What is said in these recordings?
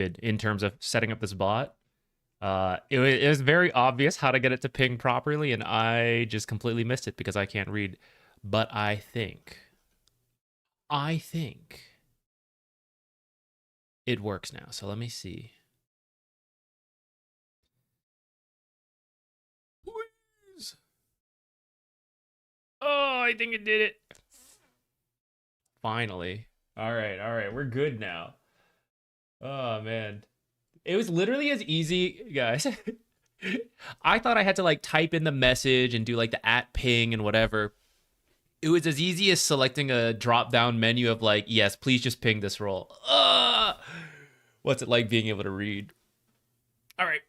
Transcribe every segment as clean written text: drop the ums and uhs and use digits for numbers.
in terms of setting up this bot. It was very obvious how to get it to ping properly, and I just completely missed it because I can't read. But I think it works now. So let me see. Please. Oh, I think it did it. Finally. All right. We're good now. Oh man. It was literally as easy, guys. I thought I had to like type in the message and do like the at ping and whatever. It was as easy as selecting a drop down menu of like, yes, please just ping this role. What's it like being able to read? All right.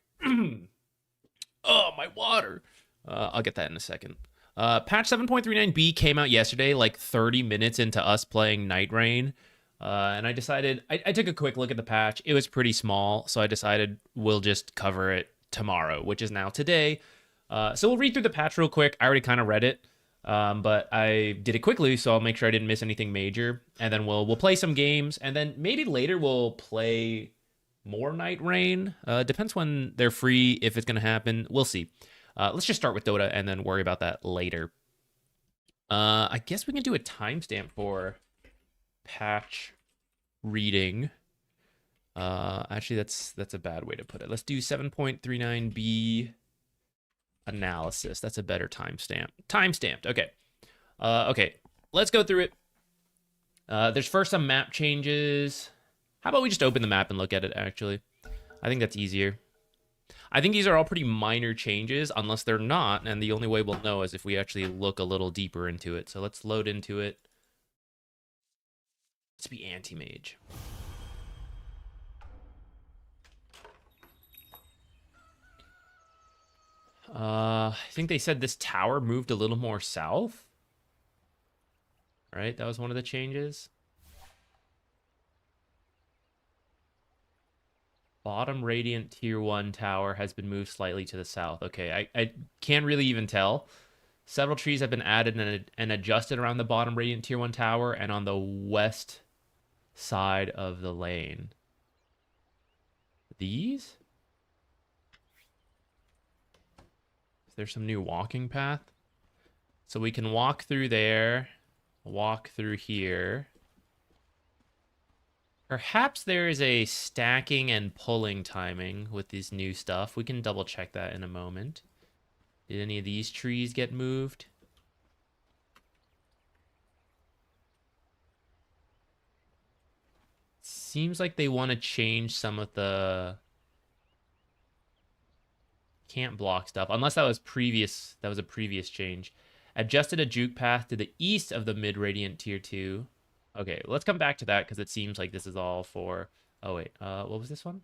Oh, my water. I'll get that in a second. Patch 7.39b came out yesterday, like 30 minutes into us playing Night Rain. And I decided, I took a quick look at the patch. It was pretty small, so I decided we'll just cover it tomorrow, which is now today. So we'll read through the patch real quick. I already kind of read it, but I did it quickly, so I'll make sure I didn't miss anything major. And then we'll play some games, and then maybe later we'll play more Night Rain. Depends when they're free, if it's going to happen. We'll see. Let's just start with Dota and then worry about that later. I guess we can do a timestamp for patch reading. Actually, that's a bad way to put it. Let's do 7.39b analysis. That's a better timestamp. Timestamped. Okay. Okay. Let's go through it. There's first some map changes. How about we just open the map and look at it, actually? I think that's easier. I think these are all pretty minor changes, unless they're not, and the only way we'll know is if we actually look a little deeper into it. So let's load into it. Let's be anti-mage. I think they said this tower moved a little more south. Right? That was one of the changes. Bottom Radiant Tier 1 tower has been moved slightly to the south. Okay, I can't really even tell. Several trees have been added and adjusted around the bottom Radiant Tier 1 tower and on the west side of the lane. These? Is there some new walking path? So we can walk through there, walk through here. Perhaps there is a stacking and pulling timing with this new stuff. We can double check that in a moment. Did any of these trees get moved? Seems like they want to change some of the can't block stuff, unless that was previous. That was a previous change. Adjusted a juke path to the east of the mid radiant tier 2. Okay, let's come back to that because it seems like this is all for... Oh, wait. What was this one?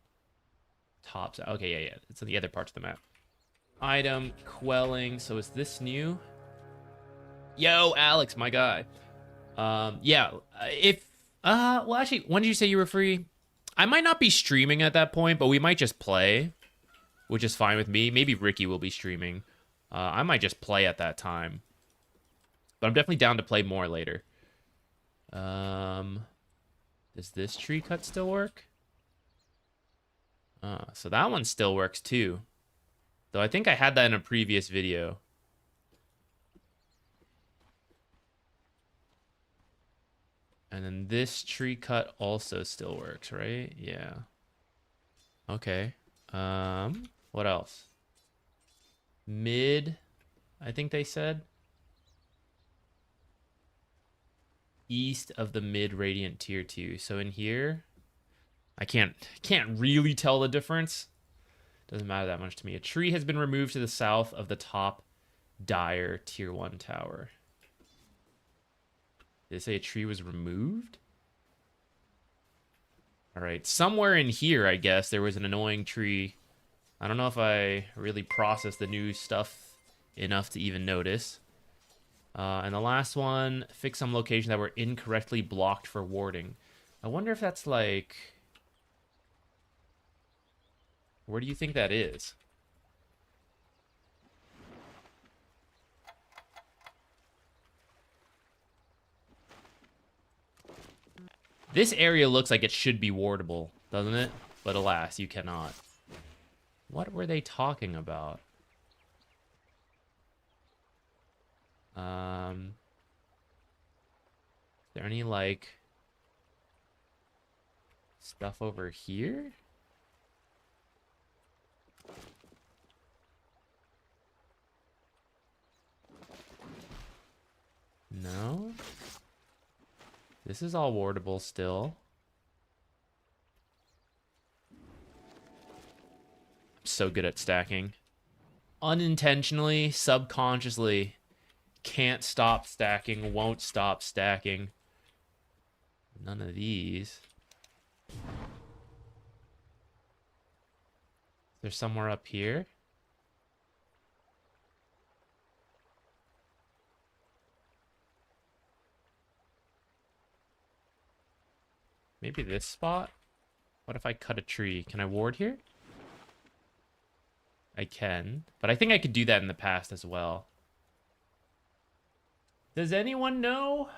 Tops. Okay, yeah. It's on the other parts of the map. Item, quelling. So is this new? Yo, Alex, my guy. Yeah, if... well, actually, when did you say you were free? I might not be streaming at that point, but we might just play, which is fine with me. Maybe Ricky will be streaming. I might just play at that time. But I'm definitely down to play more later. Does this tree cut still work? So that one still works too. Though I think I had that in a previous video. And then this tree cut also still works, right? Yeah. Okay. What else? Mid, I think they said. East of the mid radiant tier 2. So in here, I can't really tell the difference. Doesn't matter that much to me. A tree has been removed to the south of the top dire tier 1 tower. Did it say a tree was removed? All right, somewhere in here, I guess, there was an annoying tree. I don't know if I really processed the new stuff enough to even notice. And the last one, fix some locations that were incorrectly blocked for warding. I wonder if that's like... Where do you think that is? This area looks like it should be wardable, doesn't it? but alas, you cannot. What were they talking about? Is there any, like, stuff over here? No? This is all wardable still. I'm so good at stacking. Unintentionally, subconsciously, can't stop stacking, won't stop stacking. None of these. There's somewhere up here. Maybe this spot? What if I cut a tree? Can I ward here? I can, but I think I could do that in the past as well. Does anyone know?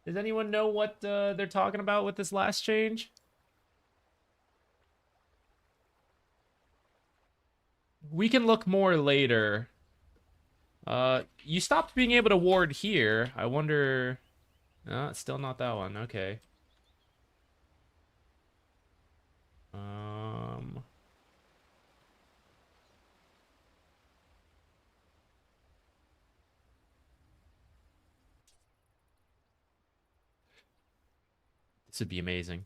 Does anyone know what they're talking about with this last change? We can look more later. You stopped being able to ward here. I wonder... No, it's still not that one. Okay. This would be amazing.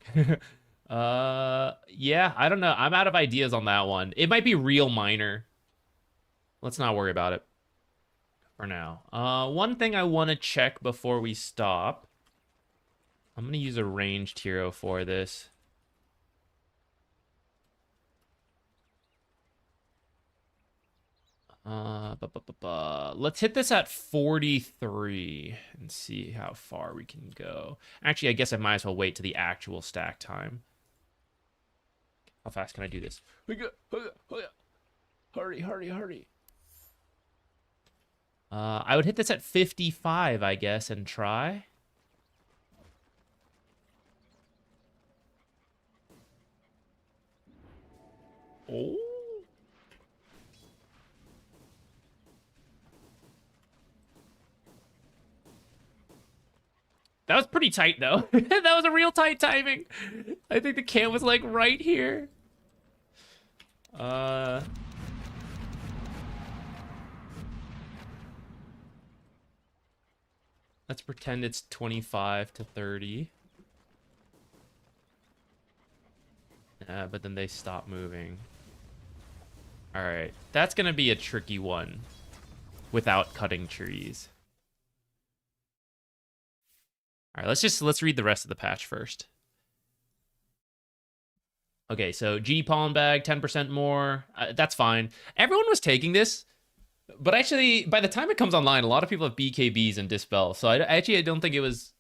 Yeah, I don't know. I'm out of ideas on that one. It might be real minor. Let's not worry about it for now. One thing I want to check before we stop. I'm going to use a ranged hero for this. Let's hit this at 43 and see how far we can go. Actually, I guess I might as well wait to the actual stack time. How fast can I do this? Hurry, hurry, hurry. I would hit this at 55, I guess, and try. Oh. That was pretty tight, though. That was a real tight timing. I think the cam was, like, right here. Let's pretend it's 25 to 30. But then they stop moving. All right. That's going to be a tricky one without cutting trees. All right, let's read the rest of the patch first. Okay, so GD pollen bag, 10% more. That's fine. Everyone was taking this, but actually, by the time it comes online, a lot of people have BKBs and Dispel. So I don't think it was...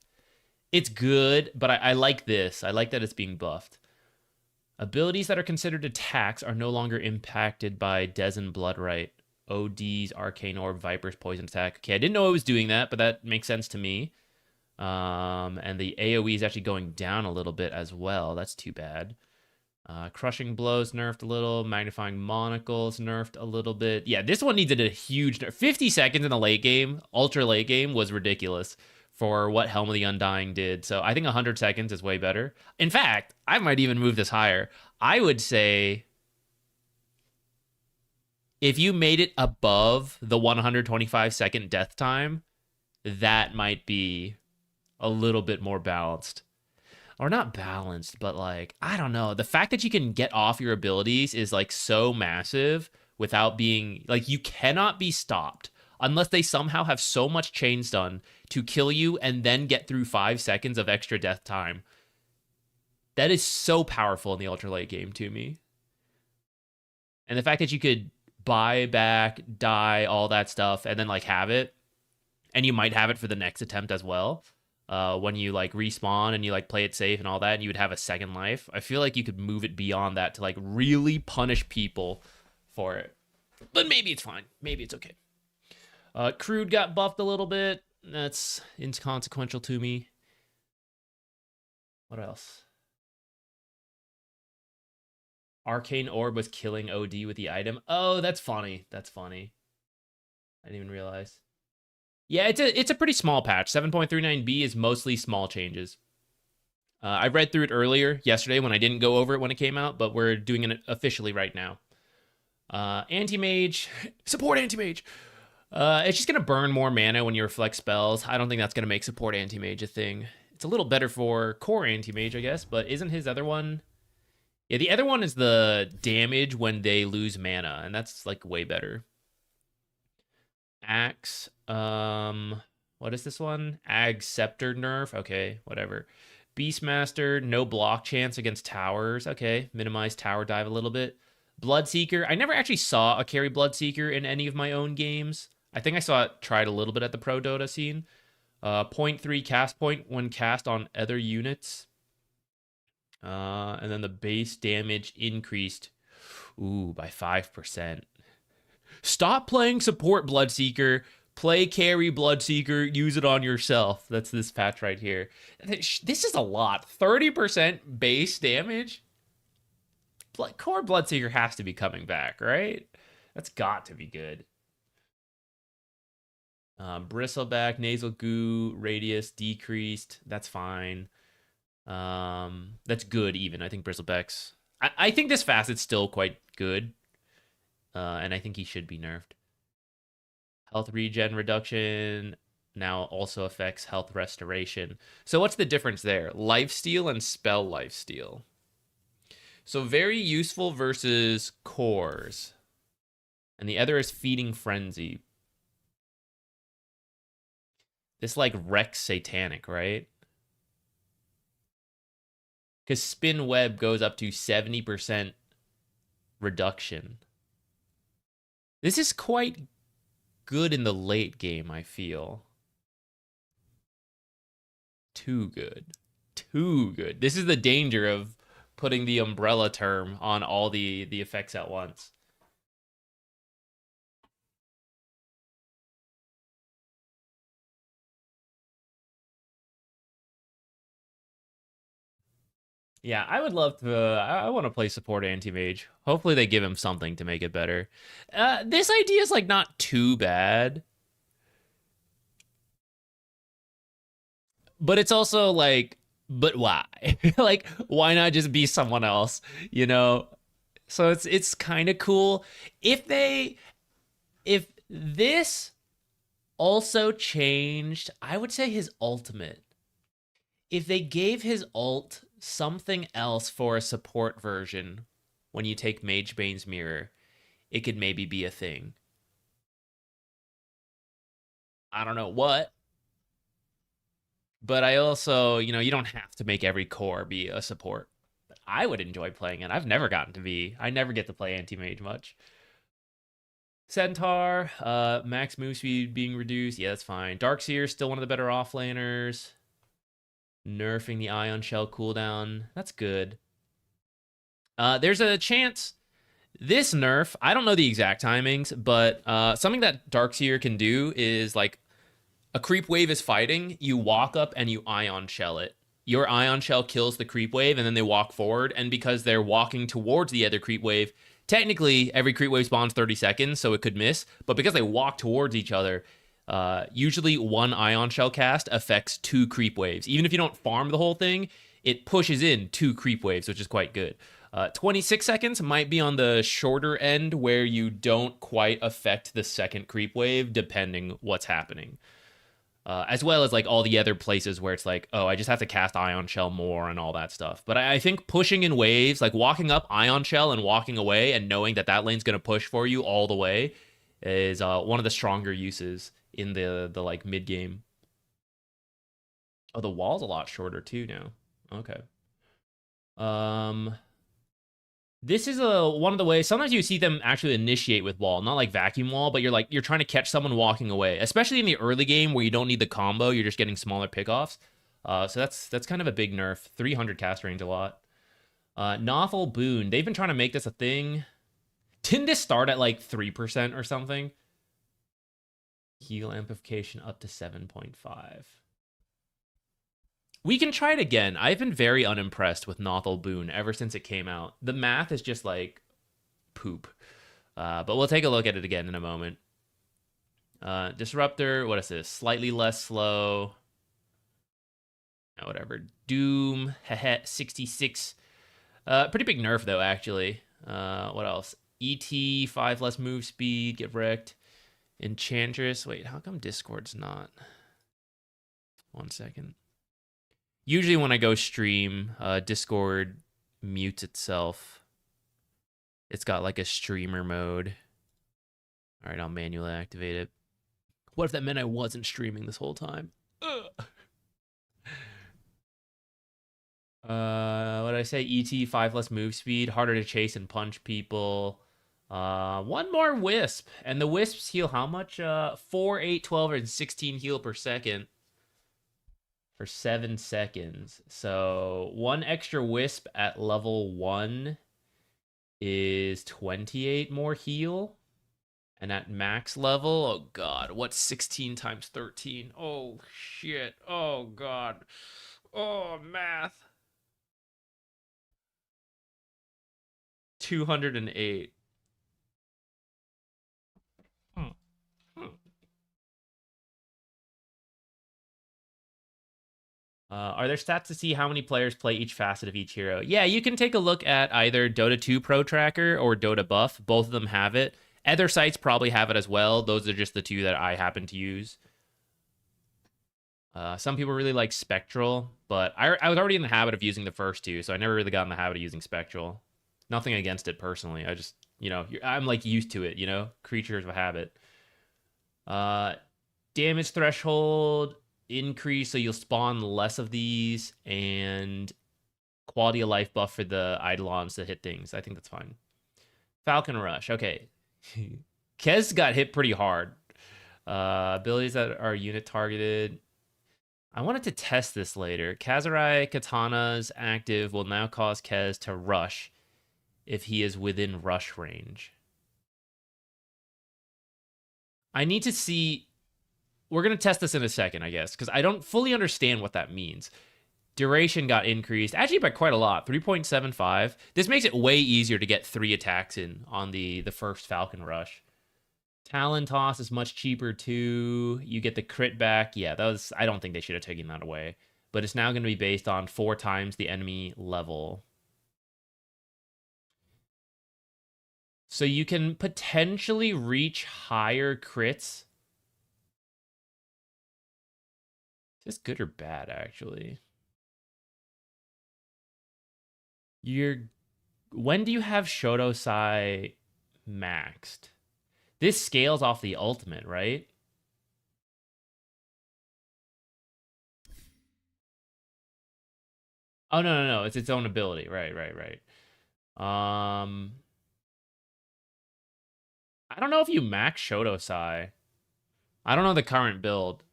It's good, but I like this. I like that it's being buffed. Abilities that are considered attacks are no longer impacted by Des and Bloodright. ODs, Arcane Orb, Viper's Poison Attack. Okay, I didn't know it was doing that, but that makes sense to me. And the AoE is actually going down a little bit as well. That's too bad. Crushing Blows nerfed a little. Magnifying Monocles nerfed a little bit. Yeah, this one needed a huge nerf. 50 seconds in the late game, ultra late game, was ridiculous for what Helm of the Undying did. So I think 100 seconds is way better. In fact, I might even move this higher. I would say if you made it above the 125-second death time, that might be a little bit more balanced. Or not balanced, but like, I don't know. The fact that you can get off your abilities is like so massive without being, like, you cannot be stopped unless they somehow have so much chain stun to kill you and then get through 5 seconds of extra death time. That is so powerful in the ultra late game to me. And the fact that you could buy back, die, all that stuff, and then like have it, and you might have it for the next attempt as well. When you like respawn and you like play it safe and all that, and you would have a second life. I feel like you could move it beyond that to like really punish people for it. But maybe it's fine. Maybe it's okay. Crude got buffed a little bit. That's inconsequential to me. What else? Arcane Orb was killing OD with the item. Oh, that's funny. That's funny. I didn't even realize. Yeah, it's a pretty small patch. 7.39b is mostly small changes. I read through it earlier yesterday when I didn't go over it when it came out, but we're doing it officially right now. Anti-mage. Support anti-mage. It's just going to burn more mana when you reflect spells. I don't think that's going to make support anti-mage a thing. It's a little better for core anti-mage, I guess, but isn't his other one... Yeah, the other one is the damage when they lose mana, and that's, like, way better. Axe. What is this one? Ag Scepter nerf. Okay, whatever. Beastmaster, no block chance against towers. Okay, minimize tower dive a little bit. Bloodseeker. I never actually saw a carry Bloodseeker in any of my own games. I think I saw it tried a little bit at the Pro Dota scene. 0.3 cast point when cast on other units. And then the base damage increased, by 5%. Stop playing support Bloodseeker. Play carry Bloodseeker. Use it on yourself. That's this patch right here. This is a lot. 30% base damage. Core Bloodseeker has to be coming back, right? That's got to be good. Bristleback, nasal goo, radius decreased. That's fine. That's good even. I think Bristleback's... I think this facet's still quite good. And I think he should be nerfed. Health regen reduction now also affects health restoration. So what's the difference there? Lifesteal and spell lifesteal. So very useful versus cores. And the other is feeding frenzy. This like wrecks satanic, right? Because spin web goes up to 70% reduction. This is quite good in the late game, I feel. Too good. Too good. This is the danger of putting the umbrella term on all the effects at once. Yeah, I would love to... I want to play support anti-mage. Hopefully they give him something to make it better. This idea is, like, not too bad. But it's also, like... But why? Like, why not just be someone else, you know? So it's kind of cool. If this also changed, I would say his ultimate. If they gave his ult something else for a support version when you take Magebane's Mirror, it could maybe be a thing. I don't know what. But I also, you know, you don't have to make every core be a support. I would enjoy playing it. I've never gotten to be. I never get to play anti-mage much. Centaur, max move speed being reduced. Yeah, that's fine. Darkseer, still one of the better offlaners. Nerfing the Ion Shell cooldown. That's good. There's a chance this nerf, I don't know the exact timings, but something that Darkseer can do is like a creep wave is fighting, you walk up and you Ion Shell it. Your Ion Shell kills the creep wave and then they walk forward, and because they're walking towards the other creep wave, technically every creep wave spawns 30 seconds, so it could miss, but because they walk towards each other, usually one Ion Shell cast affects 2 creep waves. Even if you don't farm the whole thing, it pushes in 2 creep waves, which is quite good. 26 seconds might be on the shorter end where you don't quite affect the second creep wave, depending what's happening. As well as like all the other places where it's like, oh, I just have to cast Ion Shell more and all that stuff. But I think pushing in waves, like walking up Ion Shell and walking away and knowing that that lane's going to push for you all the way is one of the stronger uses in the like mid game. Oh, the wall's a lot shorter too now. Okay. This is one of the ways sometimes you see them actually initiate with wall, not like vacuum wall, but you're trying to catch someone walking away, especially in the early game where you don't need the combo, you're just getting smaller pickoffs. So that's kind of a big nerf. 300 cast range, a lot. Novel Boon, they've been trying to make this a thing. Didn't this start at like 3% or something? Heal amplification up to 7.5. We can try it again. I've been very unimpressed with Nothal Boon ever since it came out. The math is just like poop. But we'll take a look at it again in a moment. Disruptor, what is this? Slightly less slow. Whatever. Doom, 66. Pretty big nerf, though, actually. What else? ET, 5 less move speed, get wrecked. Enchantress. Wait, how come Discord's not? 1 second. Usually when I go stream, Discord mutes itself. It's got like a streamer mode. All right, I'll manually activate it. What if that meant I wasn't streaming this whole time? What did I say? ET, 5 less move speed, harder to chase and punch people. 1 more wisp. And the wisps heal how much? 4, 8, 12, and 16 heal per second. For 7 seconds. So 1 extra wisp at level 1 is 28 more heal. And at max level, oh god, what's 16 times 13? Oh shit, oh god. Oh, math. 208. Are there stats to see how many players play each facet of each hero? Yeah, you can take a look at either Dota 2 Pro Tracker or Dota Buff. Both of them have it. Other sites probably have it as well. Those are just the two that I happen to use. Some people really like Spectral, but I was already in the habit of using the first two, so I never really got in the habit of using Spectral. Nothing against it personally. I just, I'm like used to it, creatures of habit. Damage threshold increase, so you'll spawn less of these, and quality of life buff for the Eidolons that hit things. I think that's fine. Falcon Rush. Okay. Kez got hit pretty hard. Abilities that are unit targeted. I wanted to test this later. Kazurai Katana's active will now cause Kez to rush if he is within rush range. I need to see... We're going to test this in a second, I guess, because I don't fully understand what that means. Duration got increased, actually by quite a lot, 3.75. This makes it way easier to get 3 attacks in on the first Falcon Rush. Talon Toss is much cheaper too. You get the crit back. Yeah, I don't think they should have taken that away. But it's now going to be based on 4 times the enemy level. So you can potentially reach higher crits. Is this good or bad, actually? When do you have Shotosai maxed? This scales off the ultimate, right? Oh, no. It's its own ability. Right. I don't know if you max Shotosai. I don't know the current build.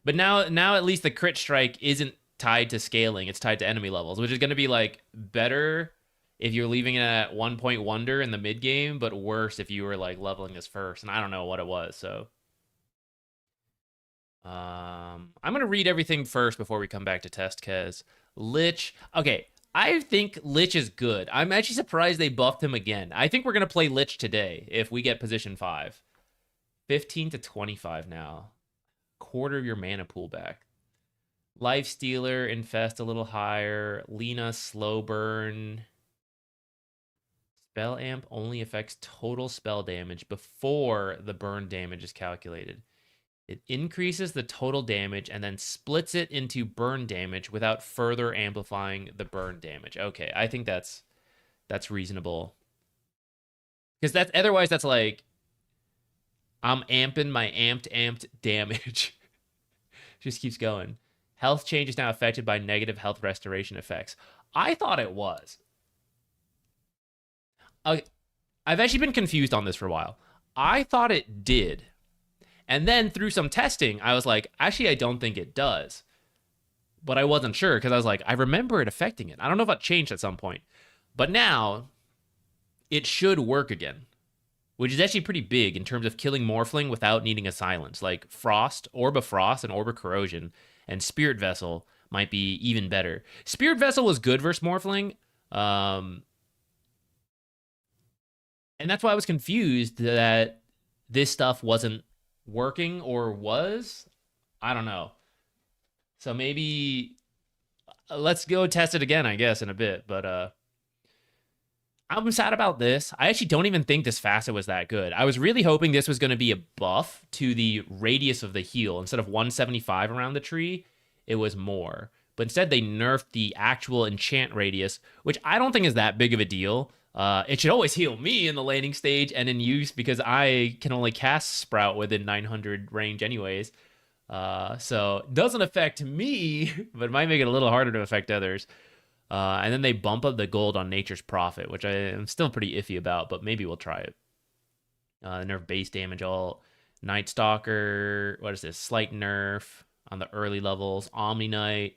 But now at least the crit strike isn't tied to scaling. It's tied to enemy levels, which is going to be like better if you're leaving it at 1 point wonder in the mid game, but worse if you were like leveling this first. And I don't know what it was, so I'm gonna read everything first before we come back to test Kez. Lich. Okay, I think Lich is good. I'm actually surprised they buffed him again. I think we're gonna play Lich today if we get position 5. 15 to 25 now. Quarter of your mana pool back. Life Stealer, Infest a little higher. Lina, Slow Burn. Spell Amp only affects total spell damage before the burn damage is calculated. It increases the total damage and then splits it into burn damage without further amplifying the burn damage. Okay, I think that's reasonable. Because otherwise that's like I'm amping my amped damage. Just keeps going. Health change is now affected by negative health restoration effects. I thought it was. I've actually been confused on this for a while. I thought it did. And then through some testing, I was like, actually, I don't think it does. But I wasn't sure because I was like, I remember it affecting it. I don't know if it changed at some point. But now, it should work again. Which is actually pretty big in terms of killing Morphling without needing a silence. Like Frost, Orb of Frost, and Orb of Corrosion and Spirit Vessel might be even better. Spirit Vessel was good versus Morphling, and that's why I was confused that this stuff wasn't working, or was. I don't know. So maybe let's go test it again, I guess, in a bit. But I'm sad about this. I actually don't even think this facet was that good. I was really hoping this was going to be a buff to the radius of the heal. Instead of 175 around the tree, it was more. But instead, they nerfed the actual enchant radius, which I don't think is that big of a deal. It should always heal me in the laning stage and in use, because I can only cast Sprout within 900 range anyways. So it doesn't affect me, but it might make it a little harder to affect others. And then they bump up the gold on Nature's Prophet, which I am still pretty iffy about, but maybe we'll try it. Nerf base damage alt. Night Stalker. What is this? Slight nerf on the early levels. Omni Knight.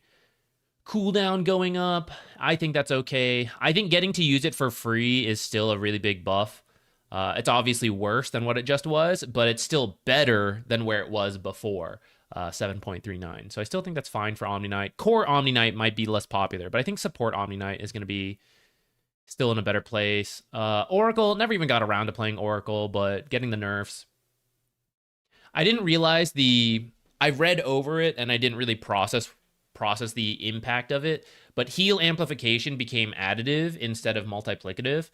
Cooldown going up. I think that's okay. I think getting to use it for free is still a really big buff. It's obviously worse than what it just was, but it's still better than where it was before. 7.39. So I still think that's fine for Omni Knight. Core Omni Knight might be less popular, but I think support Omni Knight is going to be still in a better place. Oracle, never even got around to playing Oracle, but getting the nerfs. I didn't realize I read over it and I didn't really process the impact of it, but heal amplification became additive instead of multiplicative.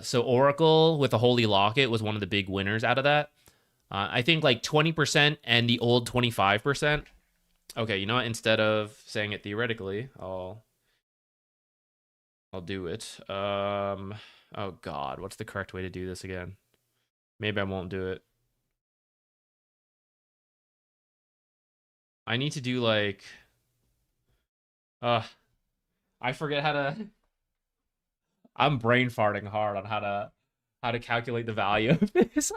So Oracle with a Holy Locket was one of the big winners out of that. I think like 20% and the old 25%. Okay, you know what? Instead of saying it theoretically, I'll do it. Oh God, what's the correct way to do this again? Maybe I won't do it. I need to do like, I forget how to. I'm brain farting hard on how to calculate the value of this.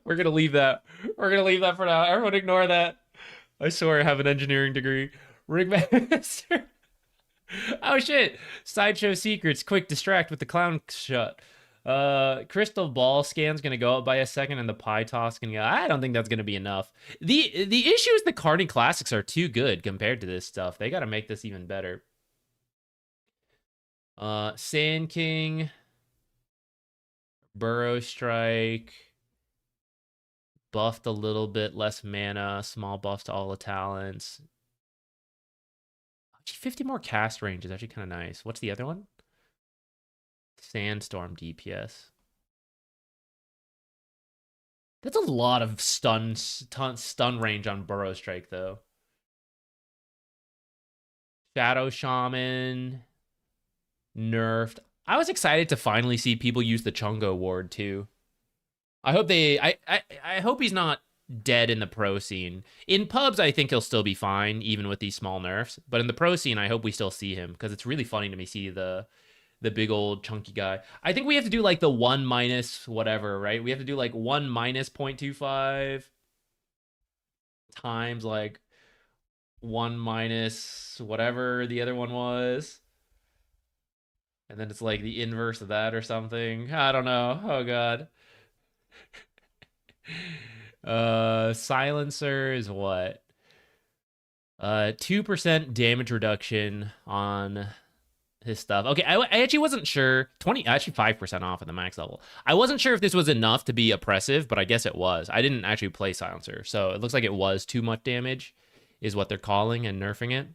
We're gonna leave that. We're gonna leave that for now. Everyone ignore that. I swear I have an engineering degree. Ringmaster. Oh shit. Sideshow secrets. Quick distract with the clown shut. Crystal ball scan's gonna go up by a second, and the pie toss can go. I don't think that's gonna be enough. The issue is the Carney Classics are too good compared to this stuff. They gotta make this even better. Sand King. Burrow Strike. Buffed a little bit, less mana, small buffs to all the talents. Actually, 50 more cast range is actually kind of nice. What's the other one? Sandstorm DPS. That's a lot of stun range on Burrow Strike, though. Shadow Shaman. Nerfed. I was excited to finally see people use the Chungo ward too. I hope I hope he's not dead in the pro scene. In pubs, I think he'll still be fine, even with these small nerfs. But in the pro scene, I hope we still see him, because it's really funny to me see the big old chunky guy. I think we have to do like the 1 minus whatever, right? We have to do like 1 minus 0.25 times like 1 minus whatever the other one was. And then it's like the inverse of that or something. I don't know. Oh, God. Silencer is what? 2% damage reduction on his stuff. Okay, I actually wasn't sure. Actually 5% off at the max level. I wasn't sure if this was enough to be oppressive, but I guess it was. I didn't actually play Silencer, so it looks like it was too much damage, is what they're calling and nerfing it.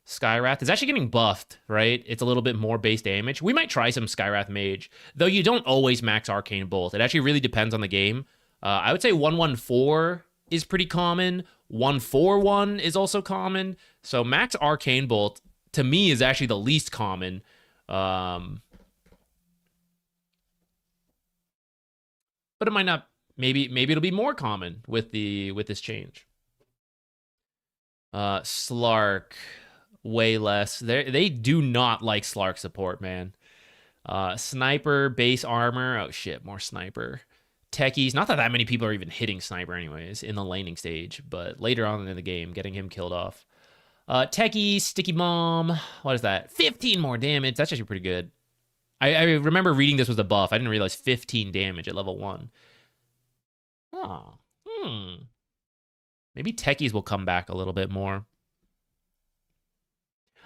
Skywrath is actually getting buffed, right? It's a little bit more base damage. We might try some Skywrath Mage, though you don't always max Arcane Bolt. It actually really depends on the game. I would say 114 is pretty common. 141 is also common. So max Arcane Bolt, to me, is actually the least common. But it might not. Maybe it'll be more common with this change. Slark. Way less. They do not like Slark support, man. Sniper, base armor. Oh shit, more sniper. Techies. Not that many people are even hitting sniper anyways in the laning stage, but later on in the game, getting him killed off. Techies, sticky bomb. What is that? 15 more damage. That's actually pretty good. I remember reading this was a buff. I didn't realize 15 damage at level 1. Oh. Maybe Techies will come back a little bit more.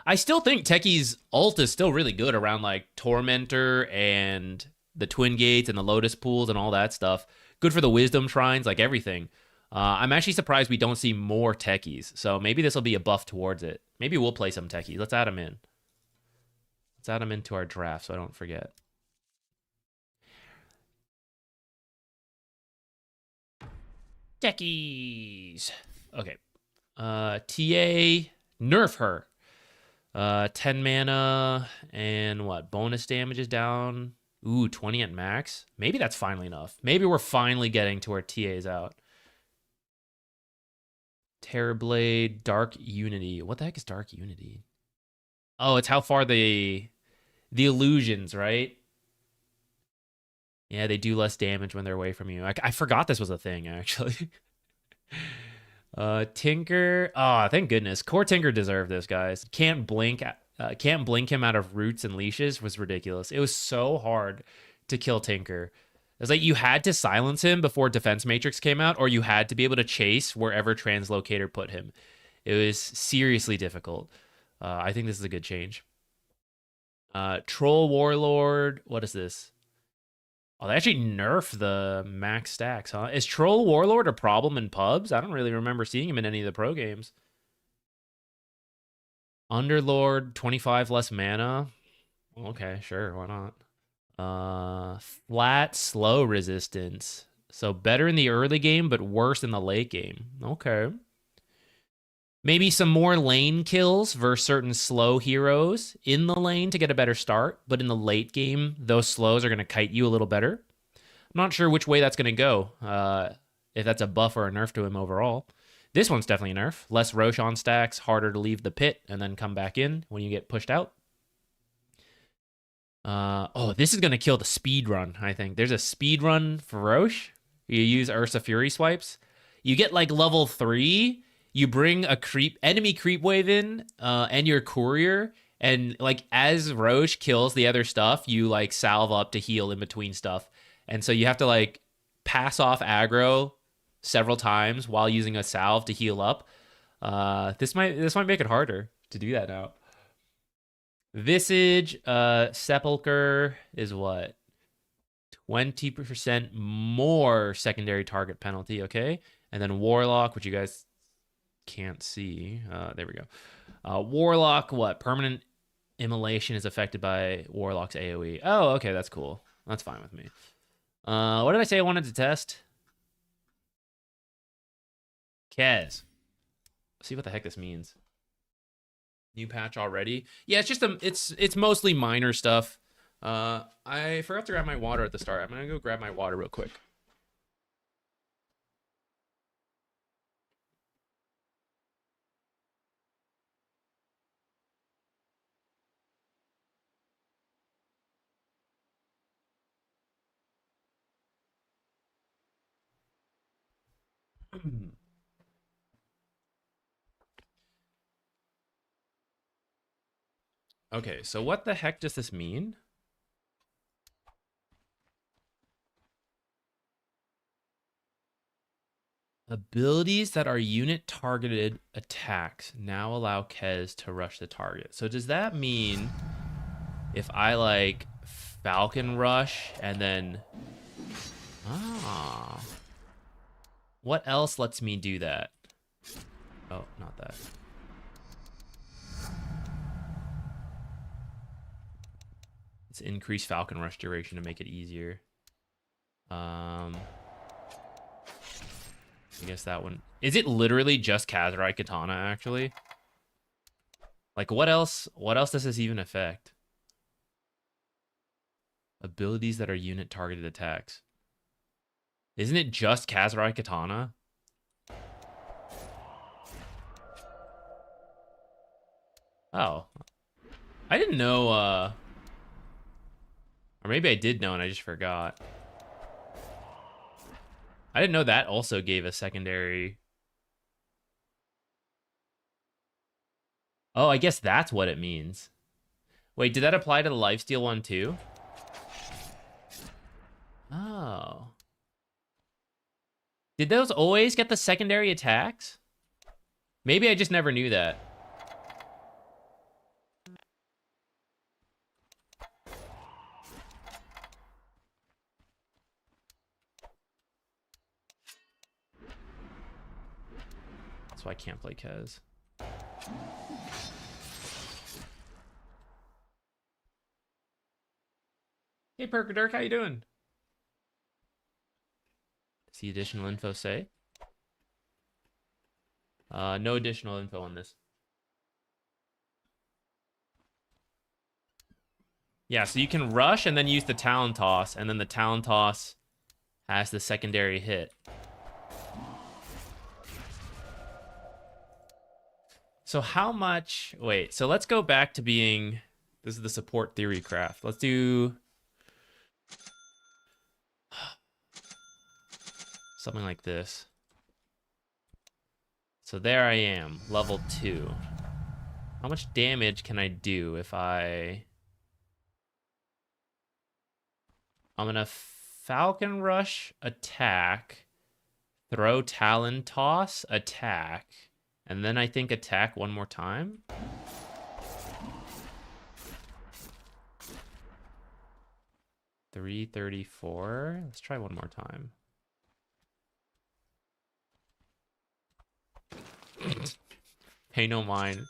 I still think Techies ult is still really good around like Tormentor and the Twin Gates and the Lotus Pools and all that stuff. Good for the Wisdom Shrines, like everything. I'm actually surprised we don't see more Techies. So maybe this will be a buff towards it. Maybe we'll play some Techies. Let's add them in. Let's add them into our draft so I don't forget. Techies. Okay. TA, nerf her. 10 mana and what? Bonus damage is down. Ooh, 20 at max. Maybe that's finally enough. Maybe we're finally getting to our TAs out. Terrorblade, Dark Unity. What the heck is Dark Unity? Oh, it's how far the illusions, right? Yeah, they do less damage when they're away from you. I forgot this was a thing, actually. Tinker. Oh, thank goodness. Core Tinker deserved this, guys. Can't blink him out of roots and leashes was ridiculous. It was so hard to kill Tinker. It was like you had to silence him before Defense Matrix came out, or you had to be able to chase wherever Translocator put him. It was seriously difficult. I think this is a good change. Troll Warlord. What is this? Oh, they actually nerfed the max stacks, huh? Is Troll Warlord a problem in pubs? I don't really remember seeing him in any of the pro games. Underlord, 25 less mana. Okay, sure, why not? Flat slow resistance. So better in the early game, but worse in the late game. Okay. Maybe some more lane kills versus certain slow heroes in the lane to get a better start, but in the late game, those slows are going to kite you a little better. I'm not sure which way that's going to go, if that's a buff or a nerf to him overall. This one's definitely a nerf. Less Roche on stacks, harder to leave the pit and then come back in when you get pushed out. Oh, this is going to kill the speed run, I think. There's a speed run for Roche. You use Ursa Fury swipes. You get like level 3. You bring a enemy creep wave in, and your courier, and like as Roche kills the other stuff, you like salve up to heal in between stuff, and so you have to like pass off aggro several times while using a salve to heal up. This might make it harder to do that now. Visage, Sepulcher is what? 20% more secondary target penalty, okay? And then Warlock, which you guys can't see. There we go. Warlock, what? Permanent immolation is affected by Warlock's AoE. Oh, okay, that's cool. That's fine with me. What did I say I wanted to test? Kez. See what the heck this means. New patch already? Yeah, it's just it's mostly minor stuff. I forgot to grab my water at the start. I'm gonna go grab my water real quick. Okay, so what the heck does this mean? Abilities that are unit targeted attacks now allow Kez to rush the target. So does that mean if I like Falcon Rush and then... Ah. What else lets me do that? Oh, not that. It's increased Falcon Rush duration to make it easier. I guess that one... Is it literally just Kazurai Katana, actually? Like, what else does this even affect? Abilities that are unit targeted attacks. Isn't it just Kazurai Katana? Oh. I didn't know, or maybe I did know and I just forgot. I didn't know that also gave a secondary... Oh, I guess that's what it means. Wait, did that apply to the lifesteal one too? Oh. Did those always get the secondary attacks? Maybe I just never knew that. so I can't play Kez. Hey, Perker Dirk, how you doing? Does the additional info say? No additional info on this. Yeah, so you can rush and then use the Talon Toss, and then the Talon Toss has the secondary hit. So how much... Wait, so let's go back to being... This is the support theory craft. Let's do... something like this. So there I am, level 2. How much damage can I do if I... I'm gonna Falcon Rush, attack, throw Talon Toss, attack, and then I think attack one more time? $334. Let's try one more time. Pay no mind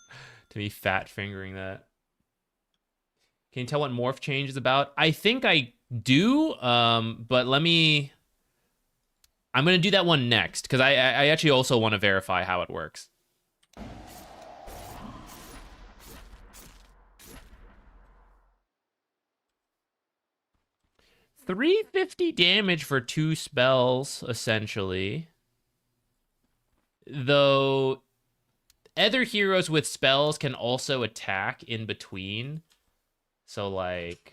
to me fat fingering that. Can you tell what morph change is about? I think I do, but let me... I'm going to do that one next, because I actually also want to verify how it works. $350 damage for 2 spells, essentially. Though, other heroes with spells can also attack in between. So, like...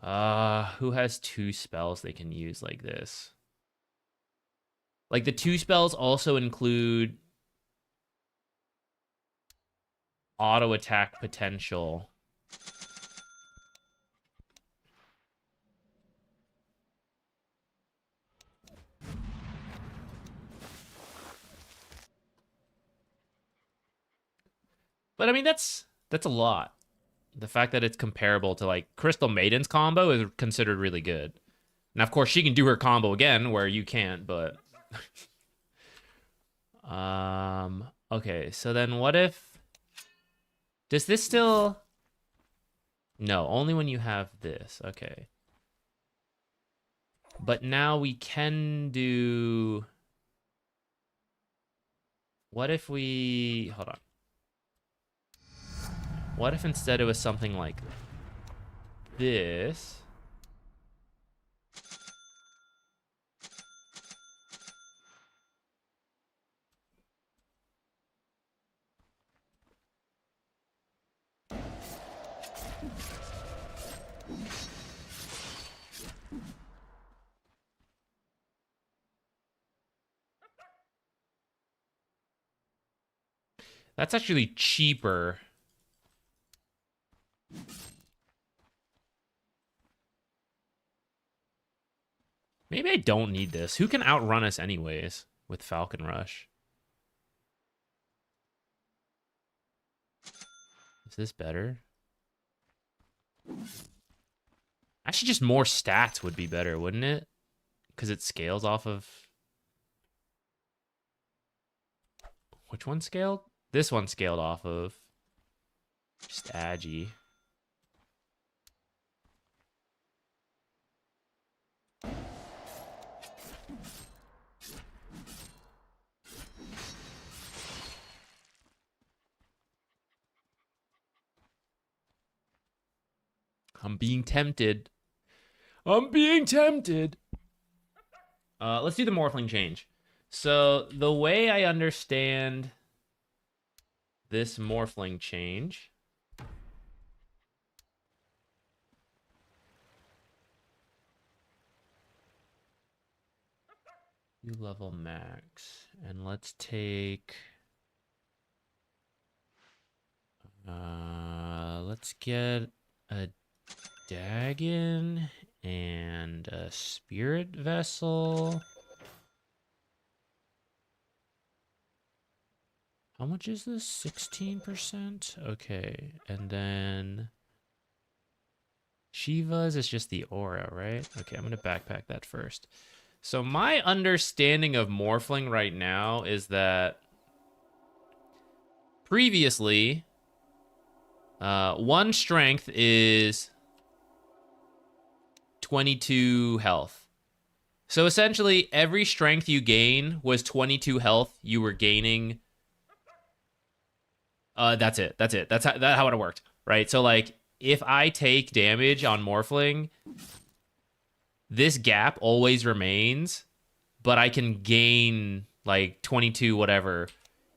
who has 2 spells they can use like this? Like, the 2 spells also include auto attack potential. But I mean, that's a lot. The fact that it's comparable to like Crystal Maiden's combo is considered really good. Now, of course, she can do her combo again where you can't, but okay, so then what if... Does this still... No, only when you have this. Okay. But now we can do... What if we... Hold on. What if instead it was something like this? That's actually cheaper. Maybe I don't need this. Who can outrun us anyways with Falcon Rush? Is this better? Actually, just more stats would be better, wouldn't it? Because it scales off of... Which one scaled? This one scaled off of... Just Agi. I'm being tempted. I'm being tempted. Let's do the Morphling change. So the way I understand this Morphling change... You level max. And let's take... let's get a Dagon and a Spirit Vessel. How much is this? 16%? Okay. And then Shiva's is just the aura, right? Okay, I'm going to backpack that first. So my understanding of Morphling right now is that previously, one strength is 22 health. So essentially, every strength you gain was 22 health. You were gaining. That's it. That's how it worked, right? So like, if I take damage on Morphling, this gap always remains, but I can gain like 22 whatever.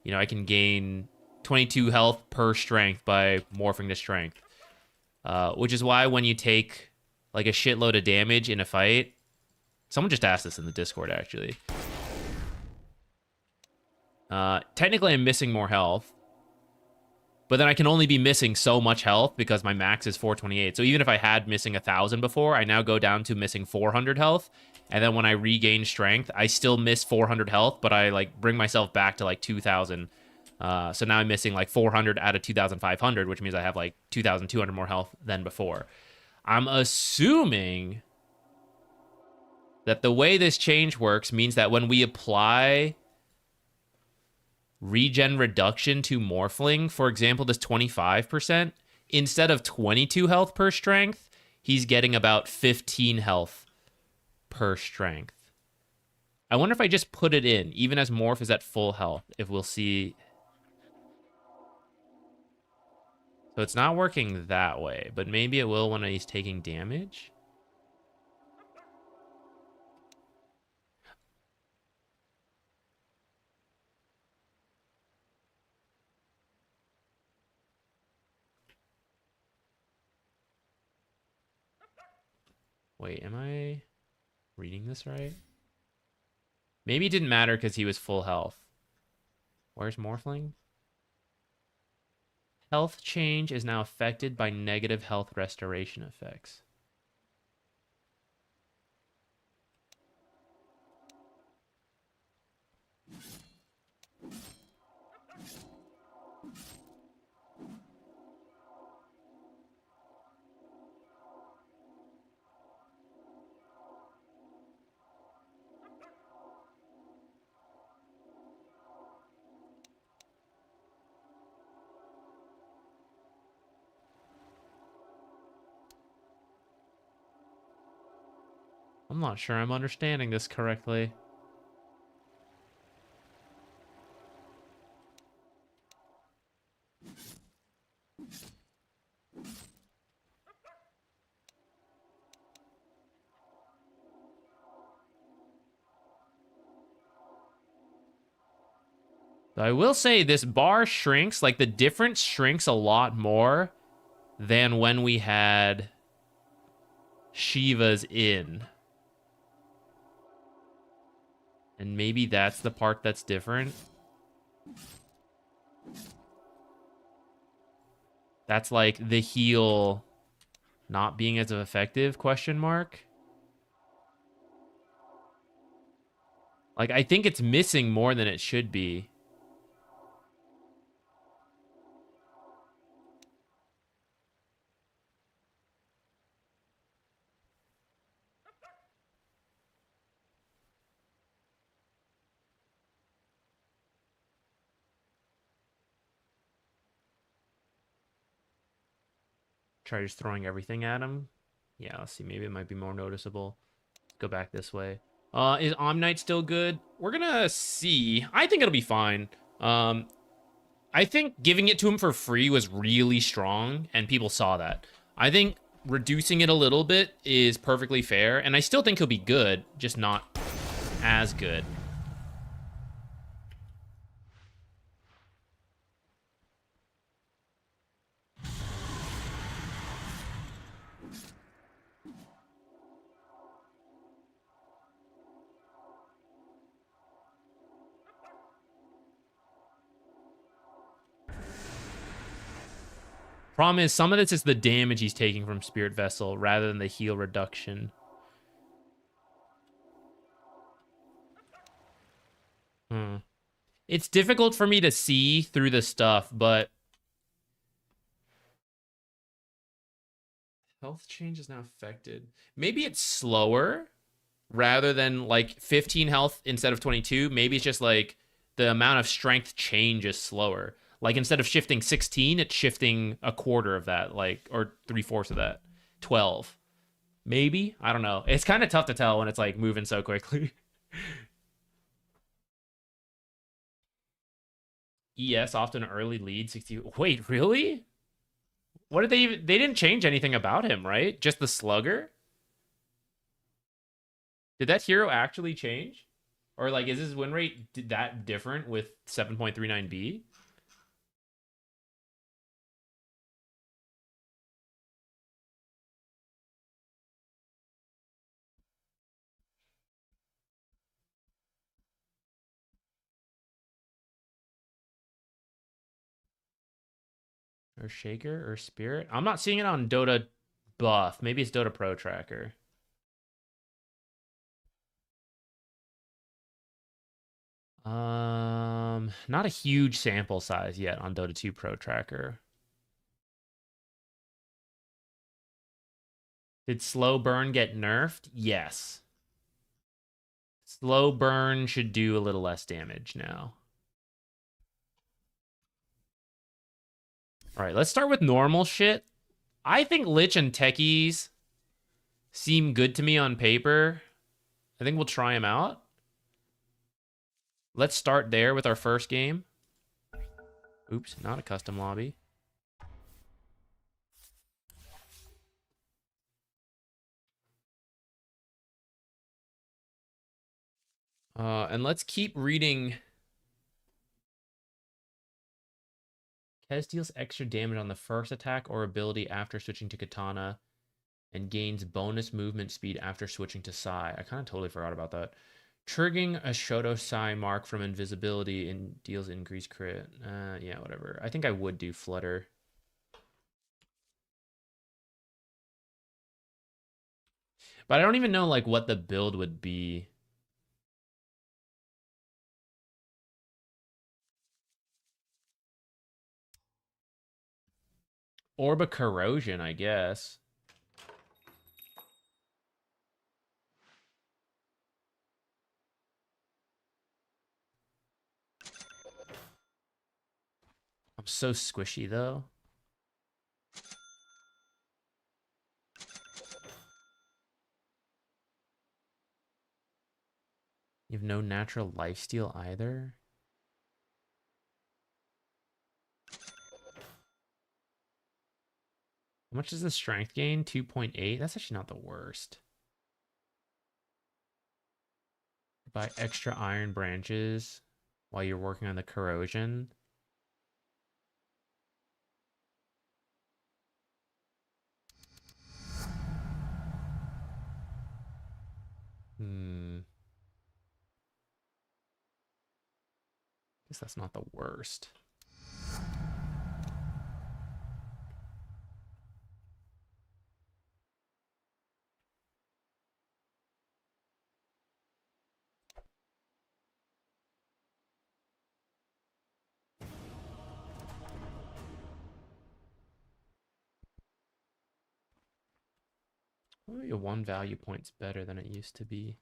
You know, I can gain 22 health per strength by morphing to strength. Which is why when you take like a shitload of damage in a fight, someone just asked this in the Discord actually. Technically I'm missing more health, but then I can only be missing so much health because my max is 428. So even if I had missing 1,000 before, I now go down to missing 400 health. And then when I regain strength, I still miss 400 health, but I like bring myself back to like 2,000. So now I'm missing like 400 out of 2,500, which means I have like 2,200 more health than before. I'm assuming that the way this change works means that when we apply regen reduction to Morphling, for example, this 25%, instead of 22 health per strength, he's getting about 15 health per strength. I wonder if I just put it in, even as Morph is at full health, if we'll see. So it's not working that way, but maybe it will when he's taking damage. Wait, am I reading this right? Maybe it didn't matter because he was full health. Where's Morphling? Health change is now affected by negative health restoration effects. I'm not sure I'm understanding this correctly. I will say this bar shrinks, like the difference shrinks a lot more than when we had Shiva's in. And maybe that's the part that's different. That's like the heal not being as effective, question mark. Like, I think it's missing more than it should be. Try just throwing everything at him. Yeah, let's see. Maybe it might be more noticeable. Go back this way. Is Omnite still good? We're gonna see. I think it'll be fine. I think giving it to him for free was really strong, and people saw that. I think reducing it a little bit is perfectly fair, and I still think he'll be good, just not as good. Problem is, some of this is the damage he's taking from Spirit Vessel rather than the heal reduction. It's difficult for me to see through the stuff, but health change is now affected. Maybe it's slower. rather than like 15 health instead of 22. Maybe it's just like the amount of strength change is slower. Like instead of shifting 16, it's shifting a quarter of that, like, or 3/4 of that, 12. Maybe, I don't know. It's kind of tough to tell when it's like moving so quickly. ES often early lead 60. Wait, really? What did they even? They didn't change anything about him, right? Just the slugger. Did that hero actually change? Or like, is his win rate that different with 7.39B? Or Shaker or Spirit? I'm not seeing it on Dota Buff. Maybe it's Dota Pro Tracker. Not a huge sample size yet on Dota 2 Pro Tracker. Did Slow Burn get nerfed? Yes. Slow Burn should do a little less damage now. All right, let's start with normal shit. I think Lich and Techies seem good to me on paper. I think we'll try them out. Let's start there with our first game. Oops, not a custom lobby. And let's keep reading. Kez deals extra damage on the first attack or ability after switching to Katana and gains bonus movement speed after switching to Sai. I kind of totally forgot about that. Triggering a Shoto Sai mark from invisibility and deals increased crit. Yeah, whatever. I think I would do Flutter. But I don't even know like what the build would be. Orb of Corrosion, I guess. I'm so squishy though. You have no natural lifesteal either. How much is the strength gain? 2.8. That's actually not the worst. Buy extra iron branches while you're working on the corrosion. Guess that's not the worst. Maybe a 1 value point's better than it used to be.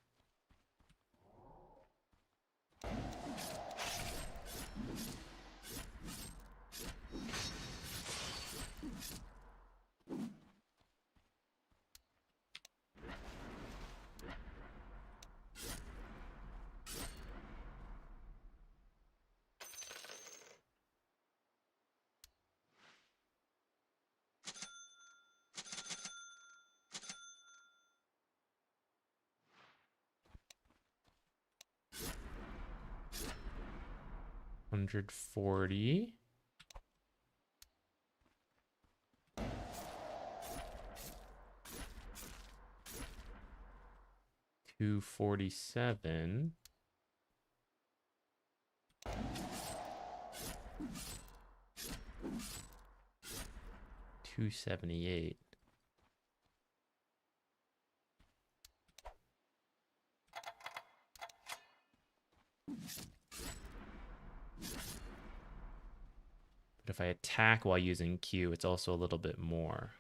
$140. $247. $278. But if I attack while using Q, it's also a little bit more.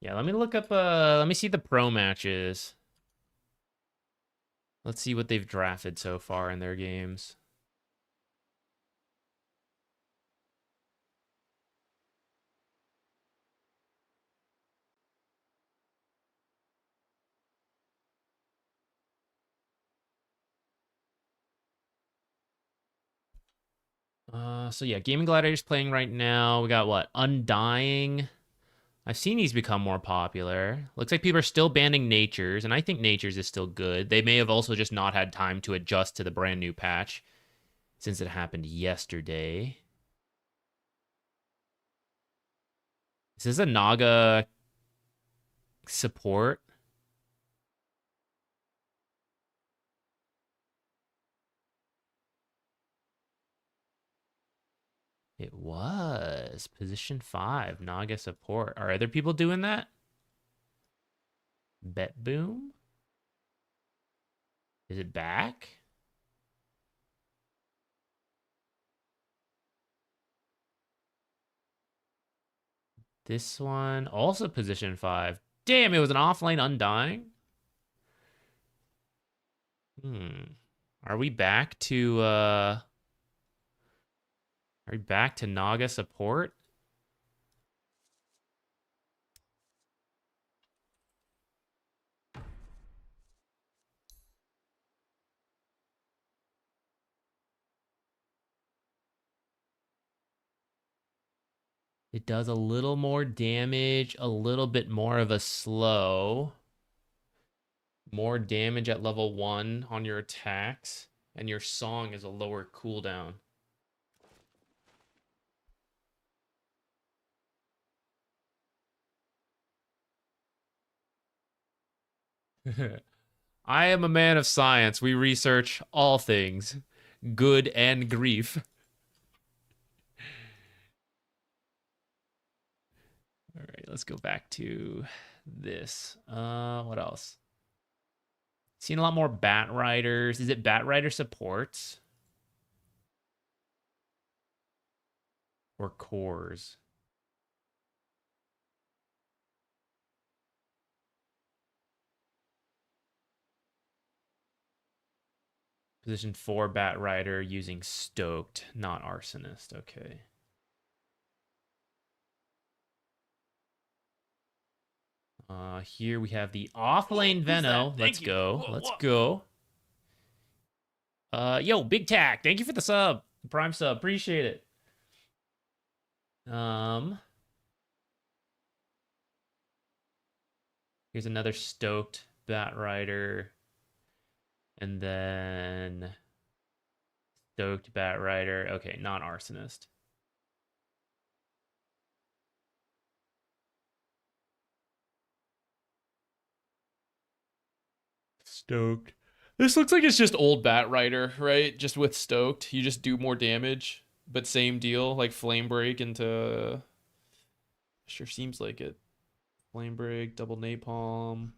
Yeah, let me look up, let me see the pro matches. Let's see what they've drafted so far in their games. So yeah, Gaming Gladiators playing right now. We got what? Undying. I've seen these become more popular. Looks like people are still banning Natures, and I think Natures is still good. They may have also just not had time to adjust to the brand new patch since it happened yesterday. Is this a Naga support? It was. Position 5, Naga support. Are other people doing that? Bet Boom? Is it back? This one, also position 5. Damn, it was an offlane Undying? Hmm. Are we back to, are we back to Naga support? It does a little more damage, a little bit more of a slow. More damage at level 1 on your attacks, and your song is a lower cooldown. I am a man of science. We research all things, good and grief. All right, let's go back to this. What else? Seen a lot more Bat Riders. Is it Bat Rider supports or cores? Position 4 Bat Rider using Stoked, not Arsonist. Okay. Here we have the offlane Veno. Let's go. Let's go. Yo, Big Tack. Thank you for the sub. Prime sub. Appreciate it. Here's another Stoked Bat Rider. And then Stoked Bat Rider. Okay, not Arsonist. Stoked. This looks like it's just old Bat Rider, right? Just with Stoked. You just do more damage, but same deal, like Flame Break into... Sure seems like it. Flame Break, double Napalm.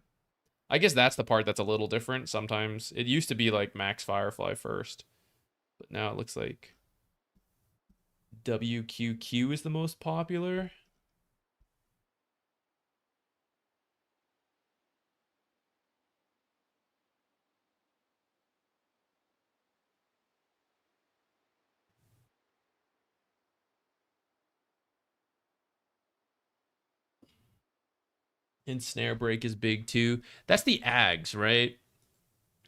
I guess that's the part that's a little different. Sometimes it used to be like Max Firefly first, but now it looks like WQQ is the most popular. And Snare Break is big too. That's the Ags, right?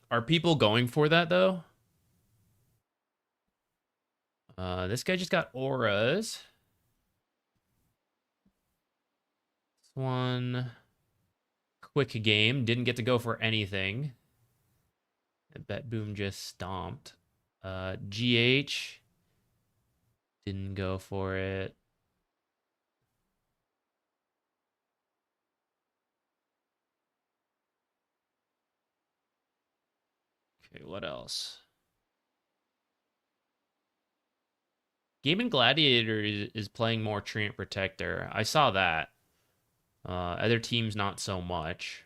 Are people going for that though? This guy just got auras. This one, quick game, didn't get to go for anything. Bet Boom just stomped. GH didn't go for it. Okay, what else? Gaming Gladiator is playing more Treant Protector. I saw that. Other teams not so much.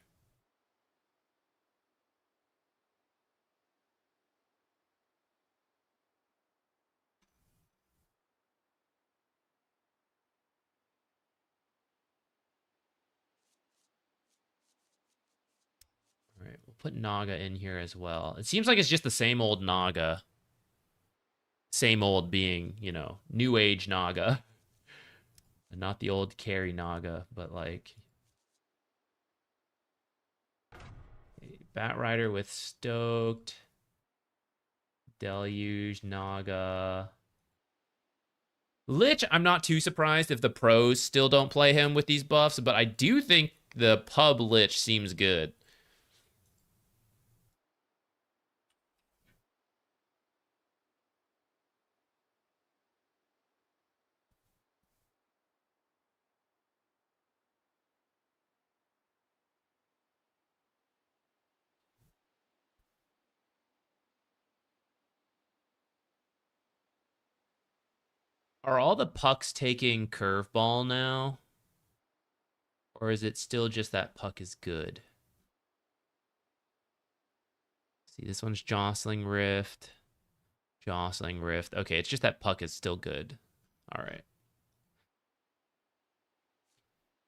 put Naga in here as well. It seems like it's just the same old Naga. Same old being, you know, new age Naga. And not the old carry Naga, but like Bat Rider with Stoked, Deluge, Naga. Lich, I'm not too surprised if the pros still don't play him with these buffs, but I do think the pub Lich seems good. Are all the pucks taking curveball now? Or is it still just that puck is good? See, this one's Jostling Rift. Jostling Rift. Okay, it's just that puck is still good. All right.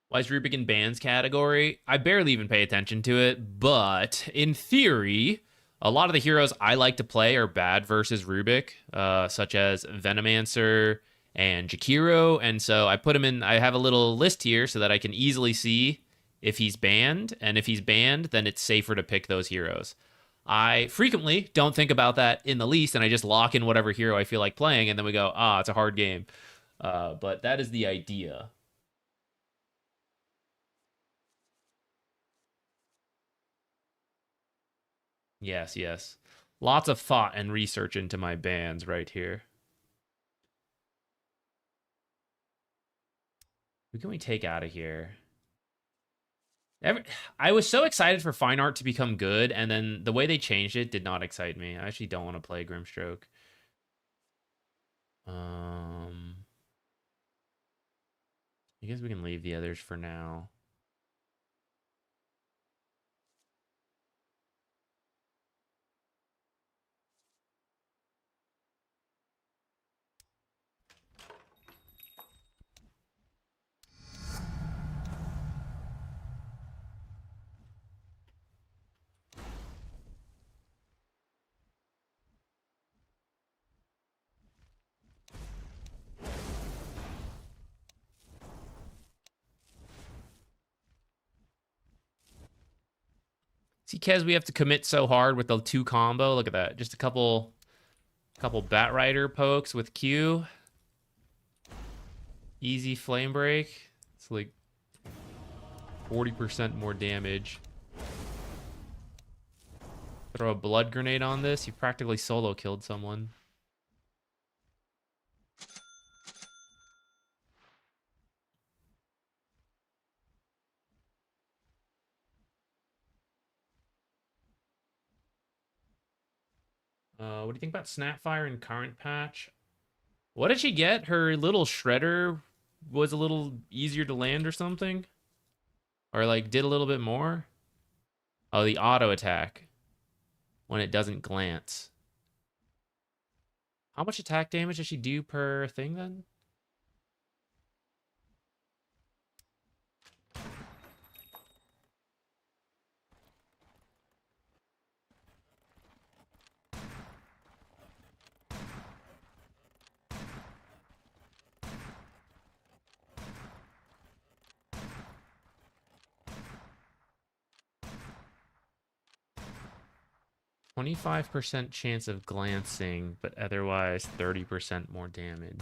Why is Rubik in bands category? I barely even pay attention to it, but in theory, a lot of the heroes I like to play are bad versus Rubik, such as Venomancer and Jakiro, and so I put him in. I have a little list here so that I can easily see if he's banned, and if he's banned, then it's safer to pick those heroes. I frequently don't think about that in the least, and I just lock in whatever hero I feel like playing, and then we go, it's a hard game. But that is the idea. Yes, yes. Lots of thought and research into my bands right here. Who can we take out of here? I was so excited for Fine Art to become good, and then the way they changed it did not excite me. I actually don't want to play Grimstroke. I guess we can leave the others for now. See, Kez, we have to commit so hard with the 2 combo. Look at that. Just a couple Bat Rider pokes with Q. Easy Flame Break. It's like 40% more damage. Throw a blood grenade on this. You practically solo killed someone. What do you think about Snapfire and Current Patch? What did she get? Her little shredder was a little easier to land or something? Or like did a little bit more? Oh, the auto attack. When it doesn't glance. How much attack damage does she do per thing then? %25% chance of glancing, but otherwise 30% more damage.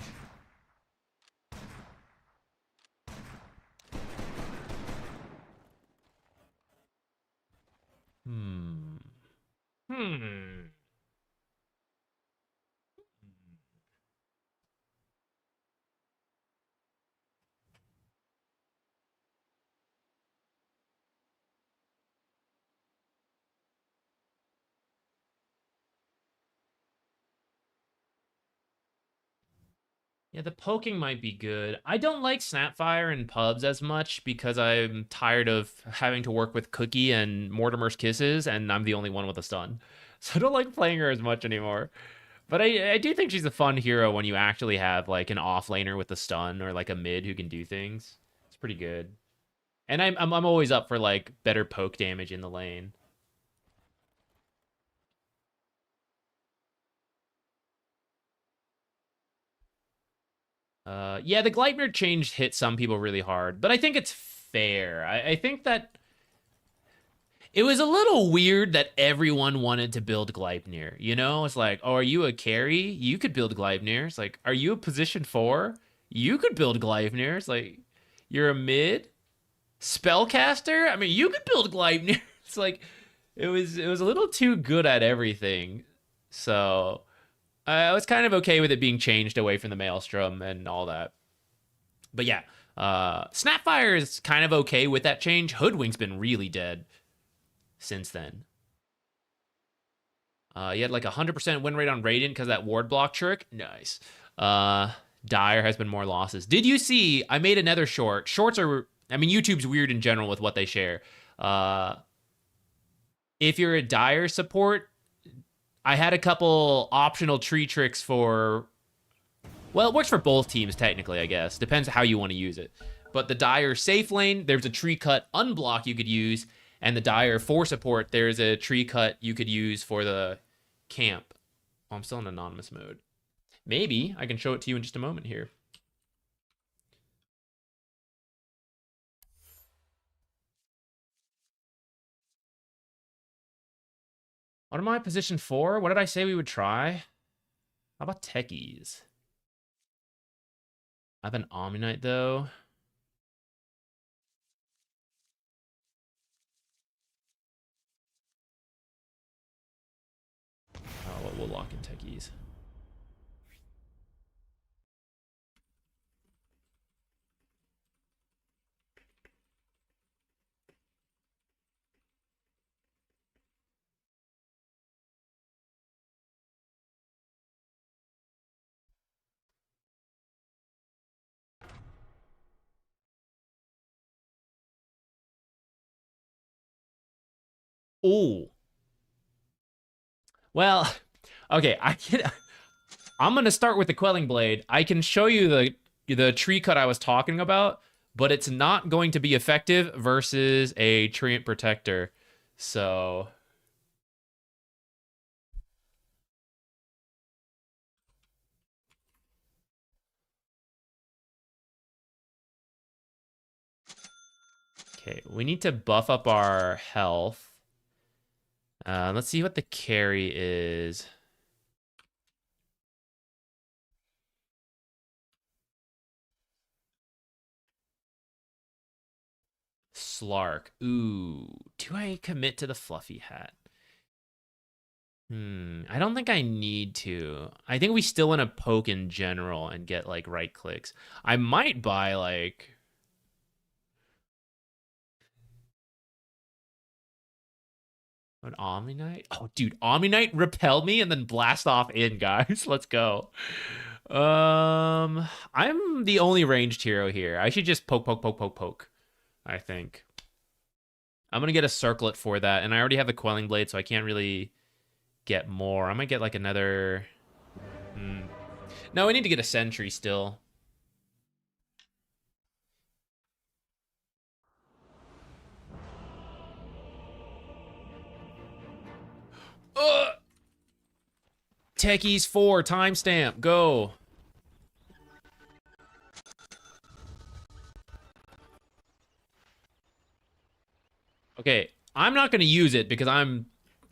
Hmm. Yeah, the poking might be good. I don't like Snapfire in pubs as much because I'm tired of having to work with Cookie and Mortimer's Kisses, and I'm the only one with a stun. So I don't like playing her as much anymore. But I do think she's a fun hero when you actually have like an off laner with a stun or like a mid who can do things. It's pretty good. And I'm always up for like better poke damage in the lane. Yeah, the Gleipnir change hit some people really hard, but I think it's fair. I think that it was a little weird that everyone wanted to build Gleipnir. You know, it's like, oh, are you a carry? You could build Gleipnir. It's like, are you a position 4? You could build Gleipnir. It's like, you're a mid spellcaster. I mean, you could build Gleipnir. It's like, it was a little too good at everything. So I was kind of okay with it being changed away from the Maelstrom and all that. But yeah, Snapfire is kind of okay with that change. Hoodwink's been really dead since then. You had like 100% win rate on Radiant because that ward block trick. Nice. Dire has been more losses. Did you see? I made another short. Shorts are, I mean, YouTube's weird in general with what they share. If you're a Dire support, I had a couple optional tree tricks for, well, it works for both teams technically, I guess. Depends how you want to use it. But the Dire safe lane, there's a tree cut unblock you could use, and the Dire for support, there's a tree cut you could use for the camp. Oh, I'm still in anonymous mode. Maybe I can show it to you in just a moment here. What am I position 4? What did I say we would try? How about Techies? I have an Omnite though. Oh, well, we'll lock in Techies. Oh. Well, okay, I'm going to start with the Quelling Blade. I can show you the tree cut I was talking about, but it's not going to be effective versus a Treant Protector. So okay, we need to buff up our health. Let's see what the carry is. Slark. Ooh, do I commit to the fluffy hat? I don't think I need to. I think we still want to poke in general and get like right clicks. I might buy like an Omni-Knight. Oh, dude, Omni-Knight repel me and then blast off in, guys. Let's go. I'm the only ranged hero here. I should just poke, poke, poke, poke, poke. I think. I'm gonna get a circlet for that, and I already have the Quelling Blade, so I can't really get more. I might get like another. No, I need to get a sentry still. Techies 4 timestamp. Go. Okay, I'm not going to use it because I'm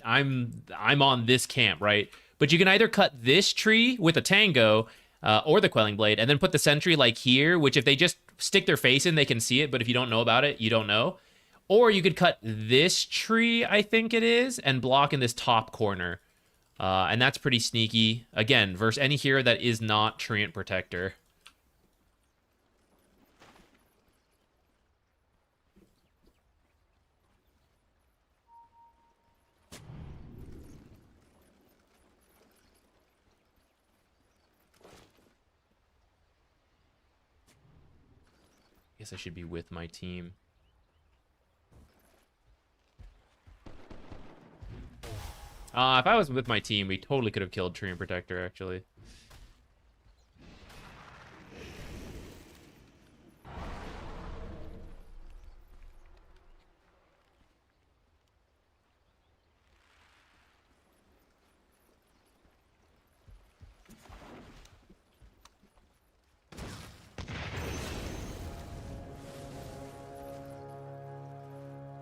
on this camp, right? But you can either cut this tree with a tango or the Quelling Blade and then put the sentry like here, which if they just stick their face in, they can see it. But if you don't know about it, you don't know. Or you could cut this tree, I think it is, and block in this top corner. And that's pretty sneaky. Again, versus any hero that is not Treant Protector. Guess I should be with my team. If I was with my team, we totally could have killed Treant Protector, actually.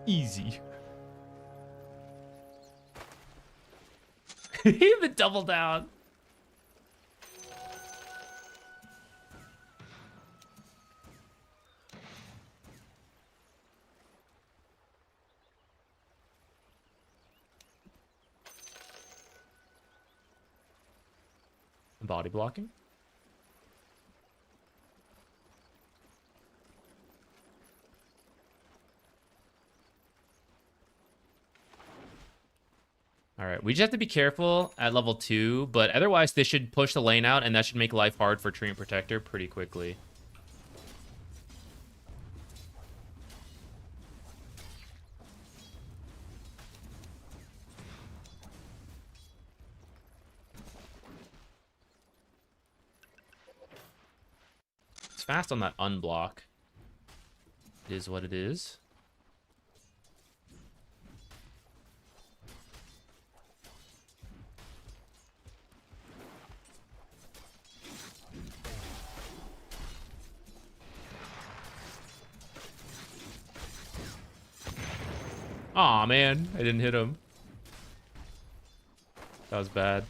Easy. The double down. Body blocking. All right, we just have to be careful at level 2, but otherwise this should push the lane out, and that should make life hard for Treant Protector pretty quickly. It's fast on that unblock. It is what it is. Aw, man. I didn't hit him. That was bad.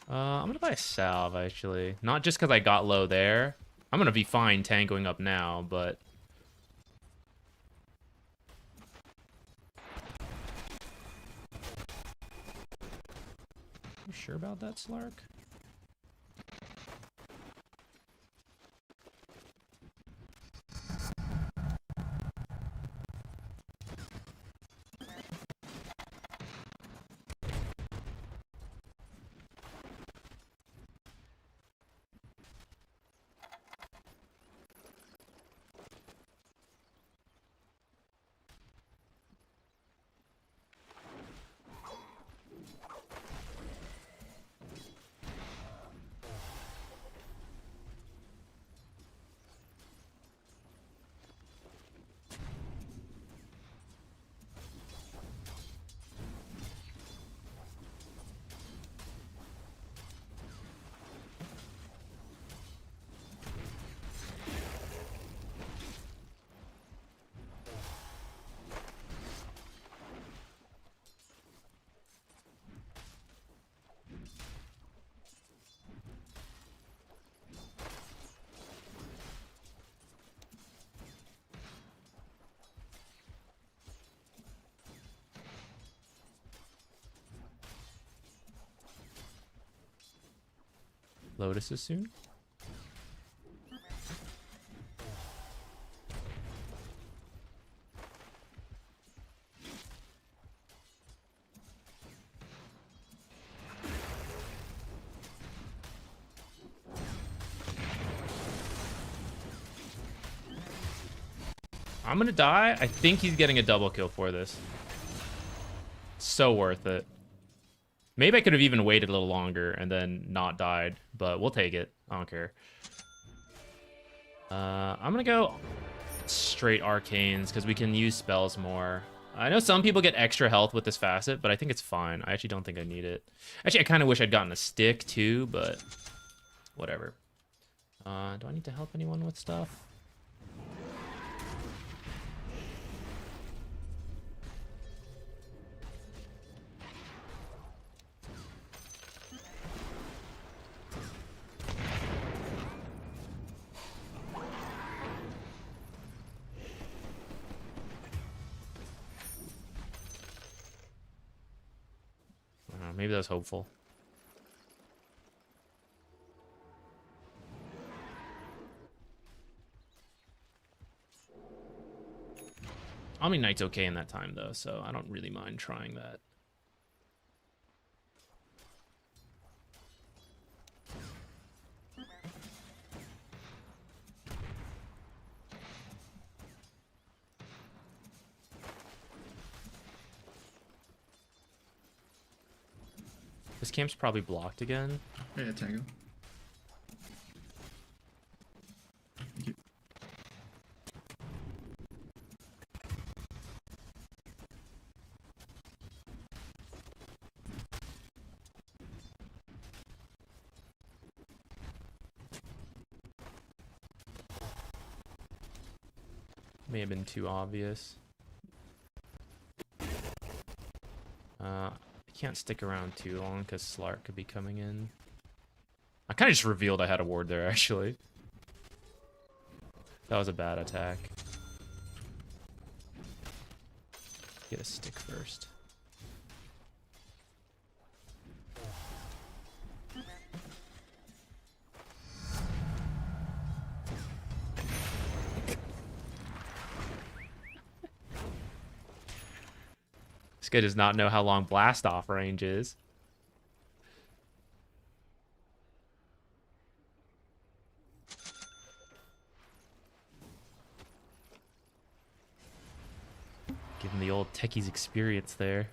I'm gonna buy a salve, actually. Not just because I got low there. I'm gonna be fine tangoing up now, but... You sure about that, Slark? Lotuses soon? I'm gonna die. I think he's getting a double kill for this. So worth it. Maybe I could have even waited a little longer and then not died, but we'll take it. I don't care. I'm gonna go straight arcanes because we can use spells more. I know some people get extra health with this facet, but I think it's fine. I actually don't think I need it. Actually, I kind of wish I'd gotten a stick too, but whatever. Do I need to help anyone with stuff? Maybe that was hopeful. Omni Knight's okay in that time, though, so I don't really mind trying that. This camp's probably blocked again. Yeah, tango. Thank you. May have been too obvious. Can't stick around too long because Slark could be coming in. I kind of just revealed I had a ward there, actually. That was a bad attack. Get a stick first. This guy does not know how long blast off range is. Give him the old Techies experience there.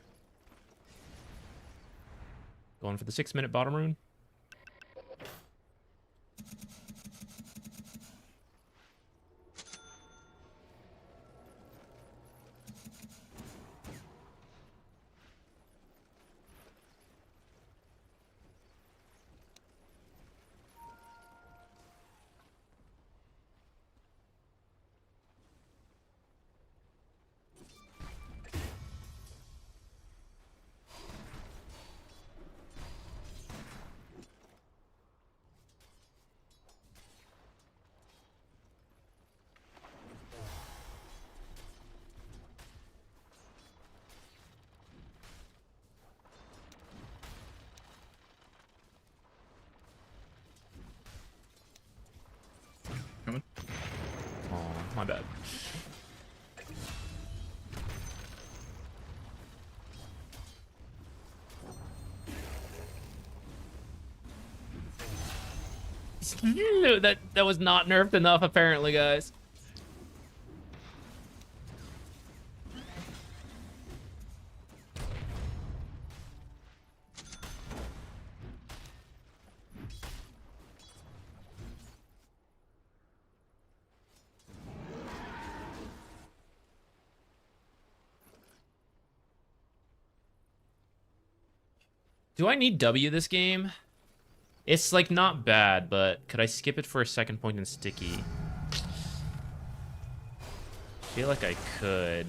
Going for the 6-minute bottom rune. Coming. Oh, my bad. that was not nerfed enough, apparently, guys. Do I need W this game? It's like not bad, but could I skip it for a second point and sticky? I feel like I could.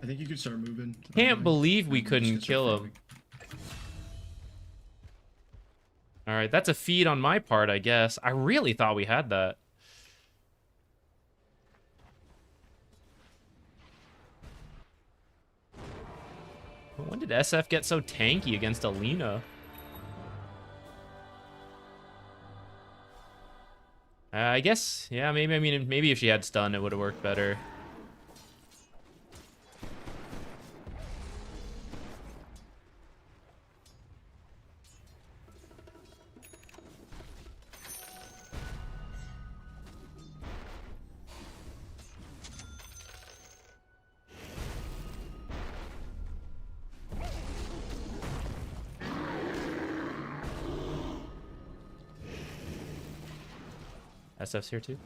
I think you could start moving. Can't believe we And we're couldn't just gonna kill start him. All right, that's a feed on my part, I guess. I really thought we had that. When did SF get so tanky against Alina? I guess, yeah, maybe. I mean, maybe if she had stun, it would have worked better. SF's here too.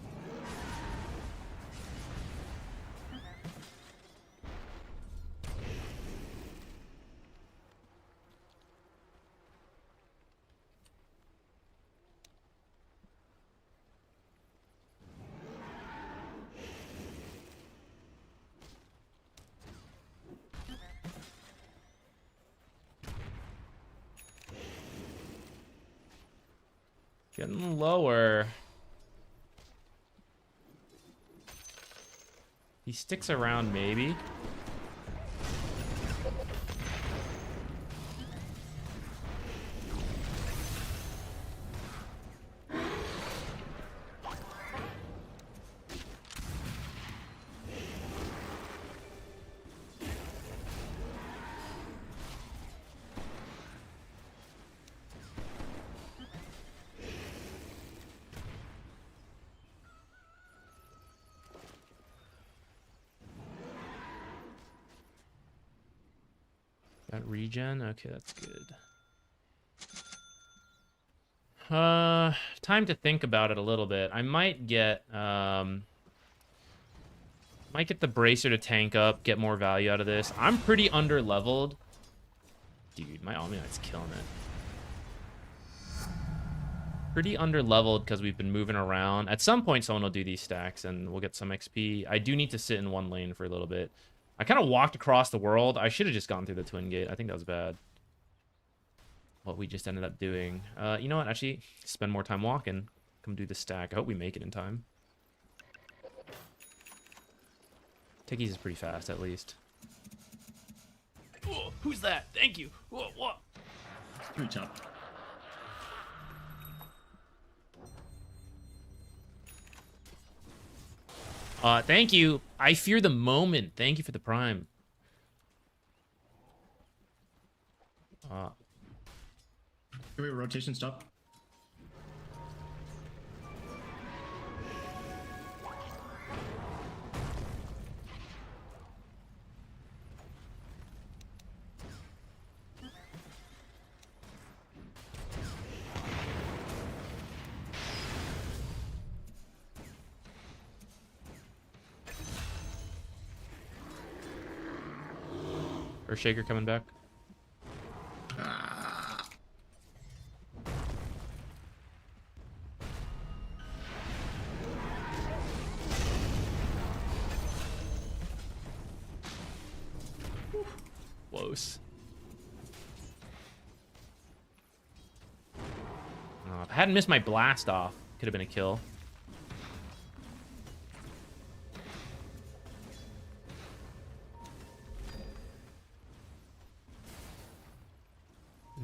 Getting lower. He sticks around, maybe. Got regen. Okay, that's good. Time to think about it a little bit. I might get the bracer to tank up, get more value out of this. I'm pretty under leveled. Dude, my Omni Knight's killing it. Pretty under leveled because we've been moving around. At some point, someone will do these stacks and we'll get some XP. I do need to sit in one lane for a little bit. I kind of walked across the world. I should have just gone through the Twin Gate. I think that was bad. What we just ended up doing. You know what? Actually, spend more time walking. Come do the stack. I hope we make it in time. Techies is pretty fast, at least. Whoa, who's that? Thank you. Whoa, what? 3 top. Thank you. I fear the moment. Thank you for the prime. Can we rotation stop? Or Shaker coming back. Close. If I hadn't missed my blast off, could have been a kill.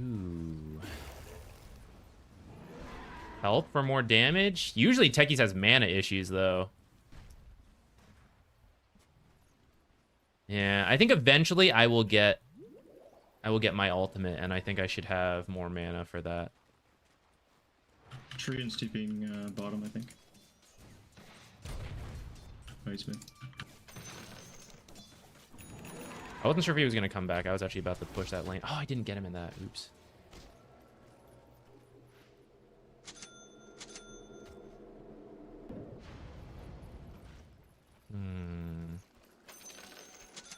Ooh. Help for more damage? Usually Techies has mana issues, though. Yeah, I think eventually I will get my ultimate, and I think I should have more mana for that. Tree and steeping bottom, I think. Oh, he's mid. I wasn't sure if he was going to come back. I was actually about to push that lane. Oh, I didn't get him in that. Oops.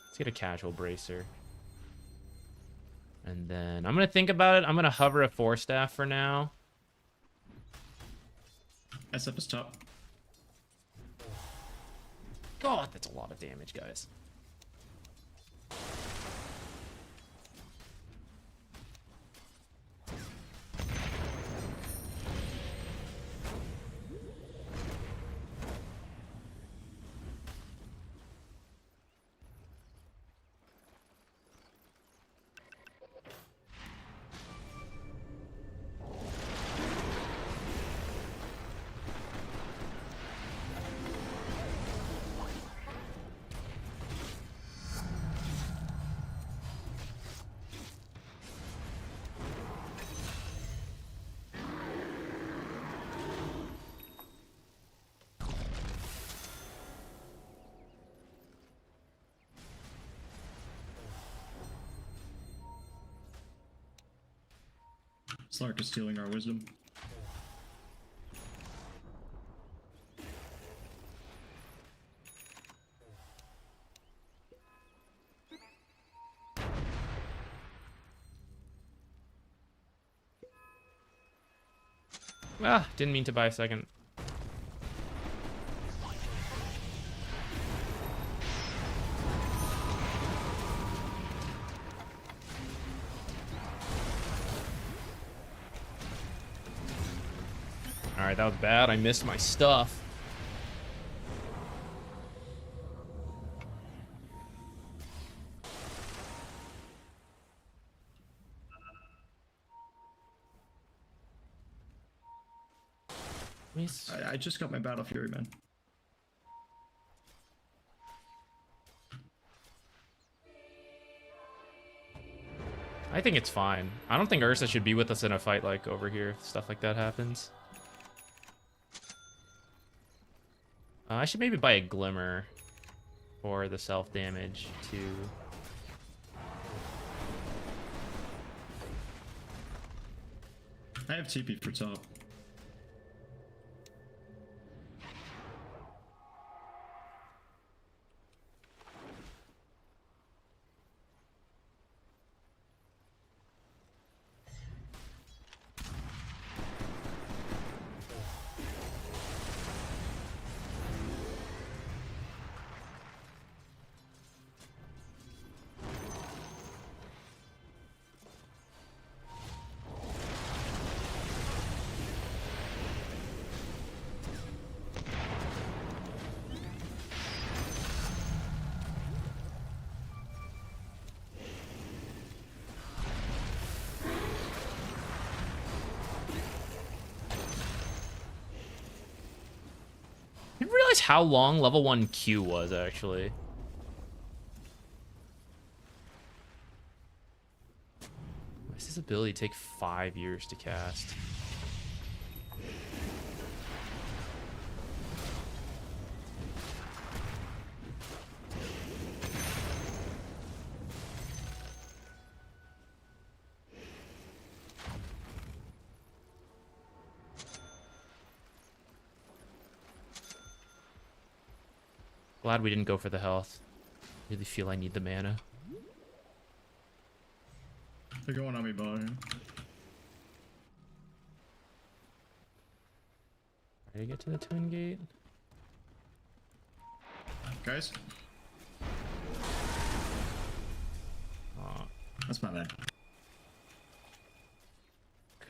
Let's get a casual bracer. And then I'm going to think about it. I'm going to hover a 4-staff for now. SF is top. God, that's a lot of damage, guys. Slark is stealing our wisdom. Ah, didn't mean to buy a second. Alright, that was bad. I missed my stuff. I just got my Battle Fury, man. I think it's fine. I don't think Ursa should be with us in a fight like over here if stuff like that happens. I should maybe buy a Glimmer for the self-damage too. I have TP for top. I didn't realize how long level 1 Q was, actually. Why does his ability take 5 years to cast? Glad we didn't go for the health. Really feel I need the mana. They're going on me, bot. Ready to get to the twin gate? Guys, Aw, that's my bad.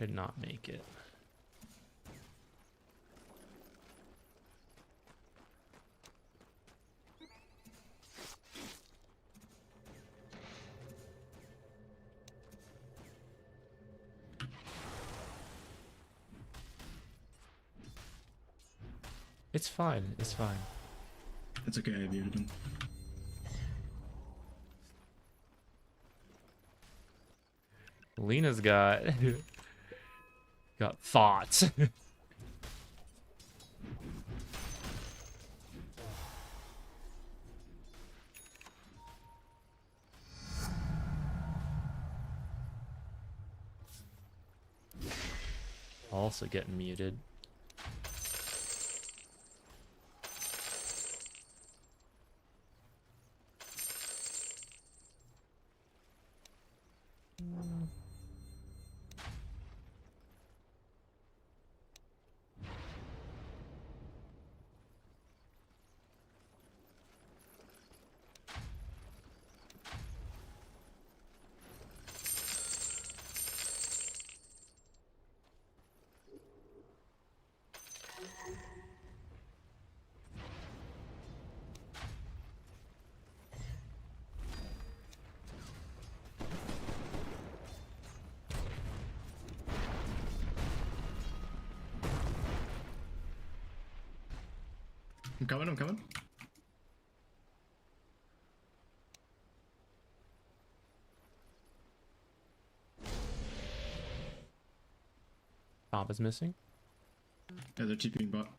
could not make it. It's fine. It's fine. It's okay, I muted him. Lena's got got thoughts. Also getting muted. I'm coming, I'm coming. Top is missing. Yeah, they're TPing bot.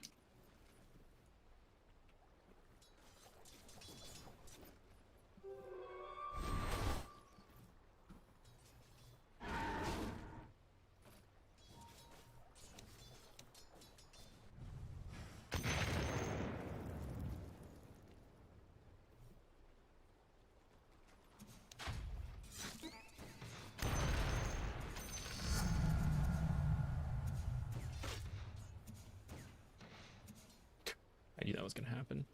I knew that was gonna happen.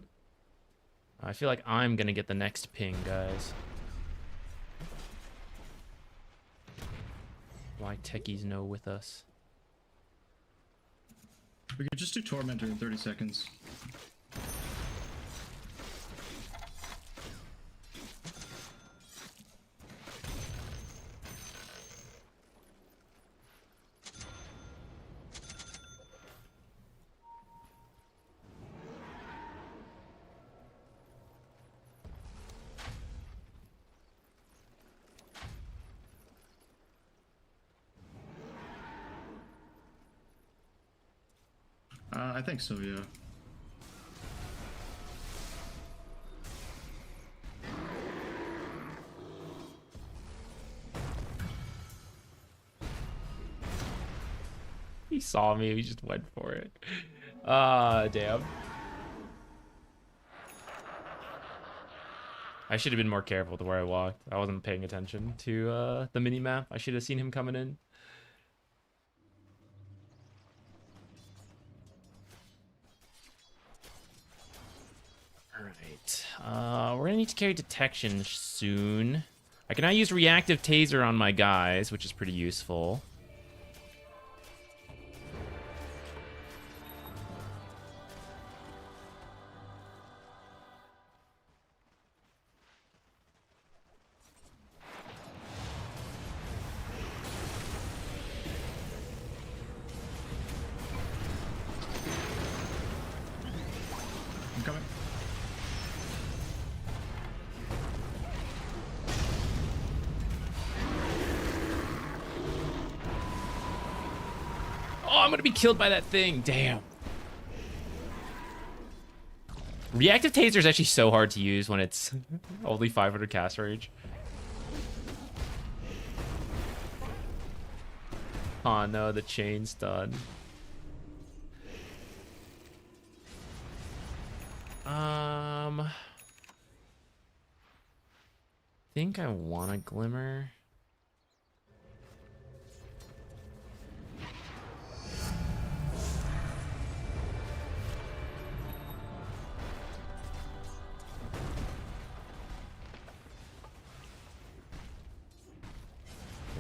I feel like I'm gonna get the next ping, guys. Why Techies no with us? We could just do Tormentor in 30 seconds. I think so, yeah. He saw me. He just went for it. Ah, damn. I should have been more careful with where I walked. I wasn't paying attention to the mini map. I should have seen him coming in. All right. We're gonna need to carry detection soon. I can now use reactive taser on my guys, which is pretty useful. I'm coming. Oh, I'm gonna be killed by that thing. Damn. Reactive taser is actually so hard to use when it's only 500 cast range. Oh no, the chain's done. I think I want a glimmer.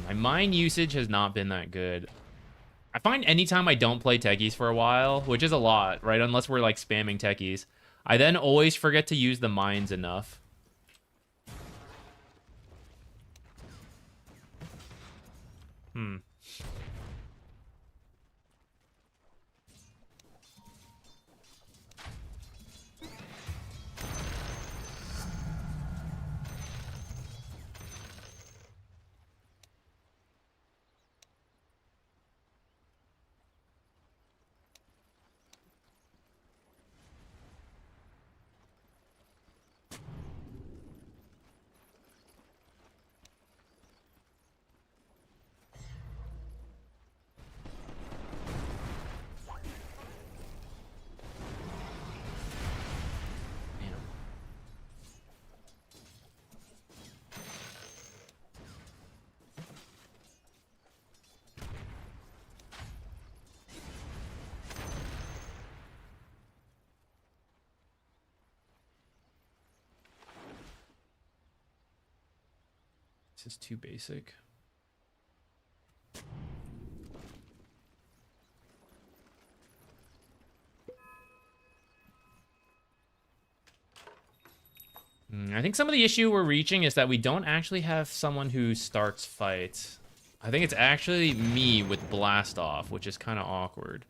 My mine usage has not been that good. I find anytime I don't play Techies for a while, which is a lot, right? Unless we're like spamming Techies, I then always forget to use the mines enough. This is too basic. I think some of the issue we're reaching is that we don't actually have someone who starts fights. I think it's actually me with blast off, which is kind of awkward.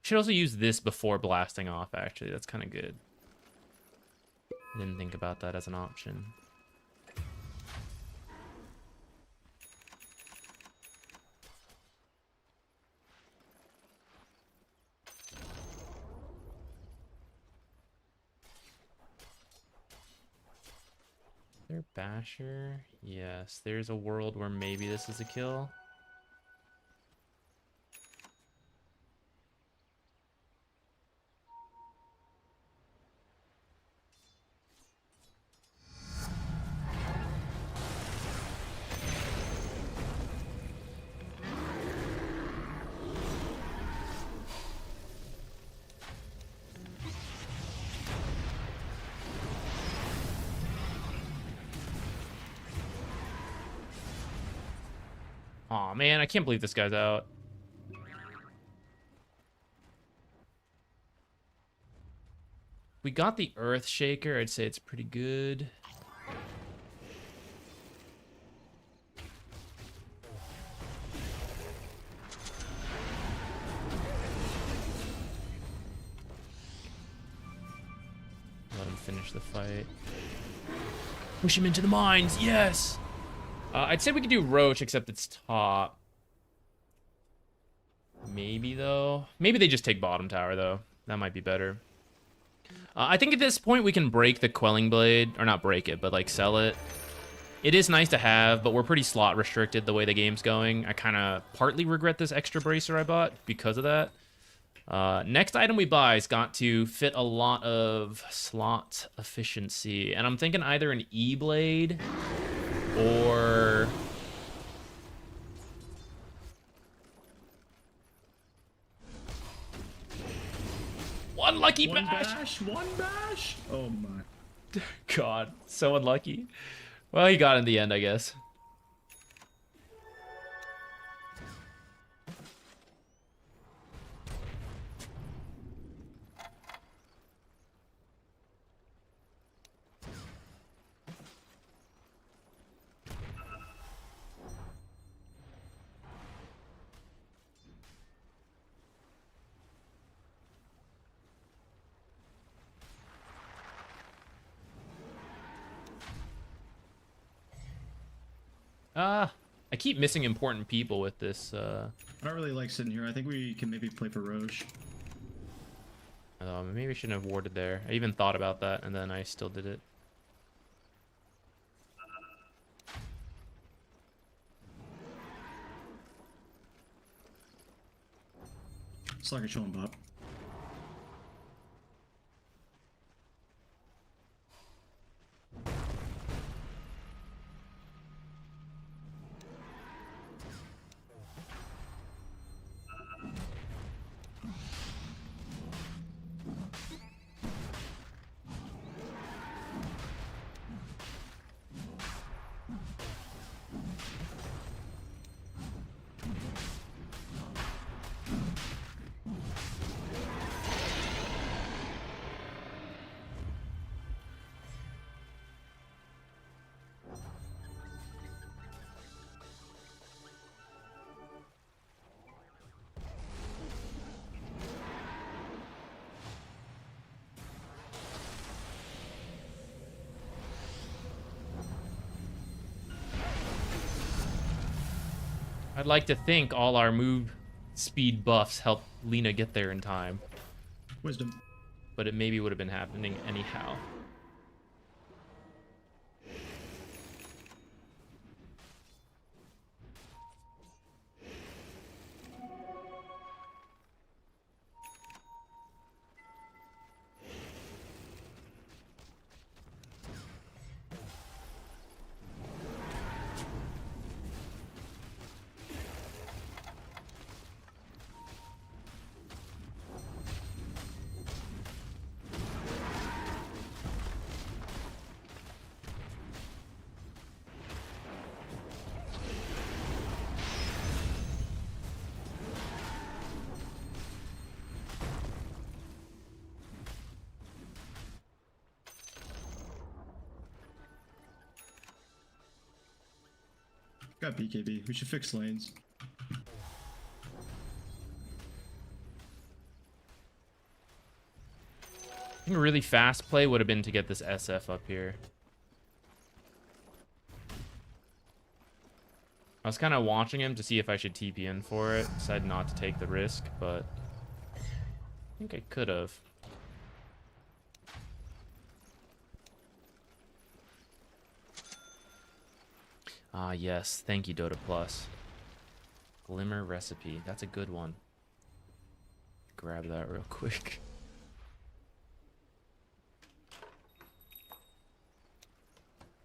Should also use this before blasting off, actually. That's kind of good. I didn't think about that as an option. There Basher? Yes, there's a world where maybe this is a kill. Aw, man, I can't believe this guy's out. We got the Earth Shaker. I'd say it's pretty good. Let him finish the fight. Push him into the mines. Yes. I'd say we could do Roach, except it's top. Maybe, though. Maybe they just take bottom tower, though. That might be better. I think at this point we can break the Quelling Blade. Or not break it, but, like, sell it. It is nice to have, but we're pretty slot restricted the way the game's going. I kind of partly regret this extra bracer I bought because of that. Next item we buy has got to fit a lot of slot efficiency. And I'm thinking either an E-Blade or... One lucky bash! One bash! Oh my. God, so unlucky. Well, he got it in the end, I guess. I keep missing important people with this. I don't really like sitting here. I think we can maybe play for Roche. Maybe I shouldn't have warded there. I even thought about that, and then I still did it. It's like a chilling bot. I'd like to think all our move speed buffs help Lina get there in time. Wisdom. But it maybe would have been happening anyhow. Got BKB. We should fix lanes. I think a really fast play would have been to get this SF up here. I was kind of watching him to see if I should TP in for it. Decided not to take the risk, but I think I could have. Ah, yes. Thank you, Dota Plus. Glimmer recipe. That's a good one. Grab that real quick.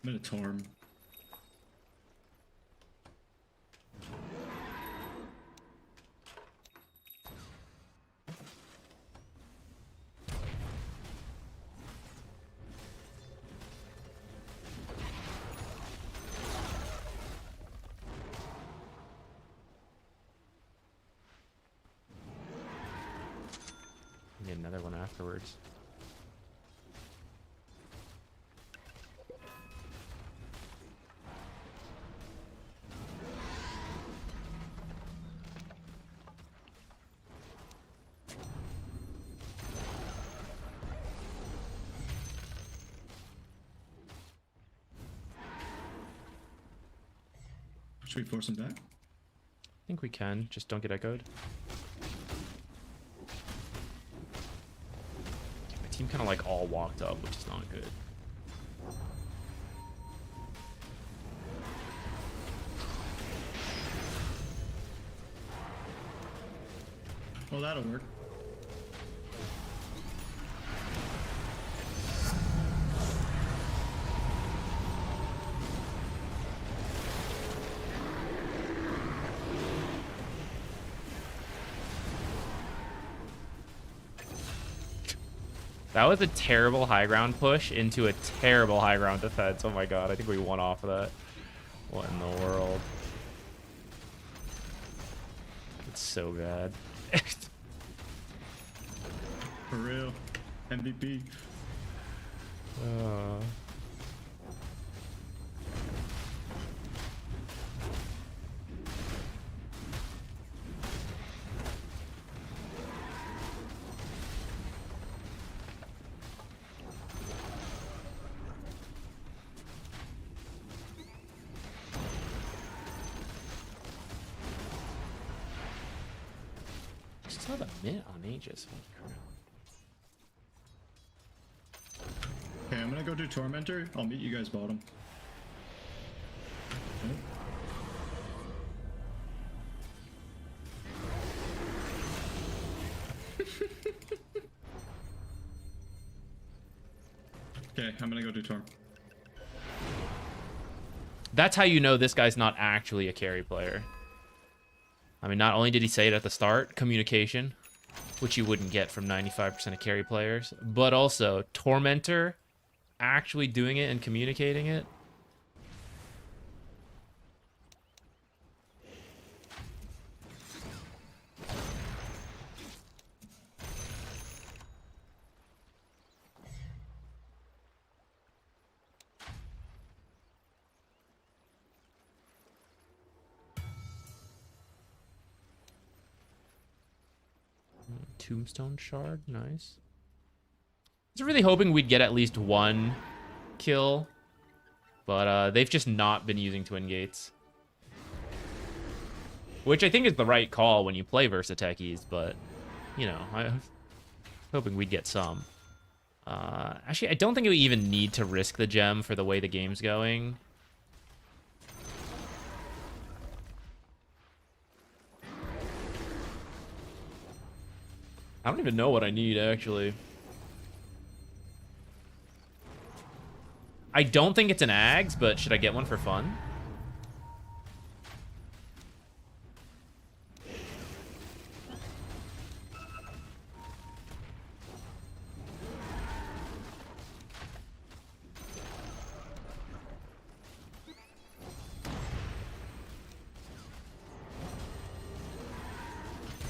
Minotaur. Get another one afterwards. Should we force him back? I think we can. Just don't get echoed. My team kind of like all walked up, which is not good. Well, that'll work. That was a terrible high ground push into a terrible high ground defense. Oh my god, I think we won off of that. What in the world? It's so bad. For real. MVP. Still have a minute on Aegis. Holy crap. Okay, I'm gonna go do Tormentor. I'll meet you guys bottom. Okay, I'm gonna go do Torm. That's how you know this guy's not actually a carry player. I mean, not only did he say it at the start, communication, which you wouldn't get from 95% of carry players, but also Tormentor, actually doing it and communicating it. Tombstone shard, nice. I was really hoping we'd get at least one kill, but they've just not been using twin gates, which I think is the right call when you play versus Techies. But you know, I was hoping we'd get some. Actually, I don't think we even need to risk the gem for the way the game's going. I don't even know what I need, actually. I don't think it's an Ags, but should I get one for fun?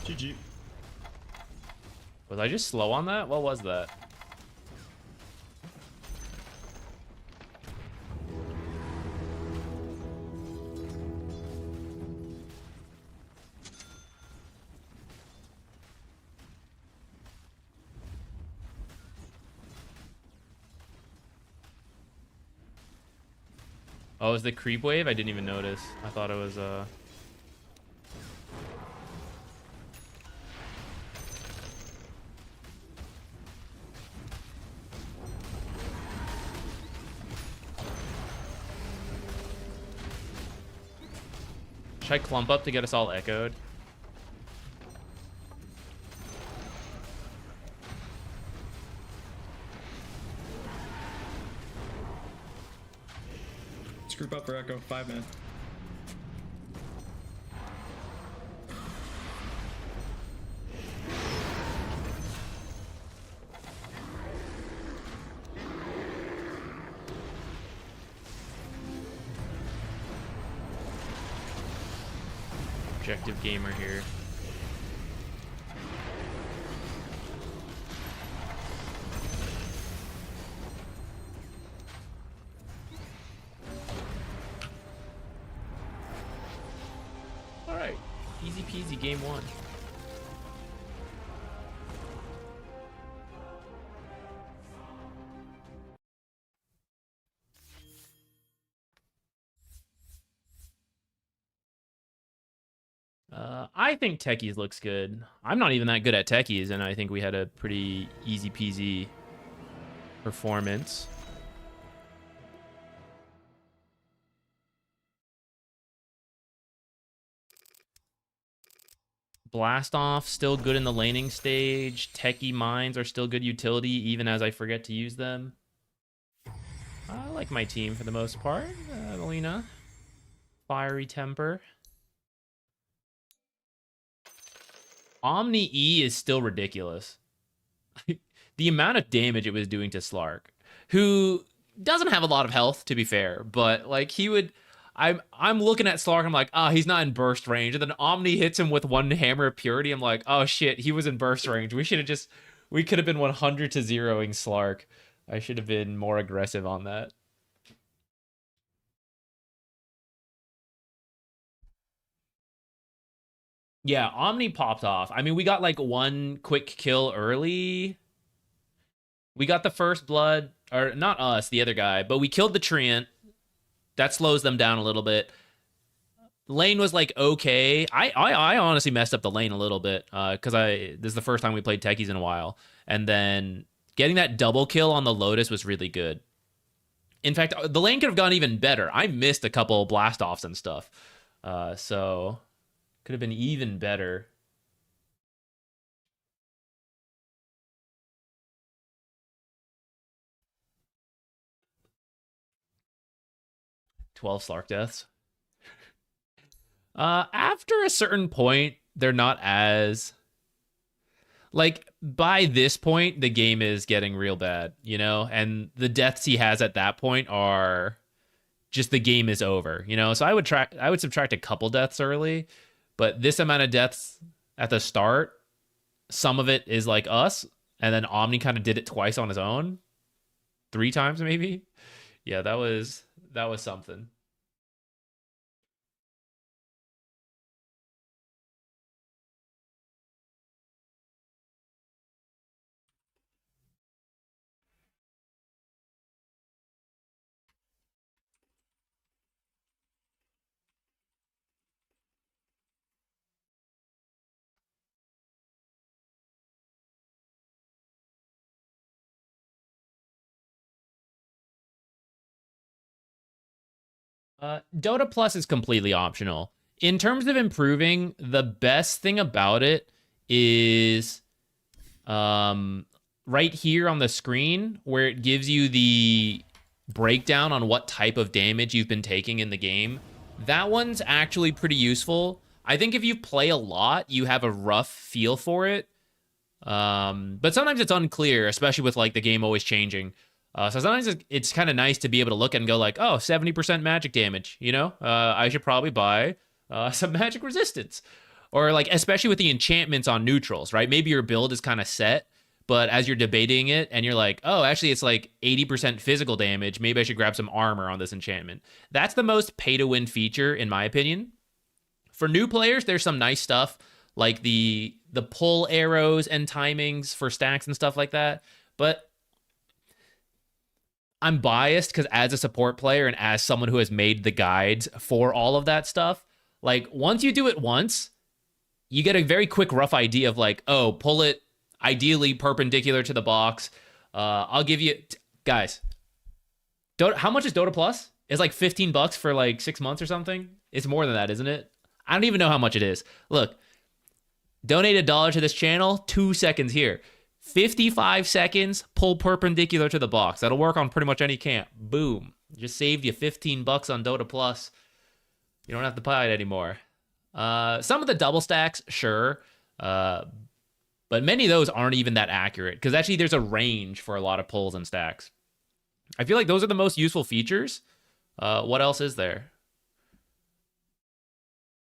GG. Was I just slow on that? What was that? Oh, it was the creep wave? I didn't even notice. I thought it was Should I clump up to get us all echoed? Let's group up for Echo. 5 man. Objective gamer here. All right, easy peasy game one. I think Techies looks good. I'm not even that good at Techies, and I think we had a pretty easy peasy performance. Blast Off still good in the laning stage. Techie Mines are still good utility, even as I forget to use them. I like my team for the most part. Melina. Fiery Temper. Omni E is still ridiculous. The amount of damage it was doing to Slark, who doesn't have a lot of health, to be fair, but like he would. I'm looking at Slark, I'm like, oh, he's not in burst range. And then Omni hits him with one Hammer of Purity. I'm like, oh shit, he was in burst range. We could have been 100 to 0ing Slark. I should have been more aggressive on that. Yeah, Omni popped off. I mean, we got like one quick kill early. We got the first blood, or not us, the other guy, but we killed the Treant. That slows them down a little bit. Lane was like okay. I honestly messed up the lane a little bit because this is the first time we played Techies in a while, and then getting that double kill on the Lotus was really good. In fact, the lane could have gone even better. I missed a couple blast offs and stuff, so could have been even better. 12 Slark deaths. After a certain point, they're not as like by this point the game is getting real bad, you know, and the deaths he has at that point are just the game is over, you know. So I would subtract a couple deaths early, but this amount of deaths at the start, some of it is like us, and then Omni kind of did it twice on his own, 3 times maybe. Yeah, that was something. 'Dota Plus is completely optional. In terms of improving, the best thing about it is right here on the screen where it gives you the breakdown on what type of damage you've been taking in the game. That one's actually pretty useful. I think if you play a lot, you have a rough feel for it. But sometimes it's unclear, especially with like the game always changing. So sometimes it's kind of nice to be able to look and go like, oh, 70% magic damage, you know? I should probably buy some magic resistance. Or like, especially with the enchantments on neutrals, right? Maybe your build is kind of set, but as you're debating it and you're like, oh, actually it's like 80% physical damage, maybe I should grab some armor on this enchantment. That's the most pay-to-win feature, in my opinion. For new players, there's some nice stuff, like the pull arrows and timings for stacks and stuff like that. But I'm biased because as a support player and as someone who has made the guides for all of that stuff, like once you do it once, you get a very quick rough idea of like, oh, pull it ideally perpendicular to the box. I'll give you, guys, how much is Dota Plus? It's like $15 for like 6 months or something. It's more than that, isn't it? I don't even know how much it is. Look, donate $1 to this channel, 2 seconds here. 55 seconds, pull perpendicular to the box. That'll work on pretty much any camp. Boom. Just saved you $15 on Dota Plus. You don't have to buy it anymore. Some of the double stacks, sure. But many of those aren't even that accurate because actually there's a range for a lot of pulls and stacks. I feel like those are the most useful features. What else is there?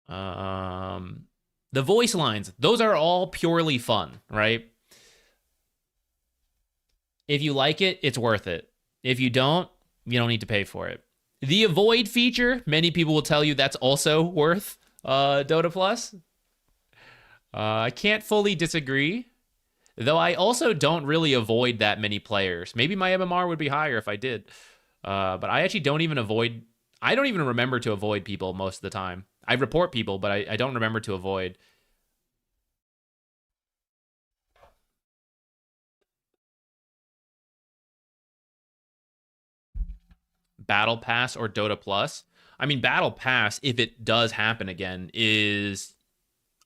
The voice lines, those are all purely fun, right? If you like it, it's worth it. If you don't need to pay for it. The avoid feature, many people will tell you that's also worth Dota Plus. I can't fully disagree, though I also don't really avoid that many players. Maybe my MMR would be higher if I did. But I actually don't even avoid. I don't even remember to avoid people most of the time. I report people, but I don't remember to avoid. Battle Pass or Dota Plus. I mean, Battle Pass, if it does happen again, is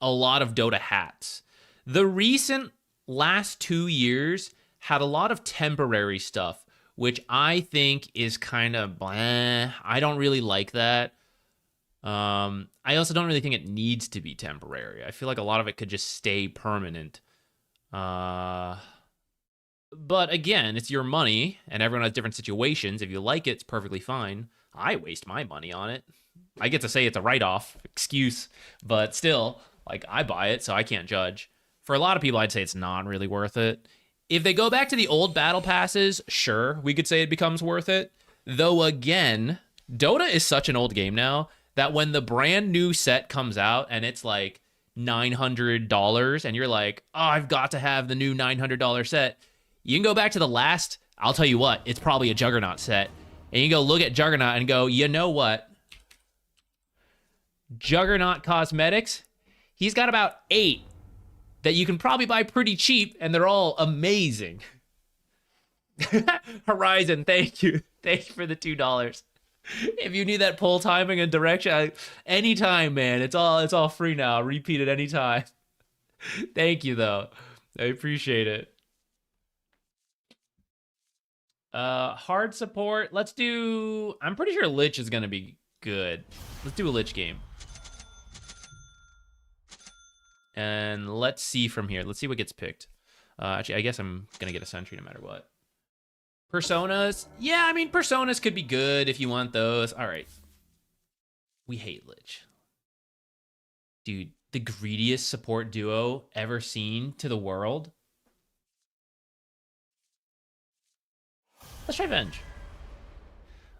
a lot of Dota hats. The recent last 2 years had a lot of temporary stuff, which I think is kind of blah. I don't really like that. I also don't really think it needs to be temporary. I feel like a lot of it could just stay permanent. But again, it's your money, and everyone has different situations. If you like it, it's perfectly fine. I waste my money on it. I get to say it's a write-off excuse, but still, like, I buy it, so I can't judge. For a lot of people, I'd say it's not really worth it. If they go back to the old battle passes, sure, we could say it becomes worth it. Though, again, Dota is such an old game now that when the brand new set comes out and it's like $900 and you're like, oh, I've got to have the new $900 set, you can go back to the last, I'll tell you what, it's probably a Juggernaut set. And you go look at Juggernaut and go, you know what? Juggernaut Cosmetics, he's got about 8 that you can probably buy pretty cheap, and they're all amazing. Horizon, thank you. Thank you for the $2. If you need that pull timing and direction, anytime, man. It's all free now. Repeat it anytime. Thank you, though. I appreciate it. Hard support. Let's do... I'm pretty sure Lich is going to be good. Let's do a Lich game. And let's see from here. Let's see what gets picked. Actually, I guess I'm going to get a Sentry no matter what. Personas. Yeah, I mean, Personas could be good if you want those. All right. We hate Lich. Dude, the greediest support duo ever seen to the world. Let's try Venge.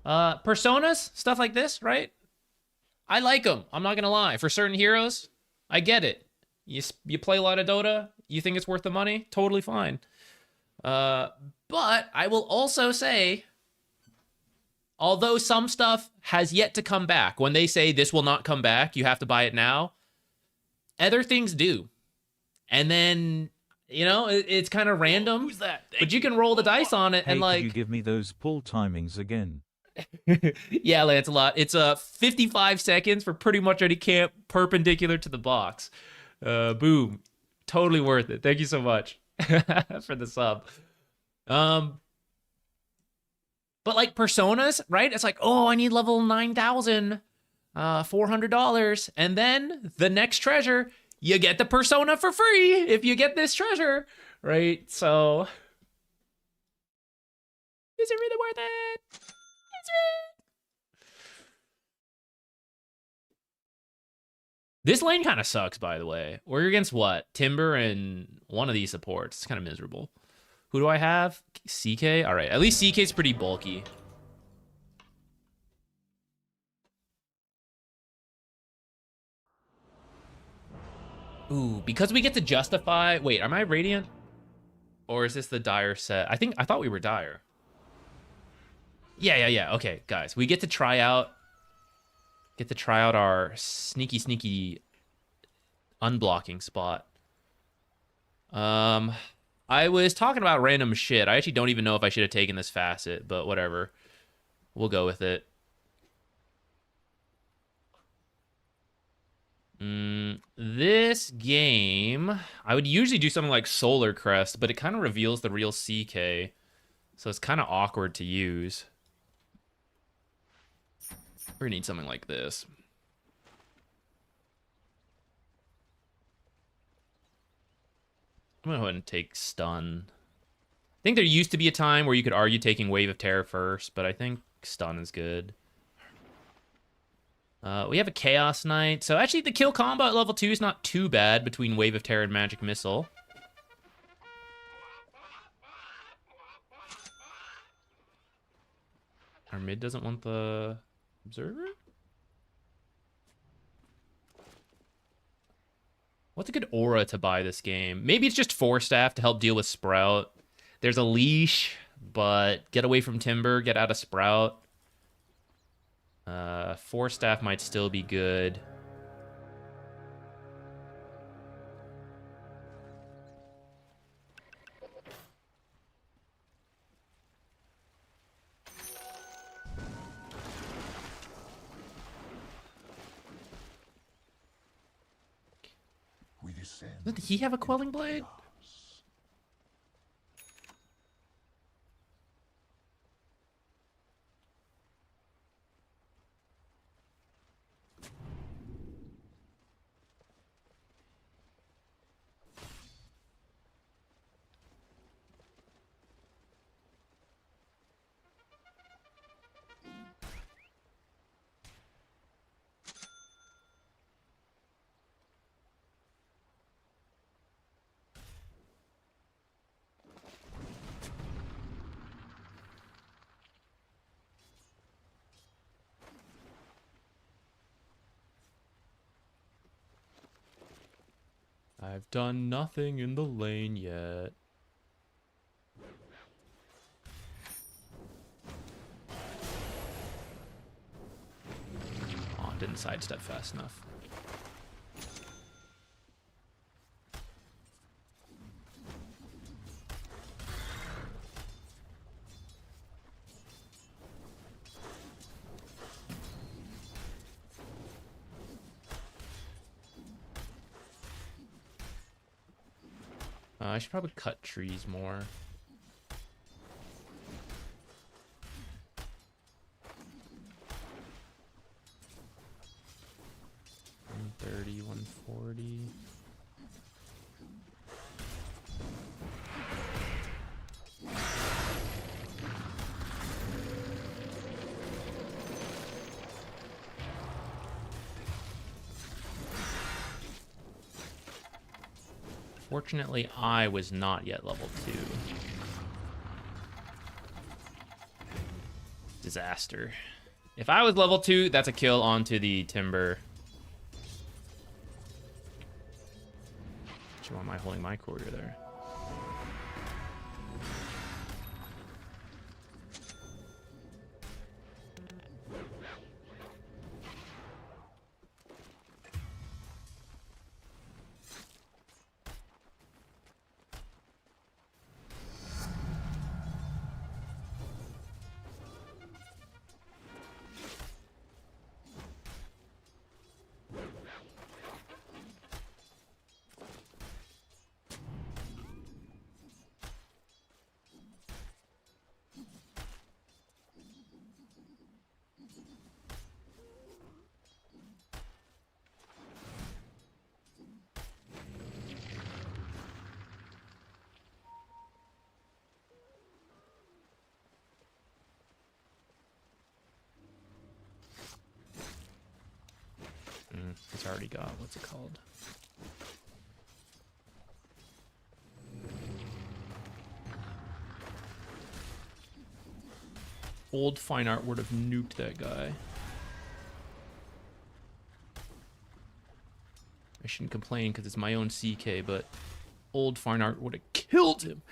Personas, stuff like this, right? I like them. I'm not going to lie. For certain heroes, I get it. You play a lot of Dota, you think it's worth the money, totally fine. But I will also say, although some stuff has yet to come back, when they say this will not come back, you have to buy it now, other things do. And then, you know, it's kind of random. Who's that? But you can roll the dice on it, and like... Could you give me those pull timings again? Yeah, Lancelot. It's 55 seconds for pretty much any camp perpendicular to the box. Boom. Totally worth it. Thank you so much for the sub. But like Personas, right? It's like, oh, I need level 9,000, $400. And then the next treasure, you get the Persona for free if you get this treasure, right? So is it really worth it? Is it? This lane kind of sucks, by the way. We're against what? Timber and one of these supports. It's kind of miserable. Who do I have? CK? All right. At least CK's pretty bulky. Ooh, because we get to justify... Wait, am I Radiant? Or is this the Dire set? I thought we were Dire. Yeah. Okay, guys. We get to try out... our sneaky unblocking spot. I was talking about random shit. I actually don't even know if I should have taken this facet, but whatever. We'll go with it. This game, I would usually do something like Solar Crest, but it kind of reveals the real CK, so it's kind of awkward to use. We're gonna need something like this. I'm gonna go ahead and take Stun. I think there used to be a time where you could argue taking Wave of Terror first, but I think Stun is good. We have a Chaos Knight. So actually the kill combo at level 2 is not too bad between Wave of Terror and Magic Missile. Our mid doesn't want the Observer? What's a good aura to buy this game? Maybe it's just Force Staff to help deal with Sprout. There's a Leash, but get away from Timber, get out of Sprout. Force Staff might still be good. Doesn't he have a quelling blade? I've done nothing in the lane yet. Oh, didn't sidestep fast enough. I should probably cut trees more. 130, 140. Fortunately, I was not yet level 2. Disaster. If I was level 2, that's a kill onto the timber. Why am I holding my courier there? It's already got, what's it called? Old fine art would have nuked that guy. I shouldn't complain because it's my own CK, but old fine art would have killed him.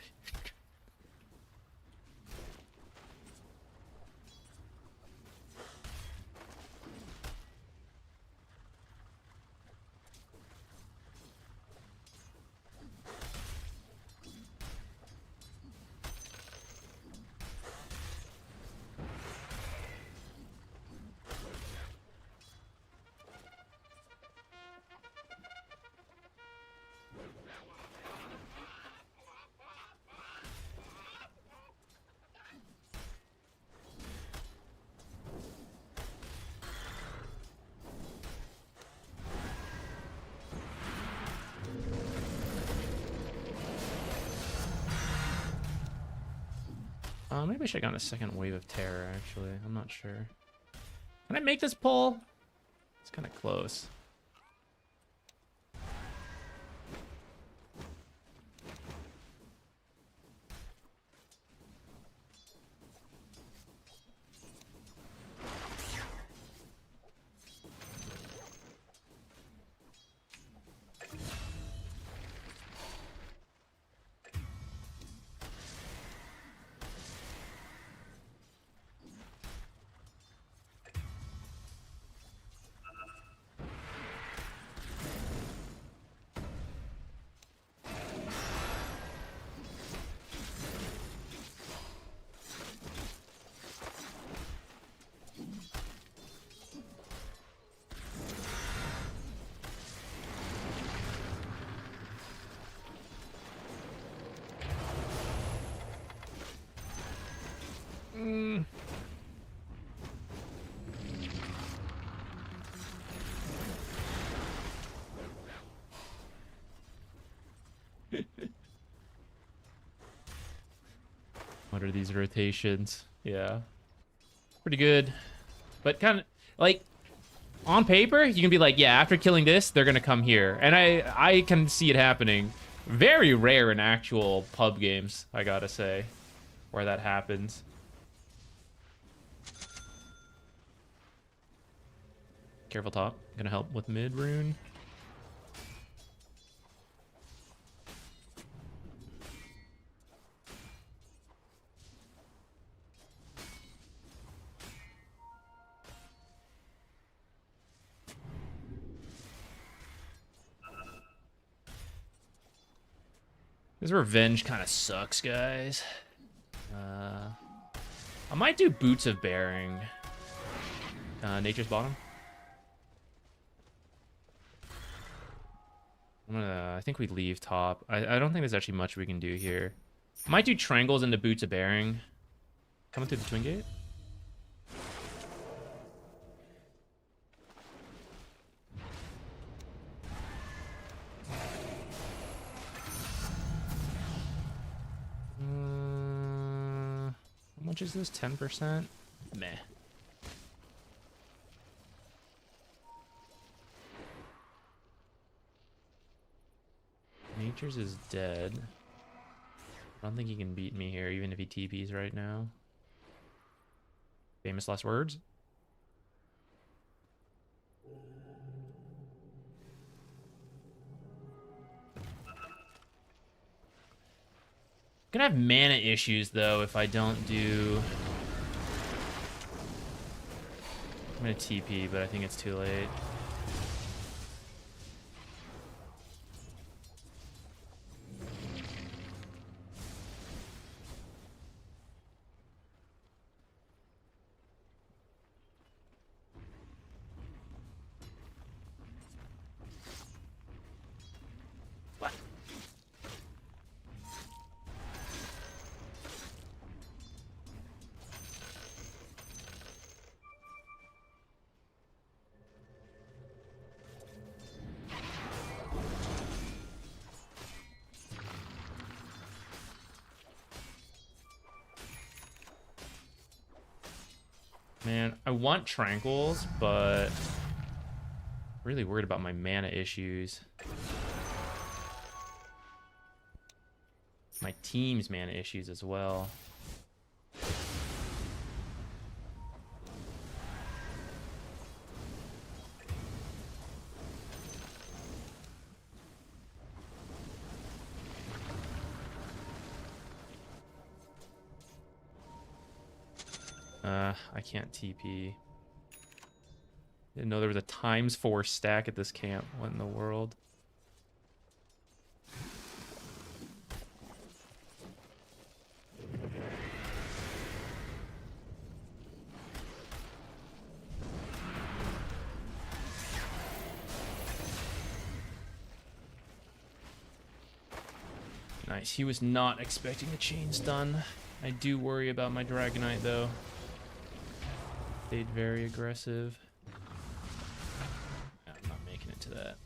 Maybe I should have gotten a second wave of terror, actually. I'm not sure. Can I make this pull? It's kind of close. What are these rotations? Yeah. Pretty good. But kind of, like, on paper, you can be like, yeah, after killing this, they're gonna come here. And I can see it happening. Very rare in actual pub games, I gotta say, where that happens. Careful top. Gonna help with mid rune. This revenge kind of sucks, guys. I might do Boots of Bearing. Nature's Bottom. I think we leave top. I don't think there's actually much we can do here. I might do Triangles into Boots of Bearing. Coming through the Twin Gate. How much is this? 10%? Meh. Nature's is dead. I don't think he can beat me here, even if he TPs right now. Famous last words? Gonna have mana issues though if I don't do. I'm gonna TP, but I think it's too late. Man, I want Tranquils, but really worried about my mana issues. My team's mana issues as well. I can't TP. Didn't know there was a ×4 stack at this camp. What in the world? Nice. He was not expecting the chain stun. I do worry about my Dragonite though. Stayed very aggressive. I'm not making it to that.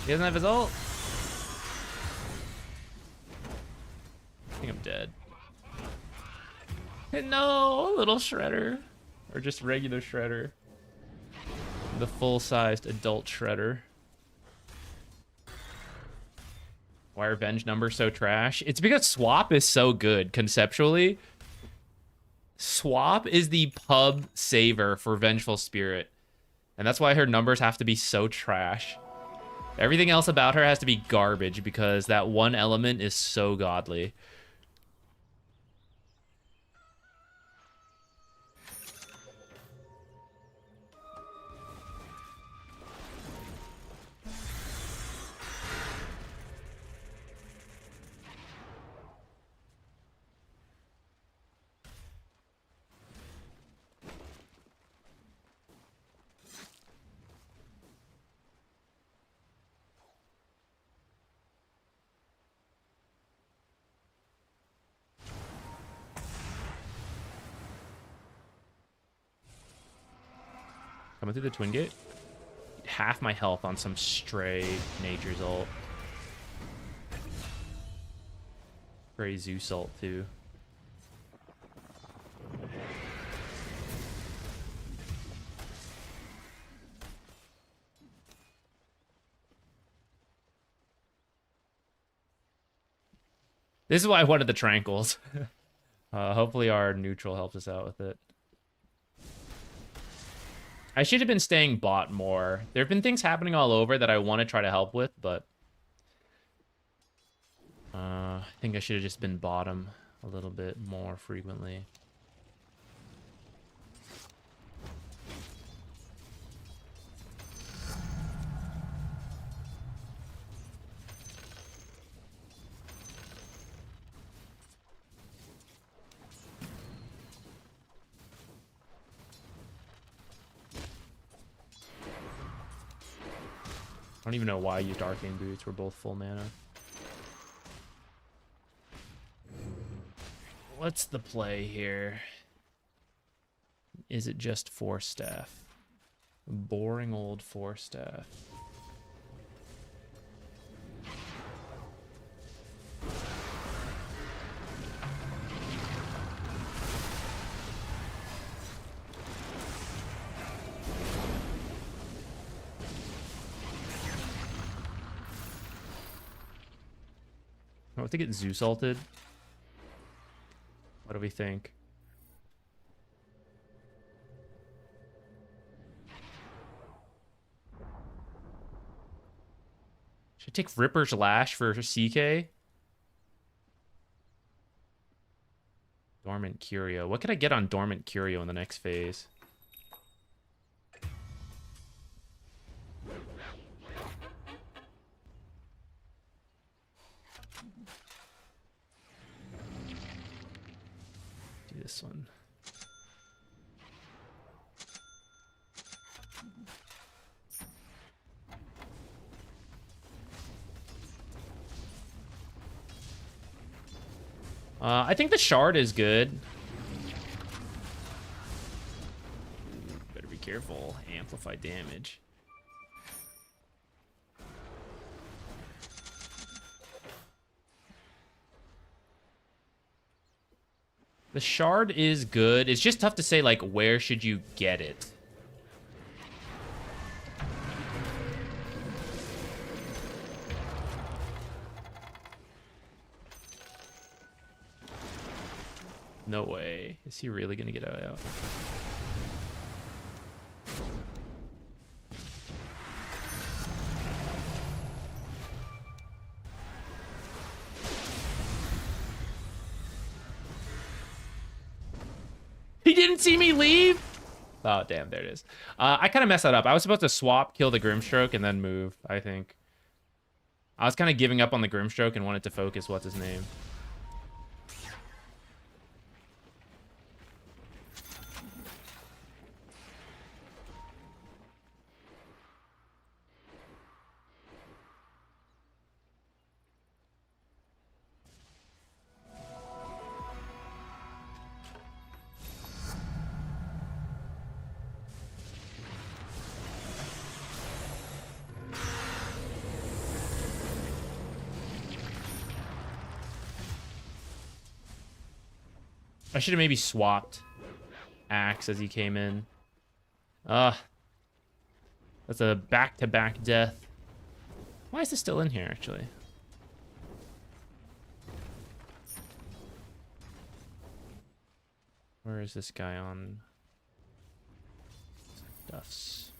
He doesn't have his ult. I think I'm dead. No, little Shredder. Or just regular Shredder. The full-sized adult Shredder. Why are Venge numbers so trash? It's because Swap is so good, conceptually. Swap is the pub saver for Vengeful Spirit. And that's why her numbers have to be so trash. Everything else about her has to be garbage because that one element is so godly. Coming through the twin gate. Half my health on some stray nature's ult. Stray Zeus ult too. This is why I wanted the Tranquils. Hopefully our neutral helps us out with it. I should have been staying bot more. There have been things happening all over that I want to try to help with, but... I think I should have just been bottom a little bit more frequently. I don't even know why I used Arcane Boots. We're both full mana. What's the play here? Is it just Force Staff? Boring old Force Staff. I want to get Zeus ulted. What do we think? Should I take Ripper's Lash for CK? Dormant Curio. What could I get on Dormant Curio in the next phase? This one. I think the shard is good. Better be careful. Amplify damage. The shard is good. It's just tough to say, like, where should you get it? No way. Is he really gonna get out? He didn't see me leave? Oh, damn, there it is. I kind of messed that up. I was supposed to swap, kill the Grimstroke, and then move, I think. I was kind of giving up on the Grimstroke and wanted to focus what's his name. I should have maybe swapped Axe as he came in. That's a back-to-back death. Why is this still in here, actually? Where is this guy on? Stuffs.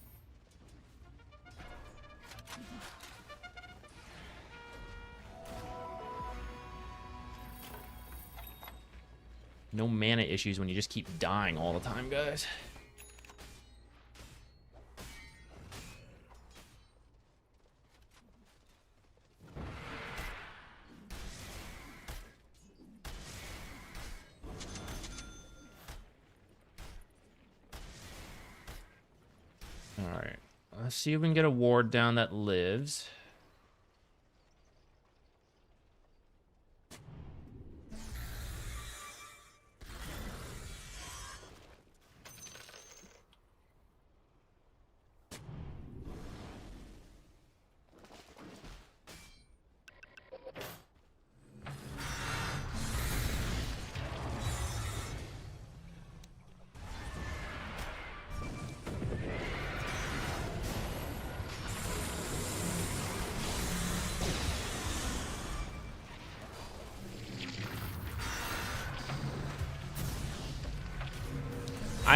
No mana issues when you just keep dying all the time, guys. All right. Let's see if we can get a ward down that lives.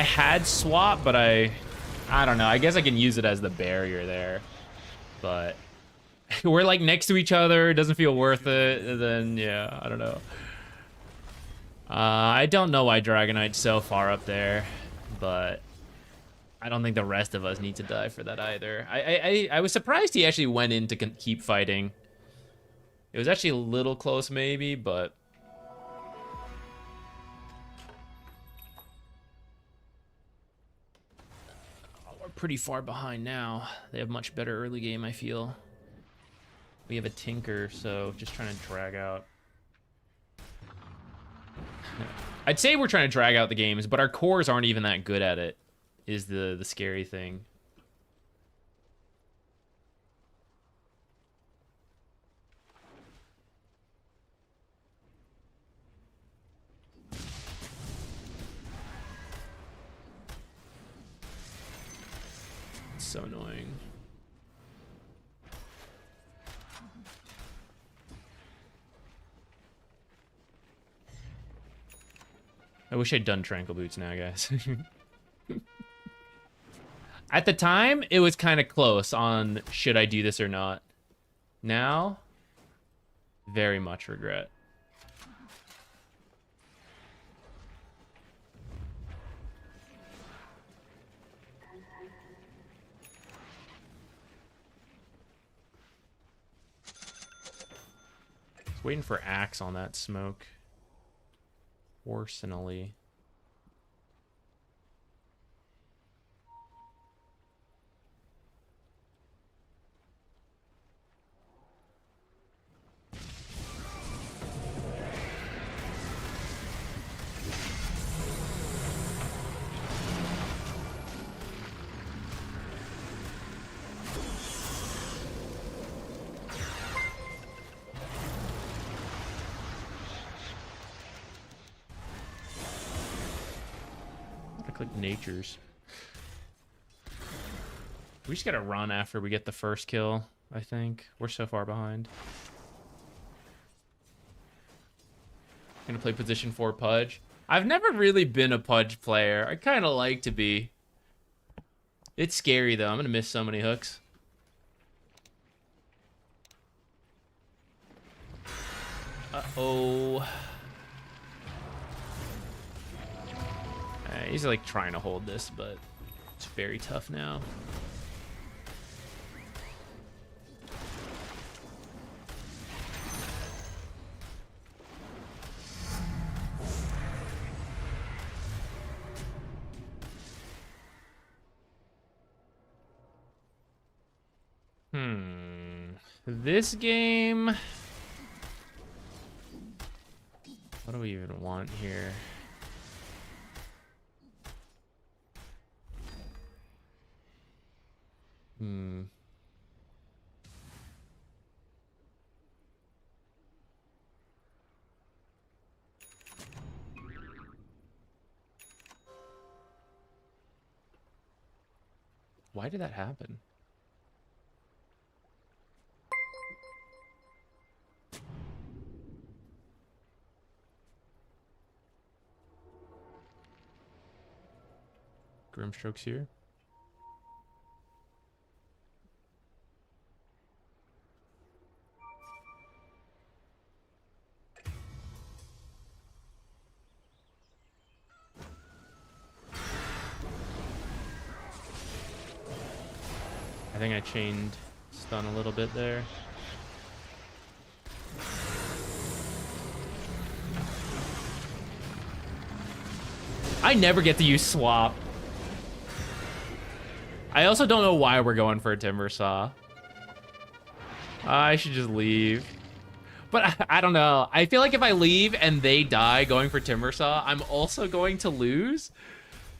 I had swap, but I don't know. I guess I can use it as the barrier there. But we're like next to each other. It doesn't feel worth it. Then yeah, I don't know. I don't know why Dragonite's so far up there, but I don't think the rest of us need to die for that either. I was surprised he actually went in to keep fighting. It was actually a little close maybe, but... we're pretty far behind now. They have much better early game, I feel. We have a Tinker, so just trying to drag out. I'd say we're trying to drag out the games, but our cores aren't even that good at it, is the scary thing. It's so annoying. I wish I'd done Tranquil Boots now, guys. At the time, it was kind of close on should I do this or not. Now, very much regret. Just waiting for Axe on that smoke. Personally. Click natures. We just gotta run after we get the first kill, I think. We're so far behind. Gonna play position 4 Pudge. I've never really been a Pudge player. I kind of like to be. It's scary though. I'm gonna miss so many hooks. Uh-oh. He's like trying to hold this, but it's very tough now. This game... what do we even want here? Why did that happen? Grimstroke's here. I think I chained stun a little bit there. I never get to use swap. I also don't know why we're going for a Timber Saw. I should just leave. But I don't know. I feel like if I leave and they die going for Timber Saw, I'm also going to lose.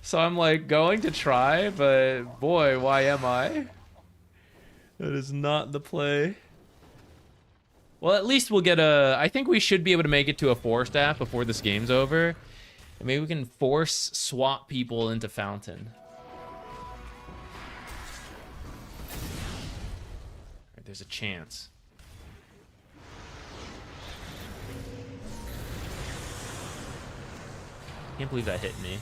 So I'm like going to try, but boy, why am I? That is not the play. Well, at least we'll get a... I think we should be able to make it to a 4-staff before this game's over. And maybe we can force swap people into Fountain. Right, there's a chance. Can't believe that hit me.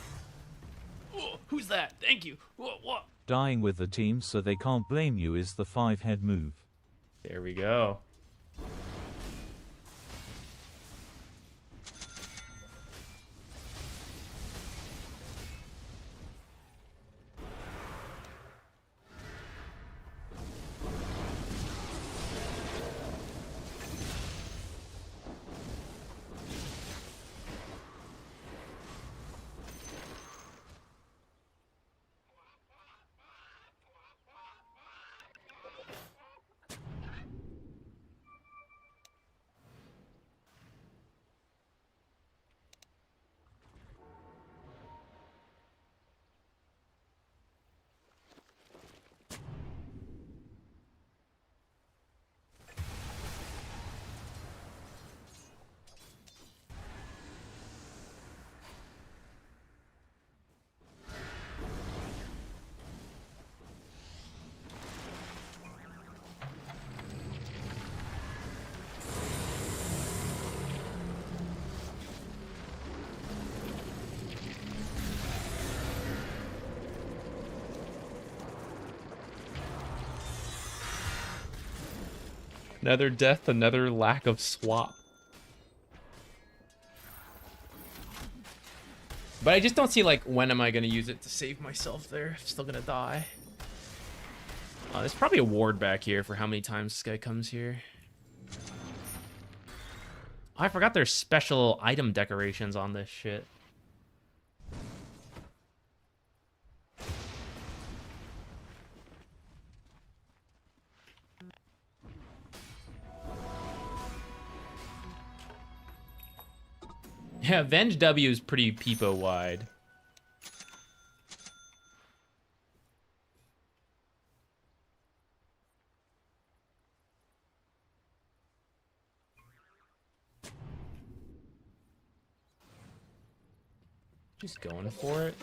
Who's that? Thank you. What? Dying with the team so they can't blame you is the 5-head move. There we go. Another death, another lack of swap. But I just don't see, like, when am I going to use it to save myself there? I'm still going to die. There's probably a ward back here for how many times this guy comes here. Oh, I forgot there's special item decorations on this shit. Yeah, Venge W is pretty peepo wide. Just going for it.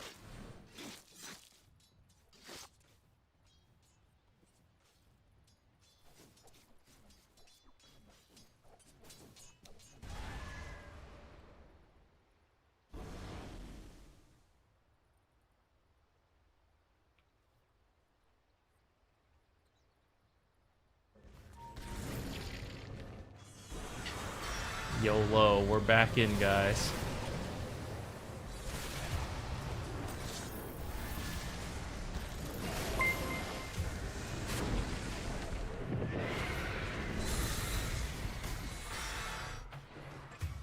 YOLO, we're back in, guys.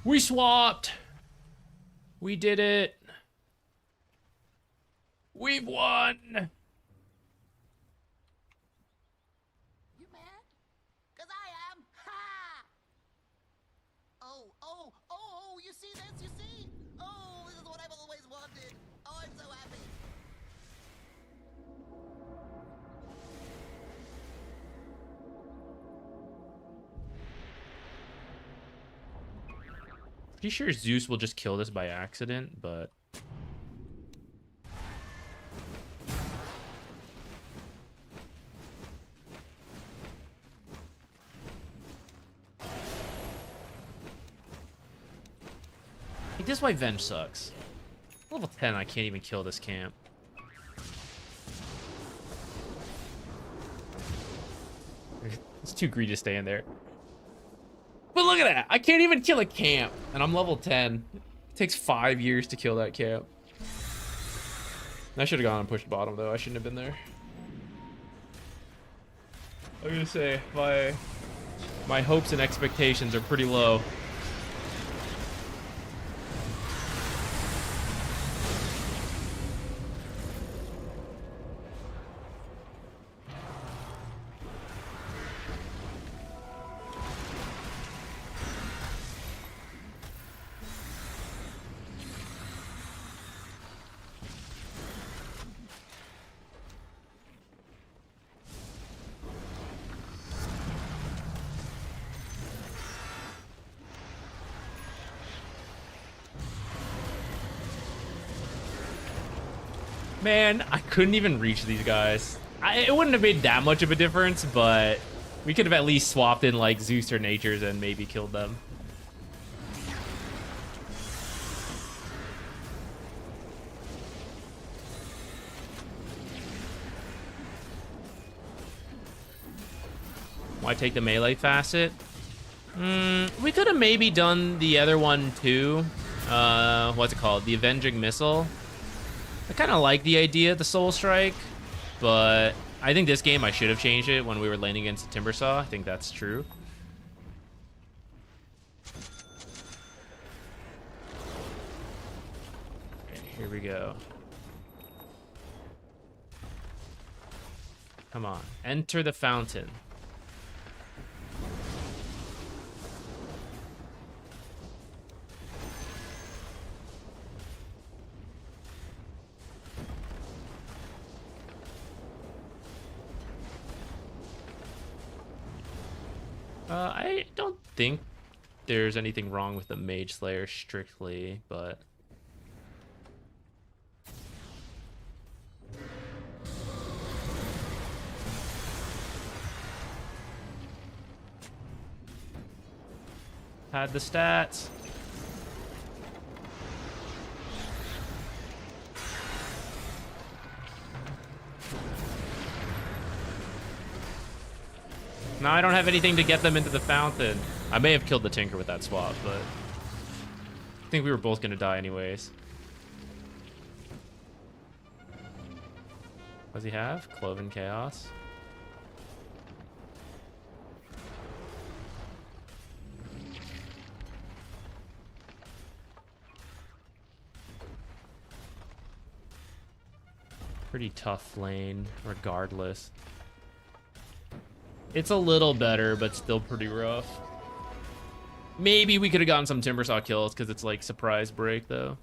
We swapped. We did it. We've won. You mad? 'Cause I am. Ha! Oh, you see this? You see? Oh, this is what I've always wanted. Oh, I'm so happy. Pretty sure Zeus will just kill this by accident, but... Like, this is why Venge sucks. Level 10, I can't even kill this camp. It's too greedy to stay in there. But look at that! I can't even kill a camp, and I'm level 10. It takes 5 years to kill that camp. I should have gone and pushed bottom, though. I shouldn't have been there. I'm gonna say, my hopes and expectations are pretty low. Man, I couldn't even reach these guys. It wouldn't have made that much of a difference, but we could have at least swapped in like Zeus or Natures and maybe killed them. Why take the melee facet? We could have maybe done the other one too. What's it called? The Avenging Missile. I kind of like the idea of the Soul Strike, but I think this game I should have changed it when we were landing against the Timbersaw. I think that's true. Okay, here we go. Come on, enter the fountain. I don't think there's anything wrong with the Mage Slayer strictly, but... Had the stats. Now I don't have anything to get them into the fountain. I may have killed the Tinker with that swap, but I think we were both gonna die anyways. What does he have? Cloven Chaos. Pretty tough lane, regardless. It's a little better, but still pretty rough. Maybe we could have gotten some Timbersaw kills because it's like surprise break though.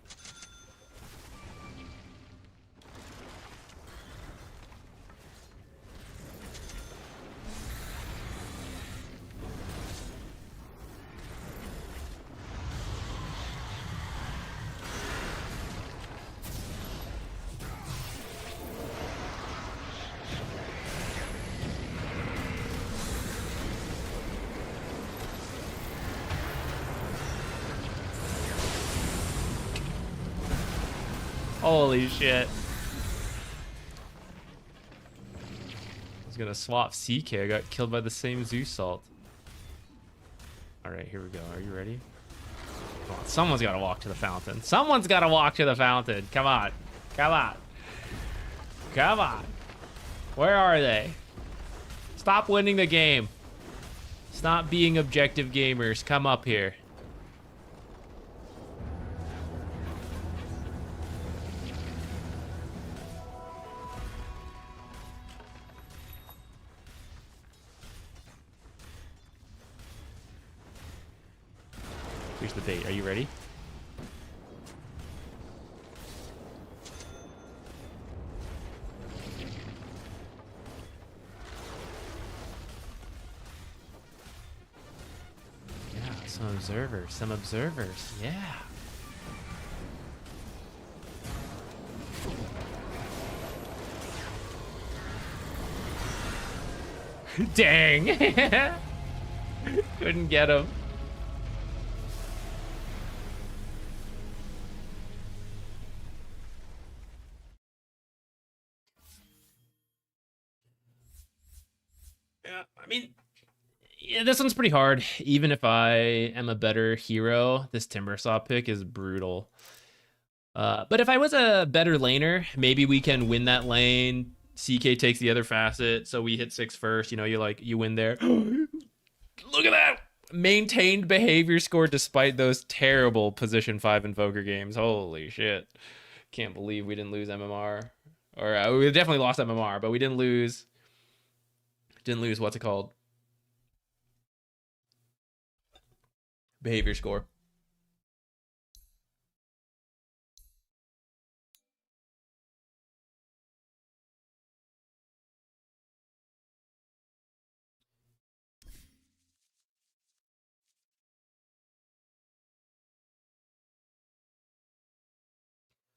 Holy shit. I was gonna swap CK. I got killed by the same Zeus Salt. Alright, here we go. Are you ready? Come on. Someone's gotta walk to the fountain. Someone's gotta walk to the fountain. Come on. Come on. Come on. Where are they? Stop winning the game. Stop being objective gamers. Come up here. Here's the bait. Are you ready? Yeah, some observers. Some observers. Yeah. Dang. Couldn't get him. I mean, yeah, this one's pretty hard. Even if I am a better hero, this Timbersaw pick is brutal. But if I was a better laner, maybe we can win that lane. CK takes the other facet, so we hit 6 first. You know, you win there. Look at that! Maintained behavior score despite those terrible position 5 Invoker games. Holy shit. Can't believe we didn't lose MMR. Or we definitely lost MMR, but we didn't lose... what's it called? Behavior score.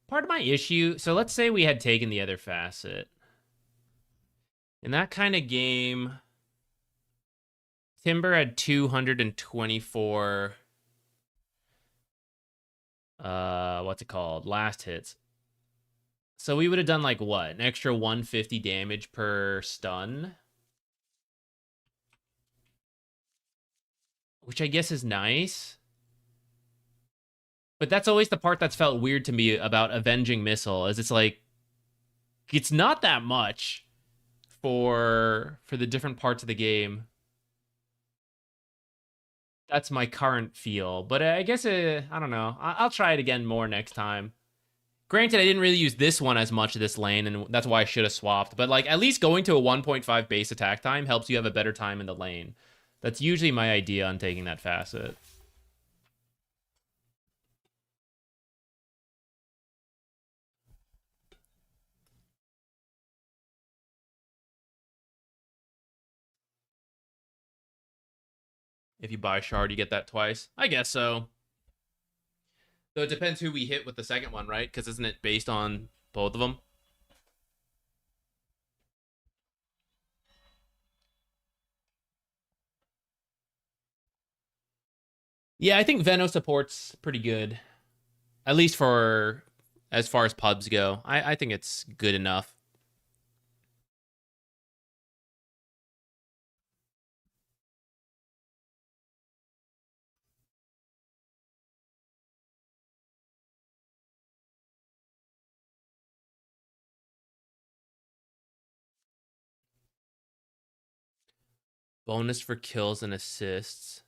Part of my issue, so let's say we had taken the other facet. In that kind of game, Timber had 224 what's it called? Last hits. So we would have done like what? An extra 150 damage per stun. which I guess is nice. But that's always the part that's felt weird to me about Avenging Missile, is it's like it's not that much for the different parts of the game. That's my current feel, but I guess I don't know. I'll try it again more next time. Granted, I didn't really use this one as much of this lane, and that's why I should have swapped. But like, at least going to a 1.5 base attack time helps you have a better time in the lane. That's usually my idea on taking that facet. If you buy Shard, you get that twice. I guess so. So it depends who we hit with the second one, right? Because isn't it based on both of them? Yeah, I think Veno support's pretty good. At least for as far as pubs go. I think it's good enough. Bonus for kills and assists.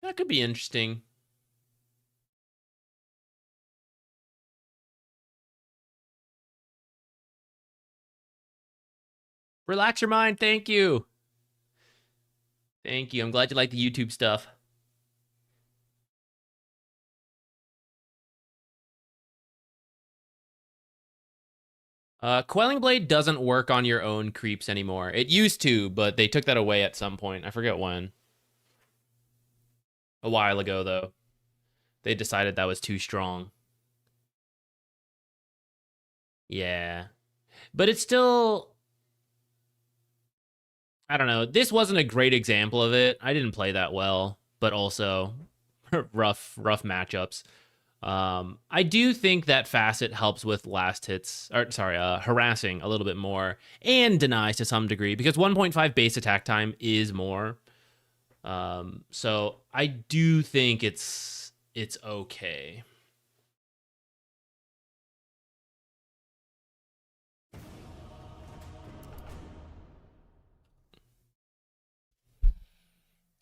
That could be interesting. Relax your mind. Thank you. Thank you. I'm glad you like the YouTube stuff. Quelling Blade doesn't work on your own creeps anymore. It used to, but they took that away at some point. I forget when. A while ago, though. They decided that was too strong. Yeah. But it's still... I don't know. This wasn't a great example of it. I didn't play that well, but also rough matchups. I do think that facet helps with last hits, or sorry, harassing a little bit more, and denies to some degree, because 1.5 base attack time is more. So I do think it's okay.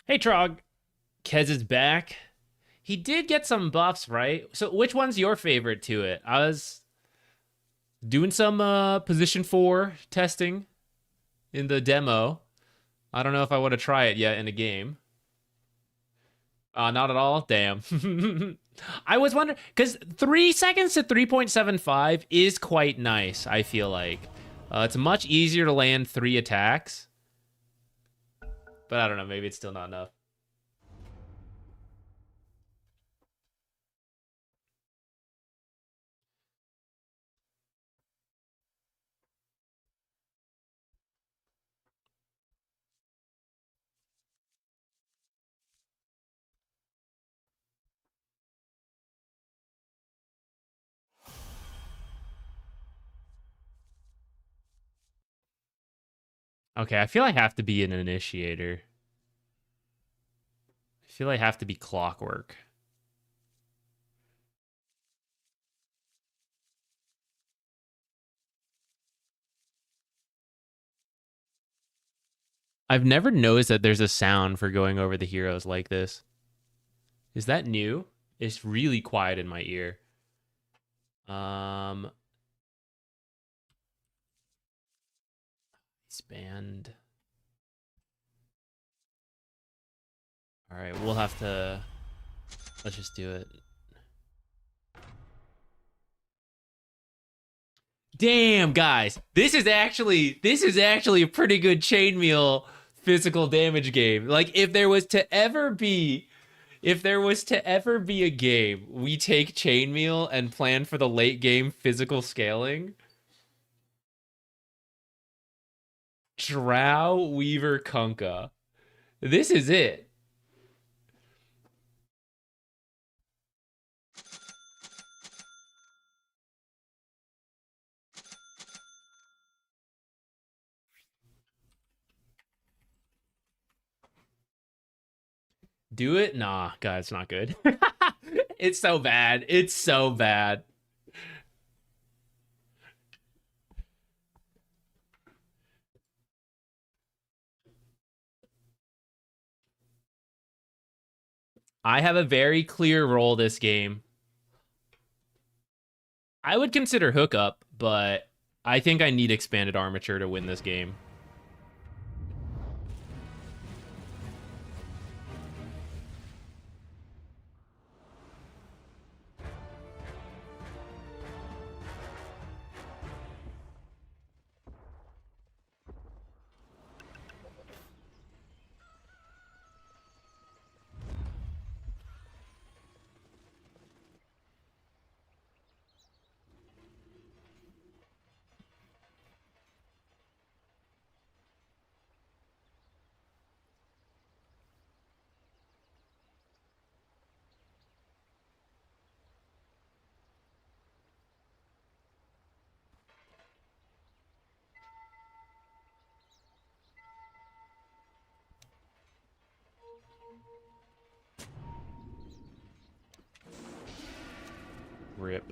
Hey Trog, Kez is back. He did get some buffs, right? So which one's your favorite to it? I was doing some position 4 testing in the demo. I don't know if I want to try it yet in a game. Not at all? Damn. I was wondering, because 3 seconds to 3.75 is quite nice, I feel like. It's much easier to land 3 attacks. But I don't know, maybe it's still not enough. Okay, I feel I have to be an initiator. I feel I have to be Clockwerk. I've never noticed that there's a sound for going over the heroes like this. Is that new? It's really quiet in my ear. Expand. All right, we'll have to. Let's just do it. Damn, guys, this is actually a pretty good chainmail physical damage game. Like, if there was to ever be a game we take chainmail and plan for the late game physical scaling, Drow Weaver Kunkka. This is it. Do it? Nah, God, it's not good. It's so bad. It's so bad. I have a very clear role this game. I would consider hookup, but I think I need expanded armature to win this game. Rip.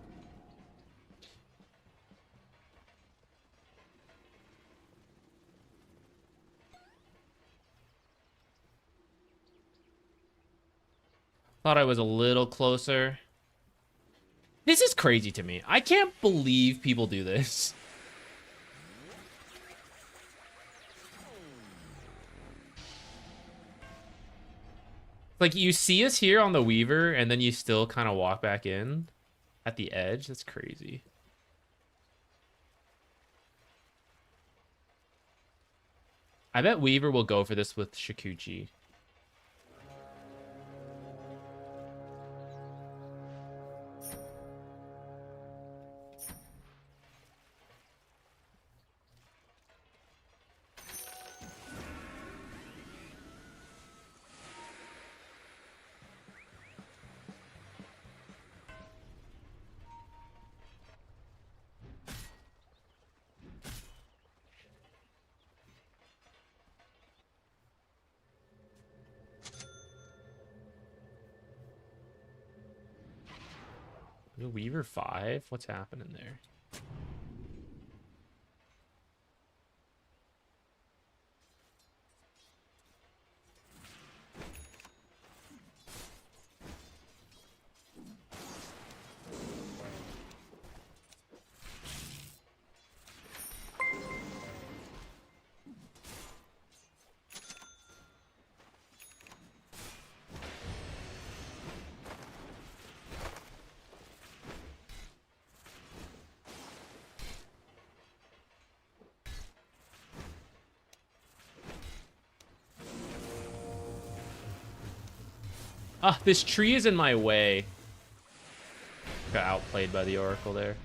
Thought I was a little closer. This is crazy to me. I can't believe people do this. Like, you see us here on the Weaver, and then you still kind of walk back in at the edge. That's crazy. I bet Weaver will go for this with Shikuchi. Weaver 5? What's happening there? Ah, this tree is in my way. Got outplayed by the Oracle there.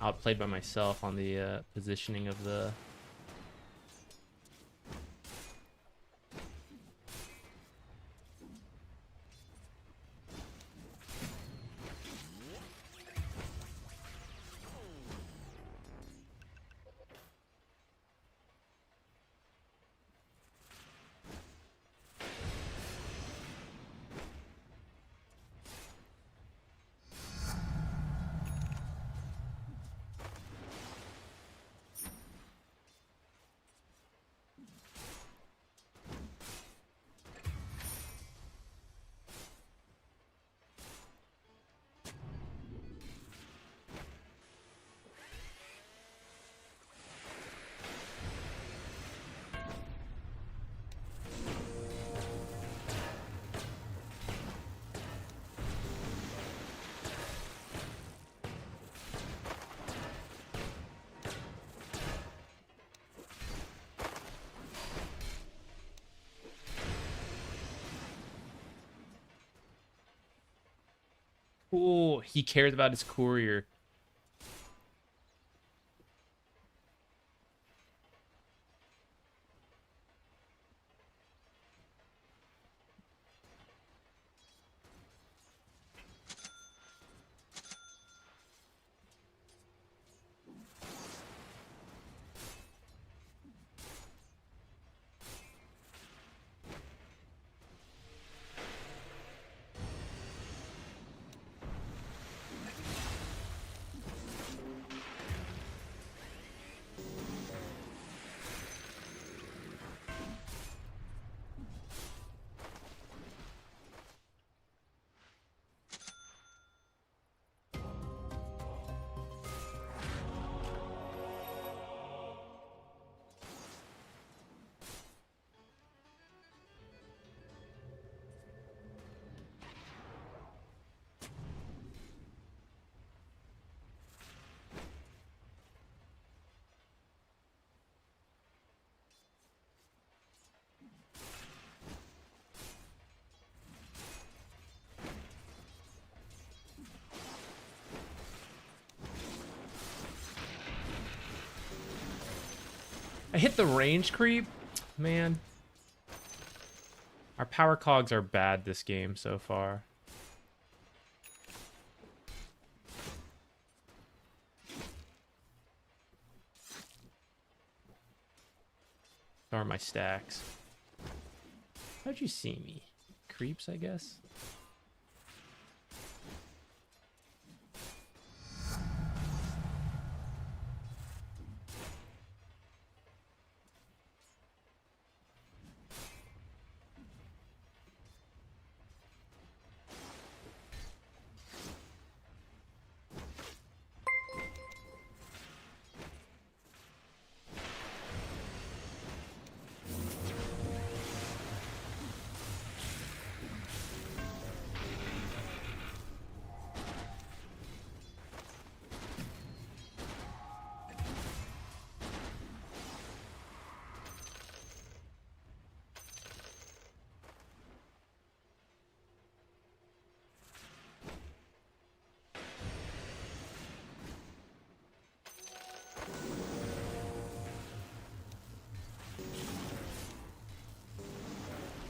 Outplayed by myself on the positioning of the... Oh, he cares about his courier. I hit the range creep. Man. Our power cogs are bad this game so far. So are my stacks. How'd you see me? Creeps, I guess.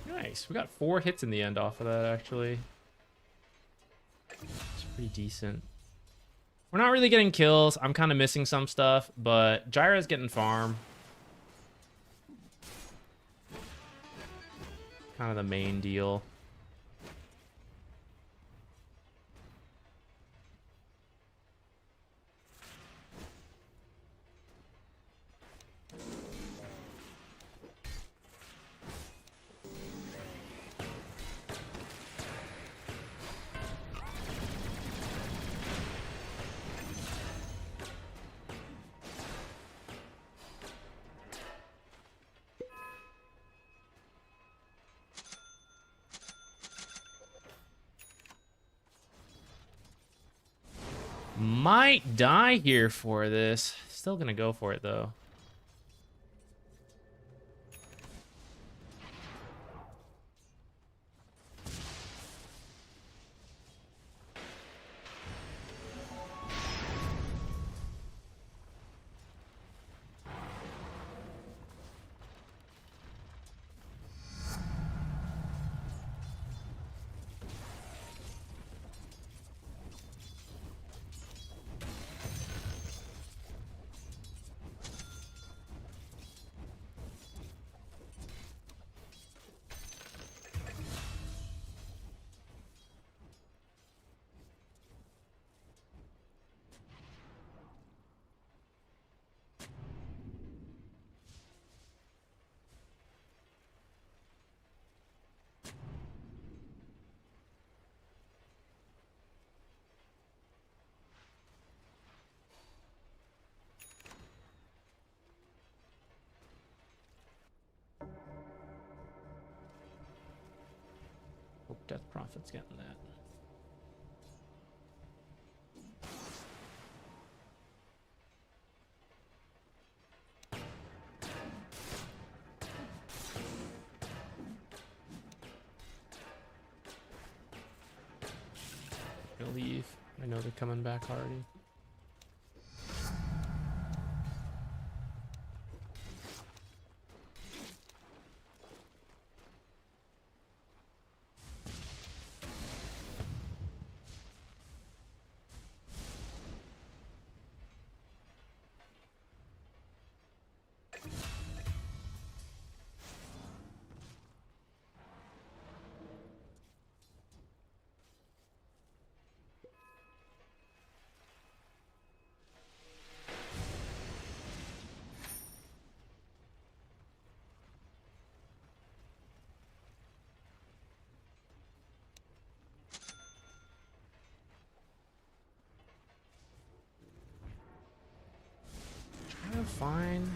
Nice. We got 4 hits in the end off of that, actually. It's pretty decent. We're not really getting kills. I'm kind of missing some stuff, but Gyra's getting farm. Kind of the main deal. Might die here for this. Still gonna go for it though. Hope Death Prophet's getting that. Gonna leave. I know they're coming back already. Fine.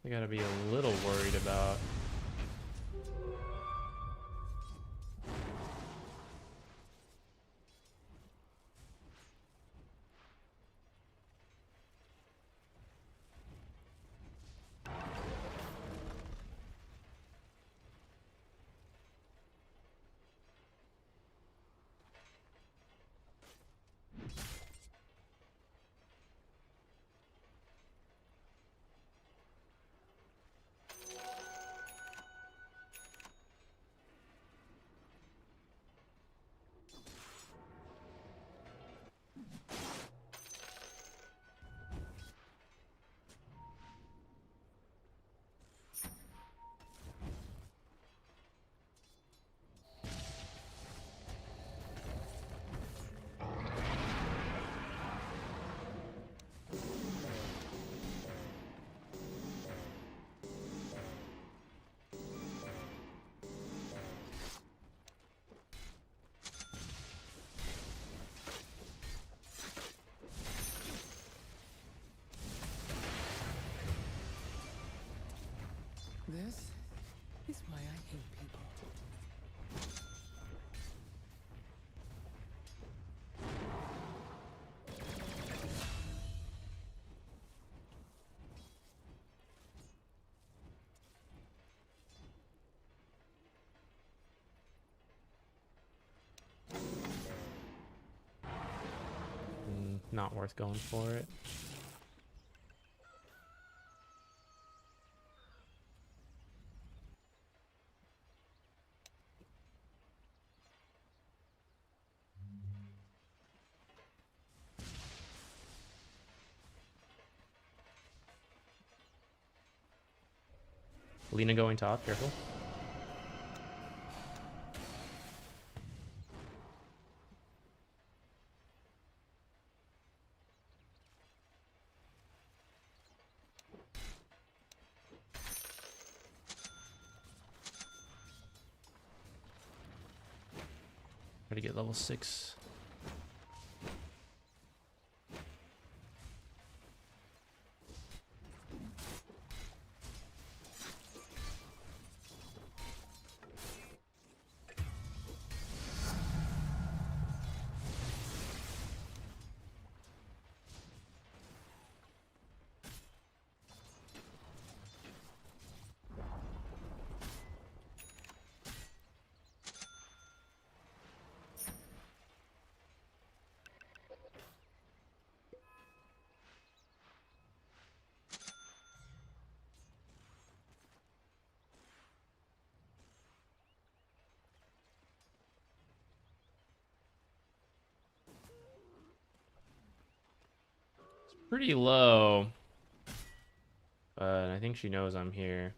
I gotta be a little worried about. This is why I hate people. Not worth going for it. Lena going top, careful. Try to get level 6. Pretty low, but I think she knows I'm here.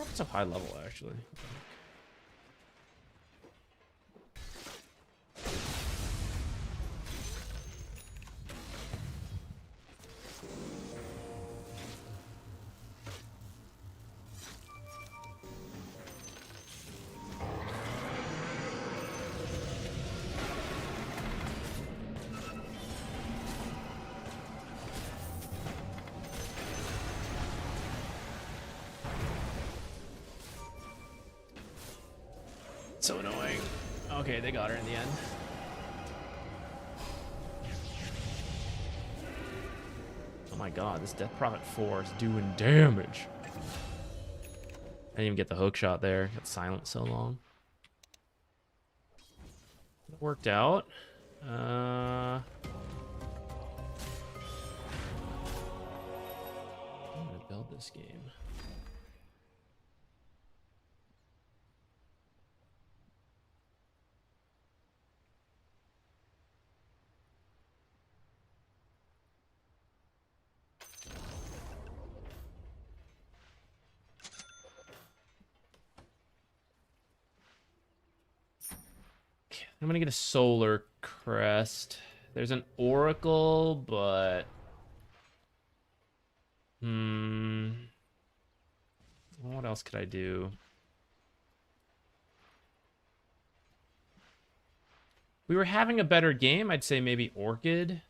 It's a high level, actually. So annoying. Okay, they got her in the end. Oh my god, this Death Prophet 4 is doing damage. I didn't even get the hook shot there. Got silent so long. It worked out. I'm gonna build this game. I'm gonna get a solar crest. There's an oracle, but what else could I do? We were having a better game. I'd say maybe Orchid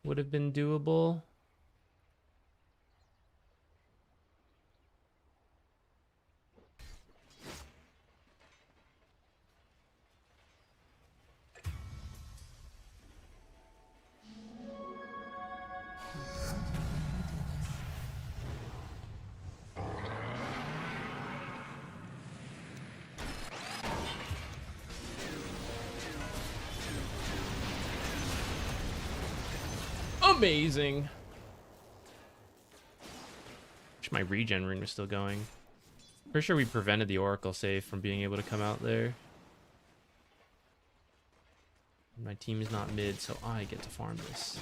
would have been doable. Amazing. Wish my regen rune was still going. Pretty sure we prevented the Oracle save from being able to come out there. My team is not mid, so I get to farm this.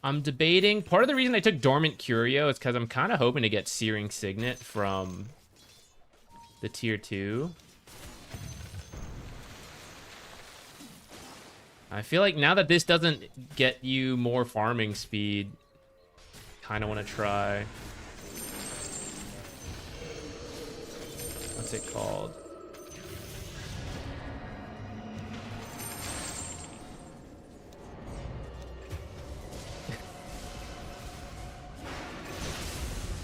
I'm debating. Part of the reason I took Dormant Curio is because I'm kind of hoping to get Searing Signet from the tier 2. I feel like now that this doesn't get you more farming speed, kind of want to try. What's it called?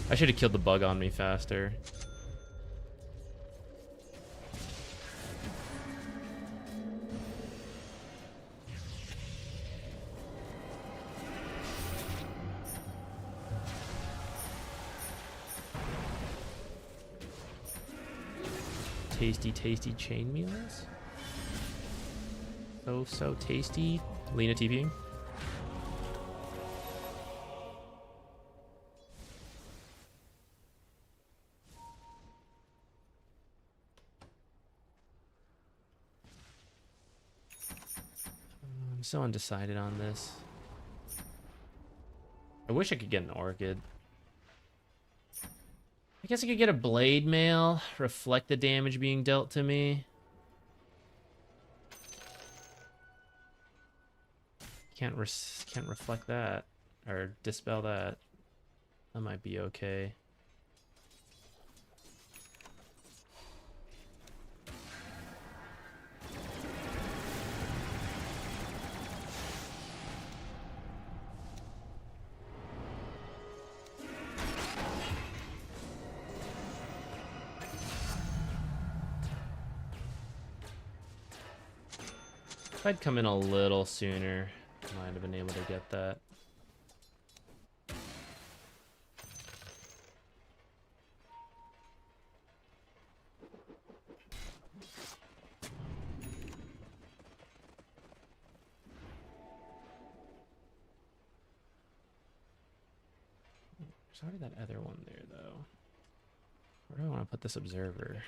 I should have killed the bug on me faster. Tasty, tasty chain meals. So tasty. Lena TPing. I'm so undecided on this. I wish I could get an orchid. I guess I could get a blade mail, reflect the damage being dealt to me. Can't reflect that or dispel that. That might be okay. If I'd come in a little sooner, I might have been able to get that. There's already that other one there, though. Where do I want to put this observer?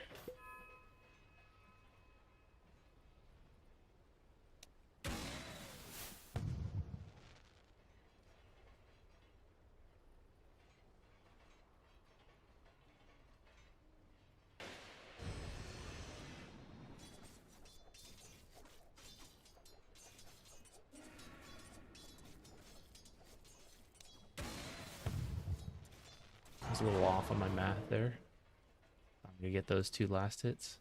I was a little off on my math there. I'm gonna get those 2 last hits.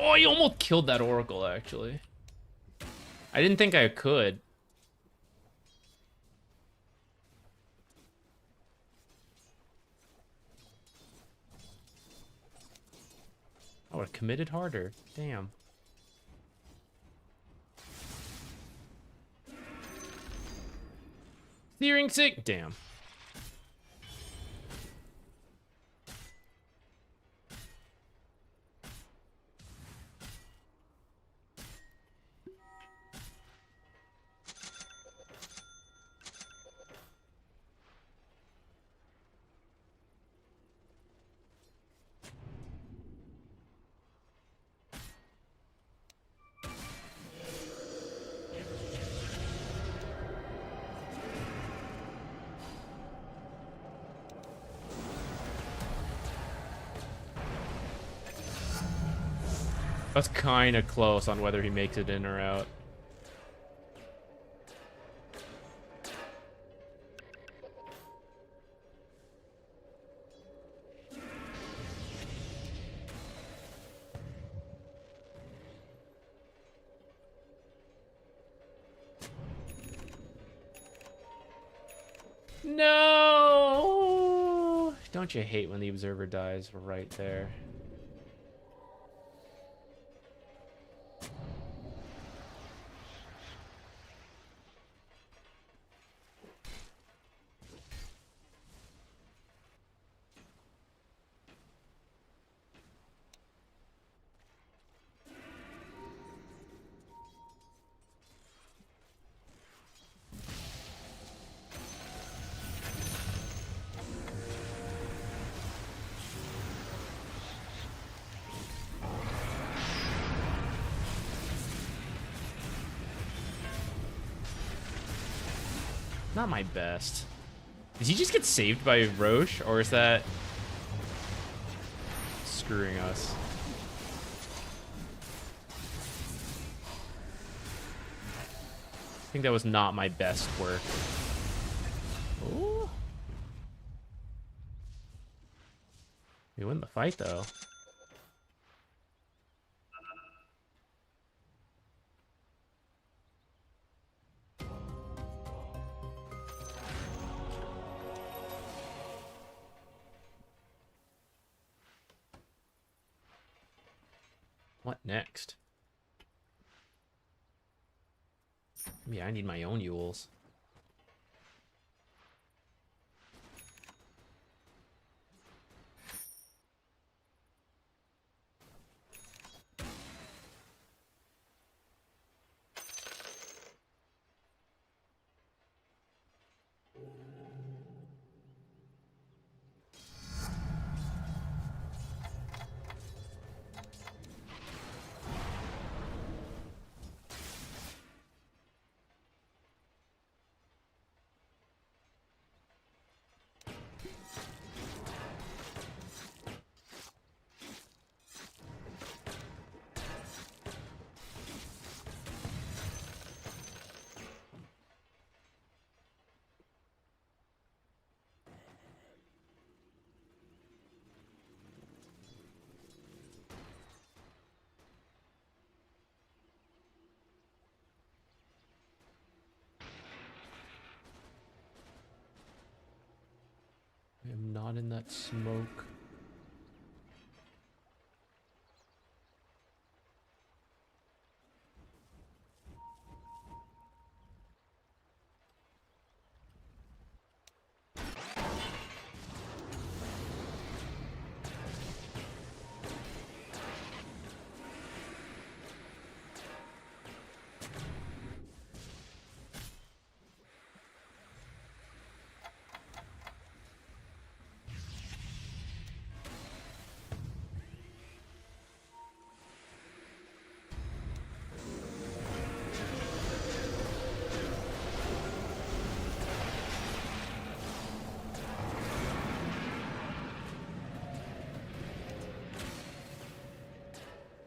Oh, you almost killed that Oracle, actually. I didn't think I could. I would have committed harder. Damn. Searing sick. Damn. That's kind of close on whether he makes it in or out. No! Don't you hate when the observer dies right there? Not my best. Did he just get saved by Roche, or is that screwing us? I think that was not my best work. Ooh. We win the fight, though. What next? Yeah, I need my own Yules. I am not in that smoke.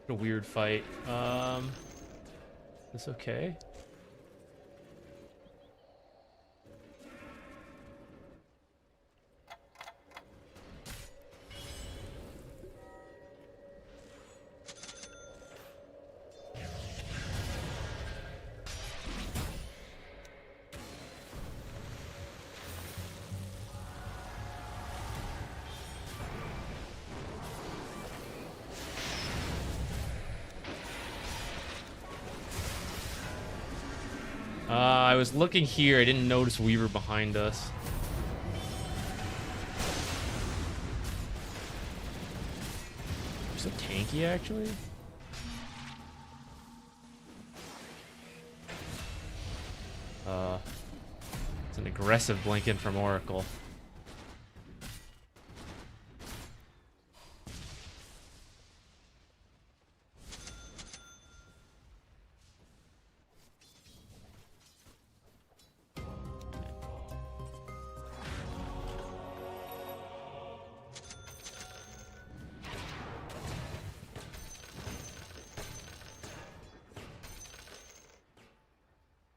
A weird fight. This okay? I was looking here. I didn't notice Weaver behind us. So tanky, actually. It's an aggressive blink in from Oracle.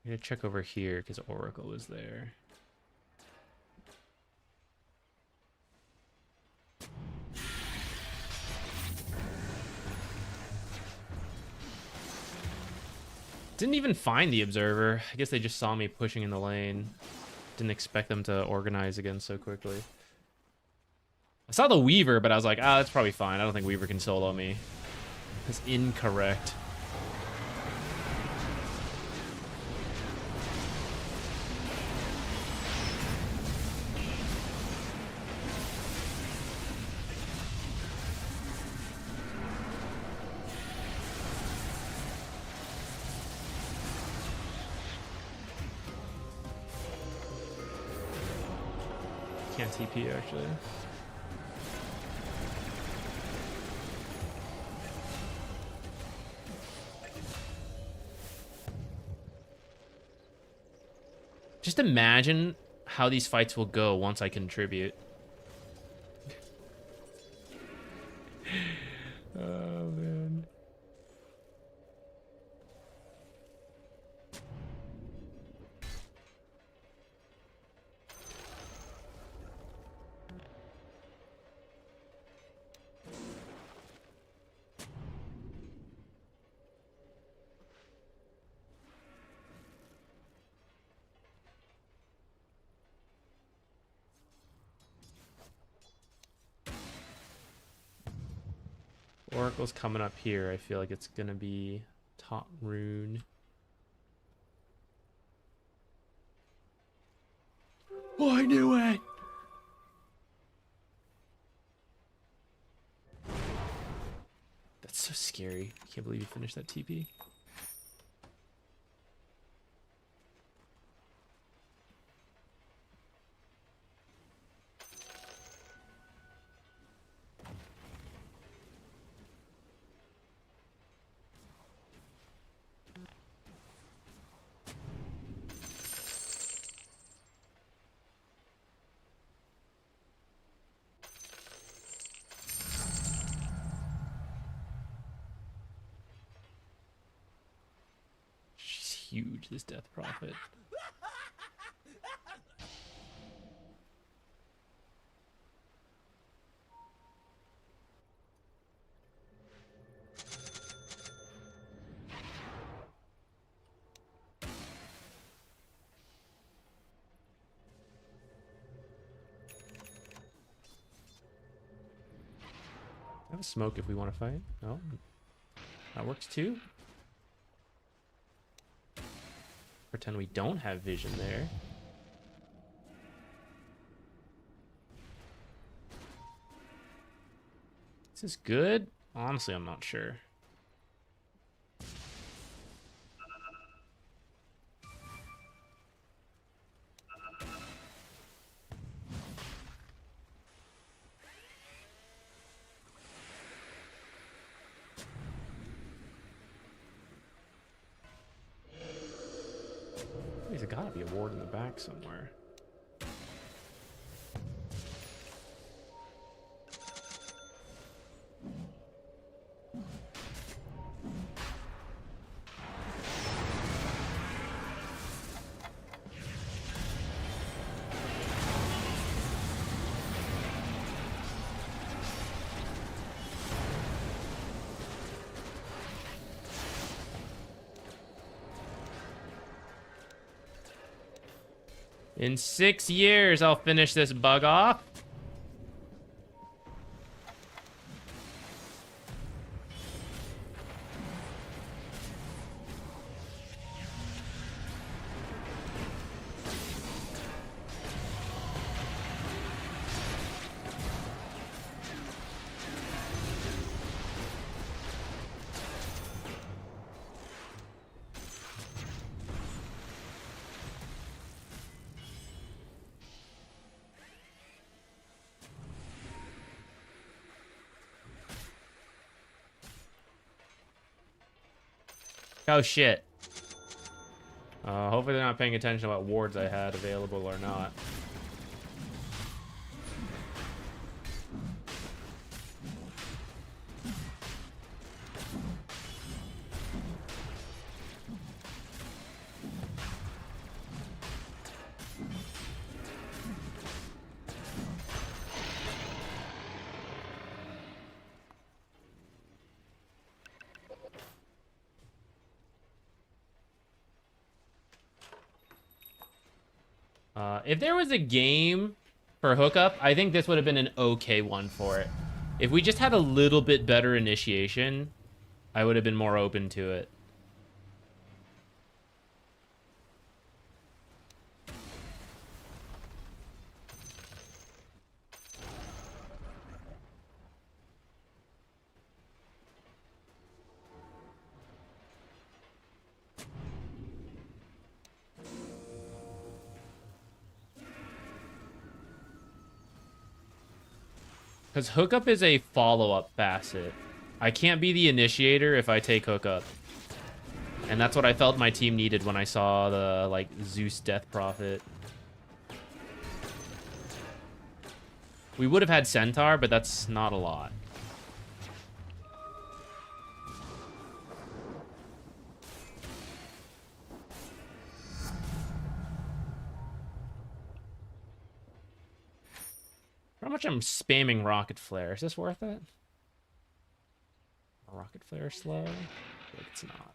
I'm gonna check over here because Oracle was there. Didn't even find the Observer. I guess they just saw me pushing in the lane. Didn't expect them to organize again so quickly. I saw the Weaver, but I was like, ah, that's probably fine. I don't think Weaver can solo me. That's incorrect. Can't TP actually. Just imagine how these fights will go once I contribute. Oh, man. Oracle's coming up here. I feel like it's gonna be top rune. Oh, I knew it! That's so scary. I can't believe you finished that TP. Huge, this Death Prophet. I have a smoke if we want to fight. Oh, that works too. Pretend we don't have vision there. Is this good? Honestly, I'm not sure. There's gotta be a ward in the back somewhere. In 6 years, I'll finish this bug off. Oh shit. Hopefully they're not paying attention to what wards I had available or not. If there was a game for hookup, I think this would have been an okay one for it. If we just had a little bit better initiation, I would have been more open to it. Because hookup is a follow-up facet. I can't be the initiator if I take hookup. And that's what I felt my team needed when I saw the, like, Zeus Death Prophet. We would have had Centaur, but that's not a lot. How much I'm spamming Rocket Flare. Is this worth it? Rocket Flare slow? I feel like it's not.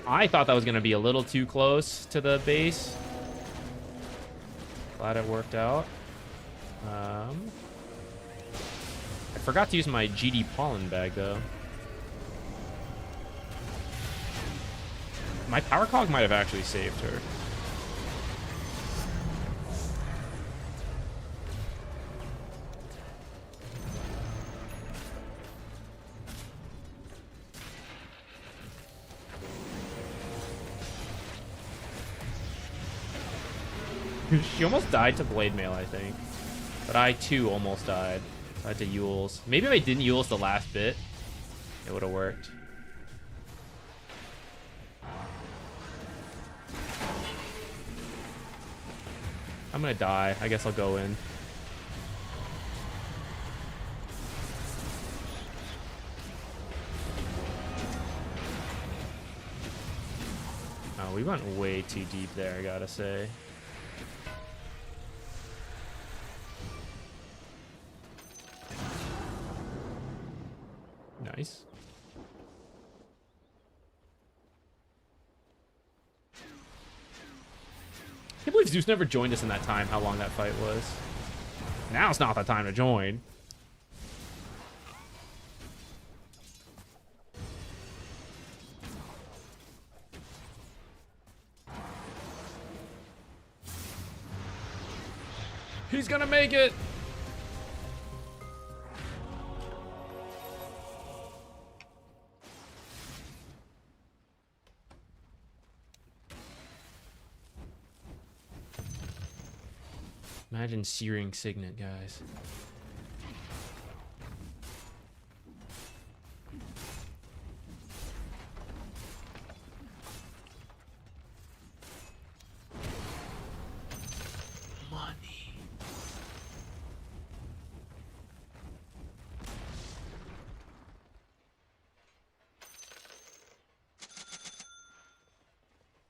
I thought that was going to be a little too close to the base. Glad it worked out. I forgot to use my GD pollen bag, though. My power cog might have actually saved her. She almost died to Blade Mail, I think. But I, too, almost died. I had to Yules. Maybe if I didn't Yules the last bit, it would have worked. I'm gonna die. I guess I'll go in. Oh, we went way too deep there, I gotta say. Nice. I can't believe Zeus never joined us in that time, how long that fight was. Now it's not the time to join. He's gonna make it! Imagine Searing Signet, guys. Money.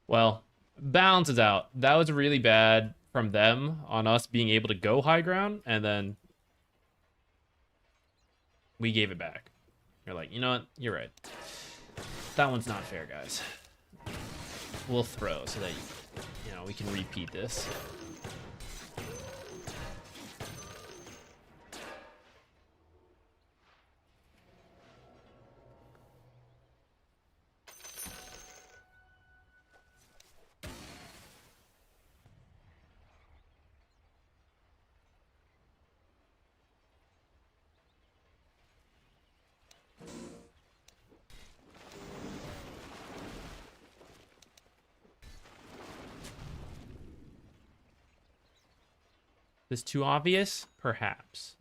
Well, balances out. That was really bad from them on us being able to go high ground, and then we gave it back. You're like, you know what? You're right. That one's not fair, guys. We'll throw so that, you know, we can repeat this. Is this too obvious? Perhaps.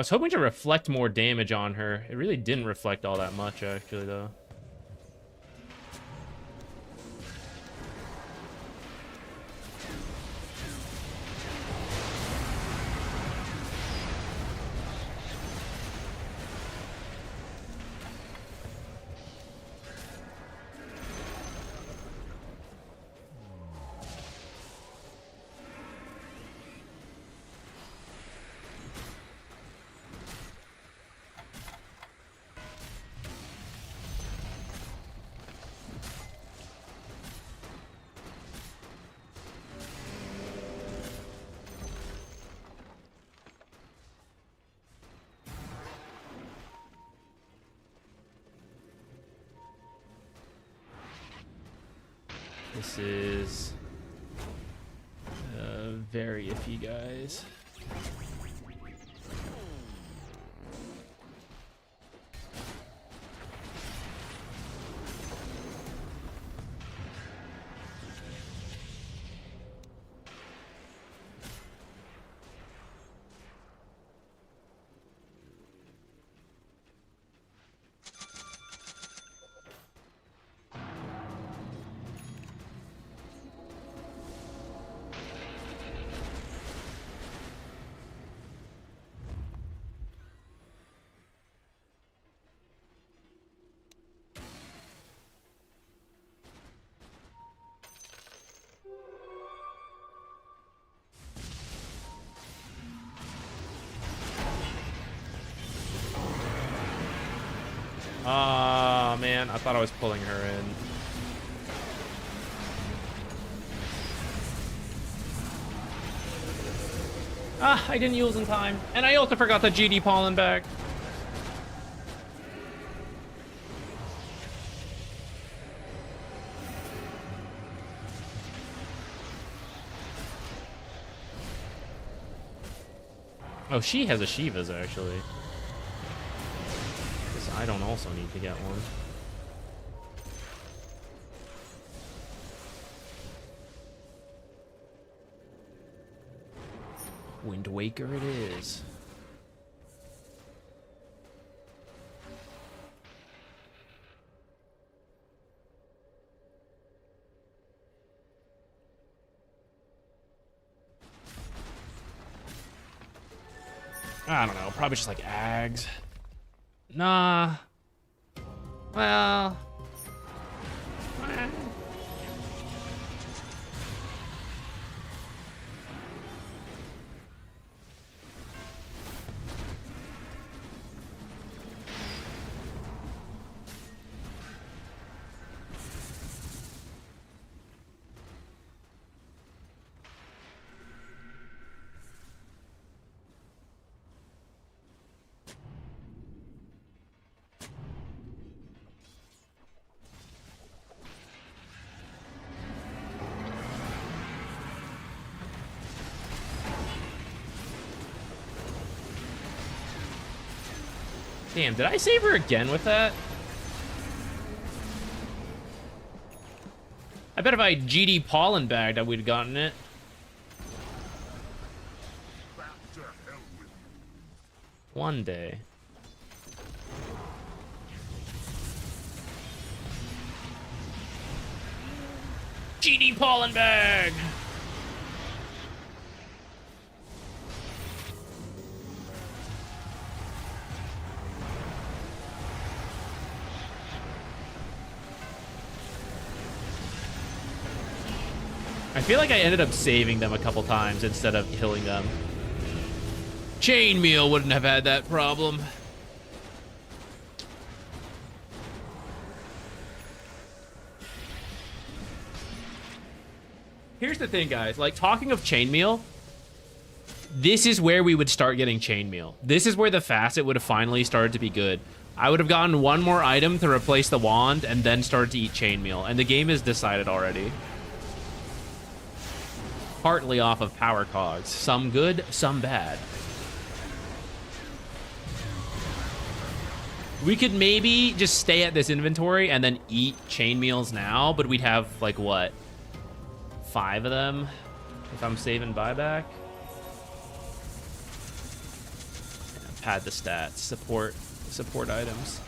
I was hoping to reflect more damage on her. It really didn't reflect all that much, actually, though. This is very iffy, guys. Ah, man, I thought I was pulling her in. Ah, I didn't use in time. And I also forgot the GD pollen back. Oh, she has a Shiva's, actually. I don't also need to get one. Wind Waker it is. I don't know, probably just like Ags. Nah. Well. Damn, did I save her again with that? I bet if I GD pollen bagged, I would have gotten it. One day. GD pollen bag! I feel like I ended up saving them a couple times instead of killing them. Chainmeal wouldn't have had that problem. Here's the thing, guys. Like, talking of chainmeal, this is where we would start getting chainmeal. This is where the facet would have finally started to be good. I would have gotten one more item to replace the wand and then started to eat chainmeal. And the game is decided already. Partly off of power cogs. Some good, some bad. We could maybe just stay at this inventory and then eat chainmeals now, but we'd have, like, what? 5 of them? If I'm saving buyback? Yeah, pad the stats, support items.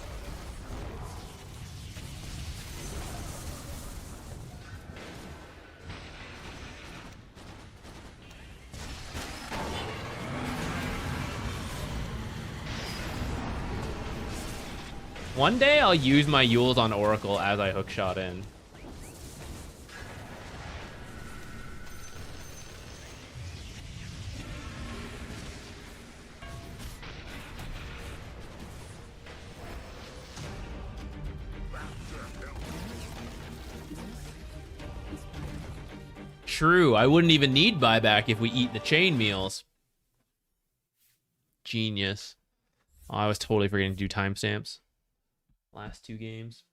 One day I'll use my Yules on Oracle as I hookshot in. True, I wouldn't even need buyback if we eat the chain meals. Genius. Oh, I was totally forgetting to do timestamps. Last 2 games.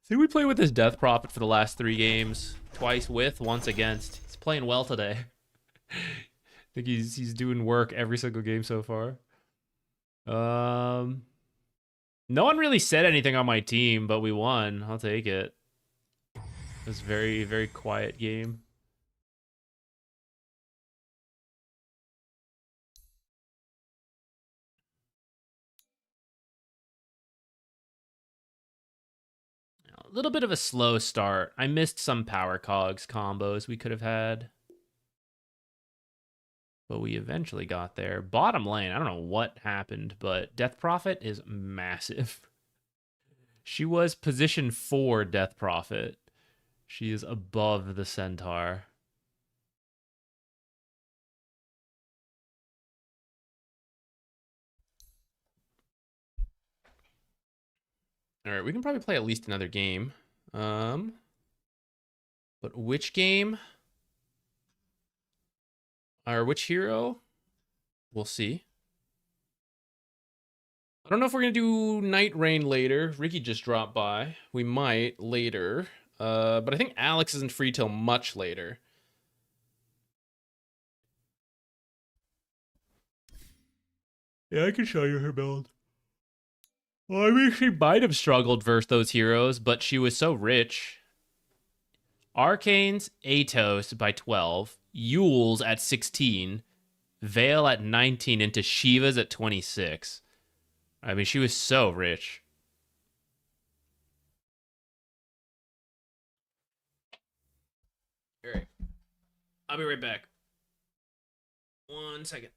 I think we played with this Death Prophet for the last 3 games. Twice with, once against. He's playing well today. I think he's doing work every single game so far. No one really said anything on my team, but we won. I'll take it. It was a very, very quiet game. A little bit of a slow start. I missed some power cogs combos we could have had. But we eventually got there. Bottom lane, I don't know what happened, but Death Prophet is massive. She was position 4 Death Prophet. She is above the Centaur. All right, we can probably play at least another game. But which game? Or which hero? We'll see. I don't know if we're going to do Night Rain later. Ricky just dropped by. We might later. But I think Alex isn't free till much later. Yeah, I can show you her build. Well, I mean, she might have struggled versus those heroes, but she was so rich. Arcane's Atos by 12, Yule's at 16, Veil at 19, into Shiva's at 26. I mean, she was so rich. All right. I'll be right back. 1 second.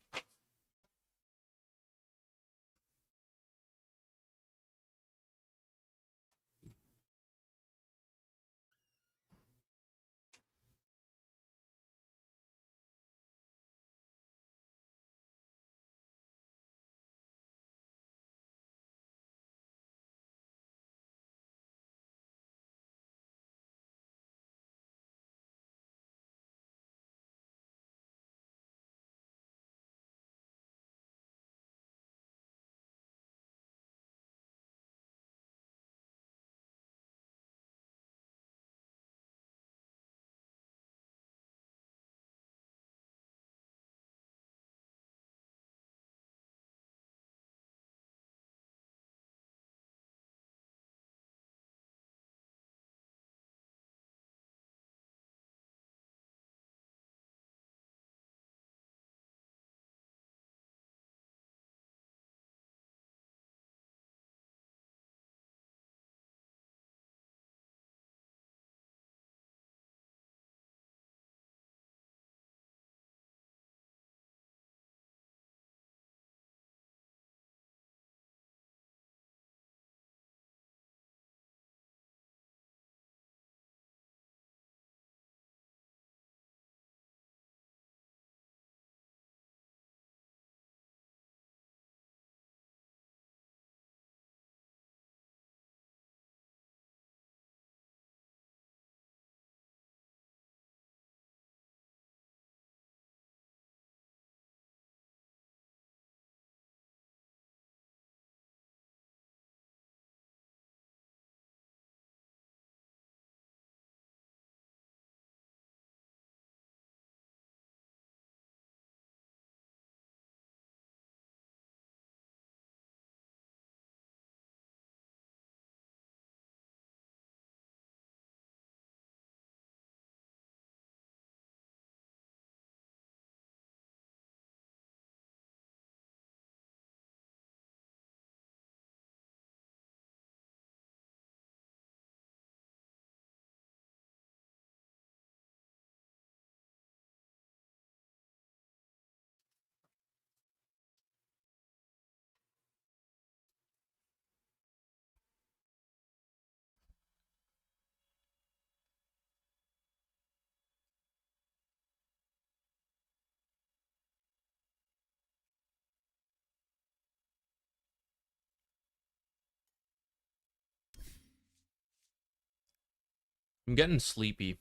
I'm getting sleepy.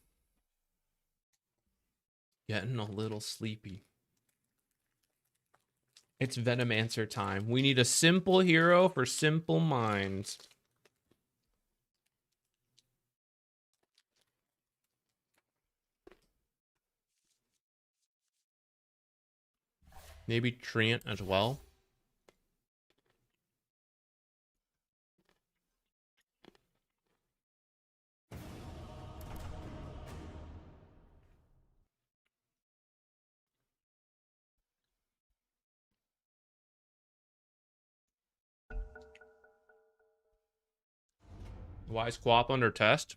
Getting a little sleepy. It's Venomancer time. We need a simple hero for simple minds. Maybe Treant as well. Why is Quap under test?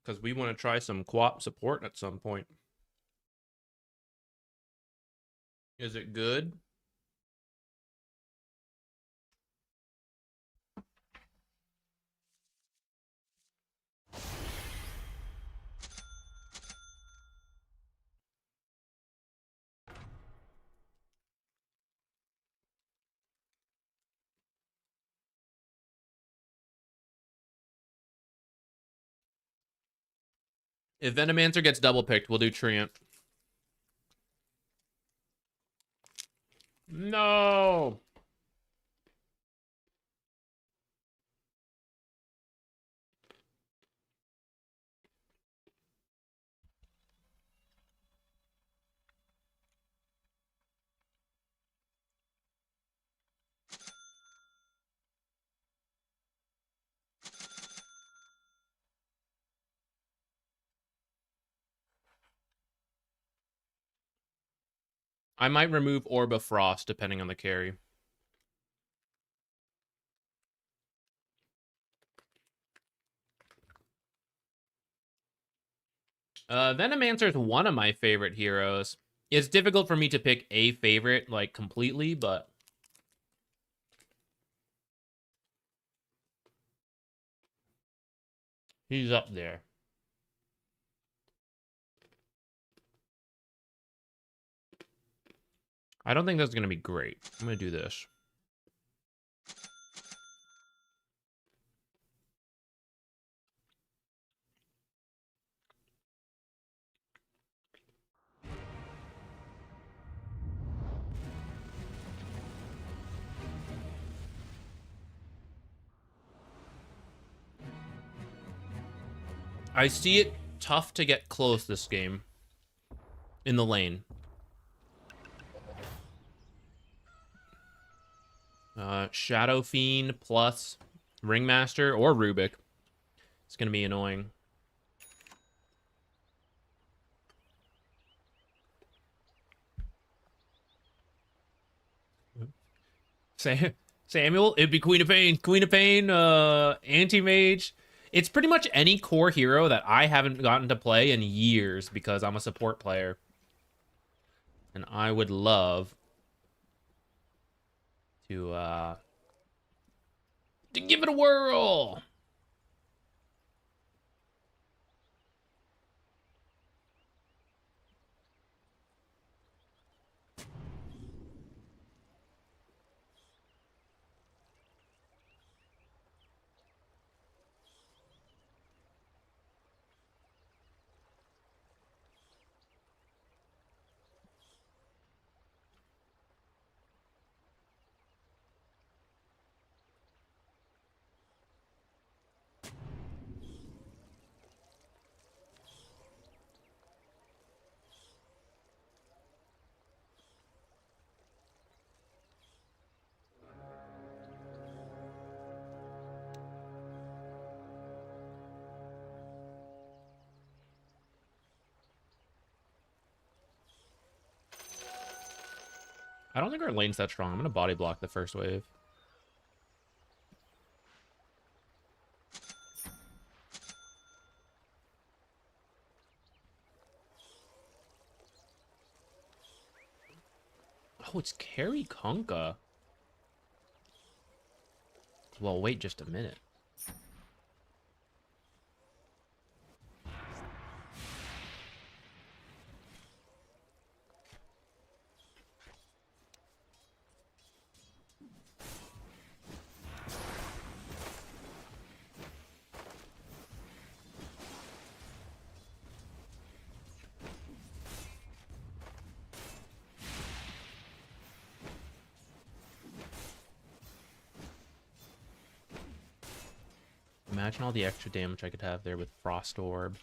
Because we want to try some Quap support at some point. Is it good? If Venomancer gets double picked, we'll do Treant. No! I might remove Orb of Frost depending on the carry. Venomancer is one of my favorite heroes. It's difficult for me to pick a favorite, like, completely, but... he's up there. I don't think that's going to be great. I'm going to do this. I see it tough to get close this game. In the lane. Shadow Fiend plus Ringmaster or Rubik. It's going to be annoying. Samuel, it'd be Queen of Pain. Queen of Pain, Anti-Mage. It's pretty much any core hero that I haven't gotten to play in years because I'm a support player. And I would love to give it a whirl. I don't think our lane's that strong. I'm going to body block the first wave. Oh, it's Carry Conka. Well, wait just a minute. Imagine all the extra damage I could have there with Frost Orb.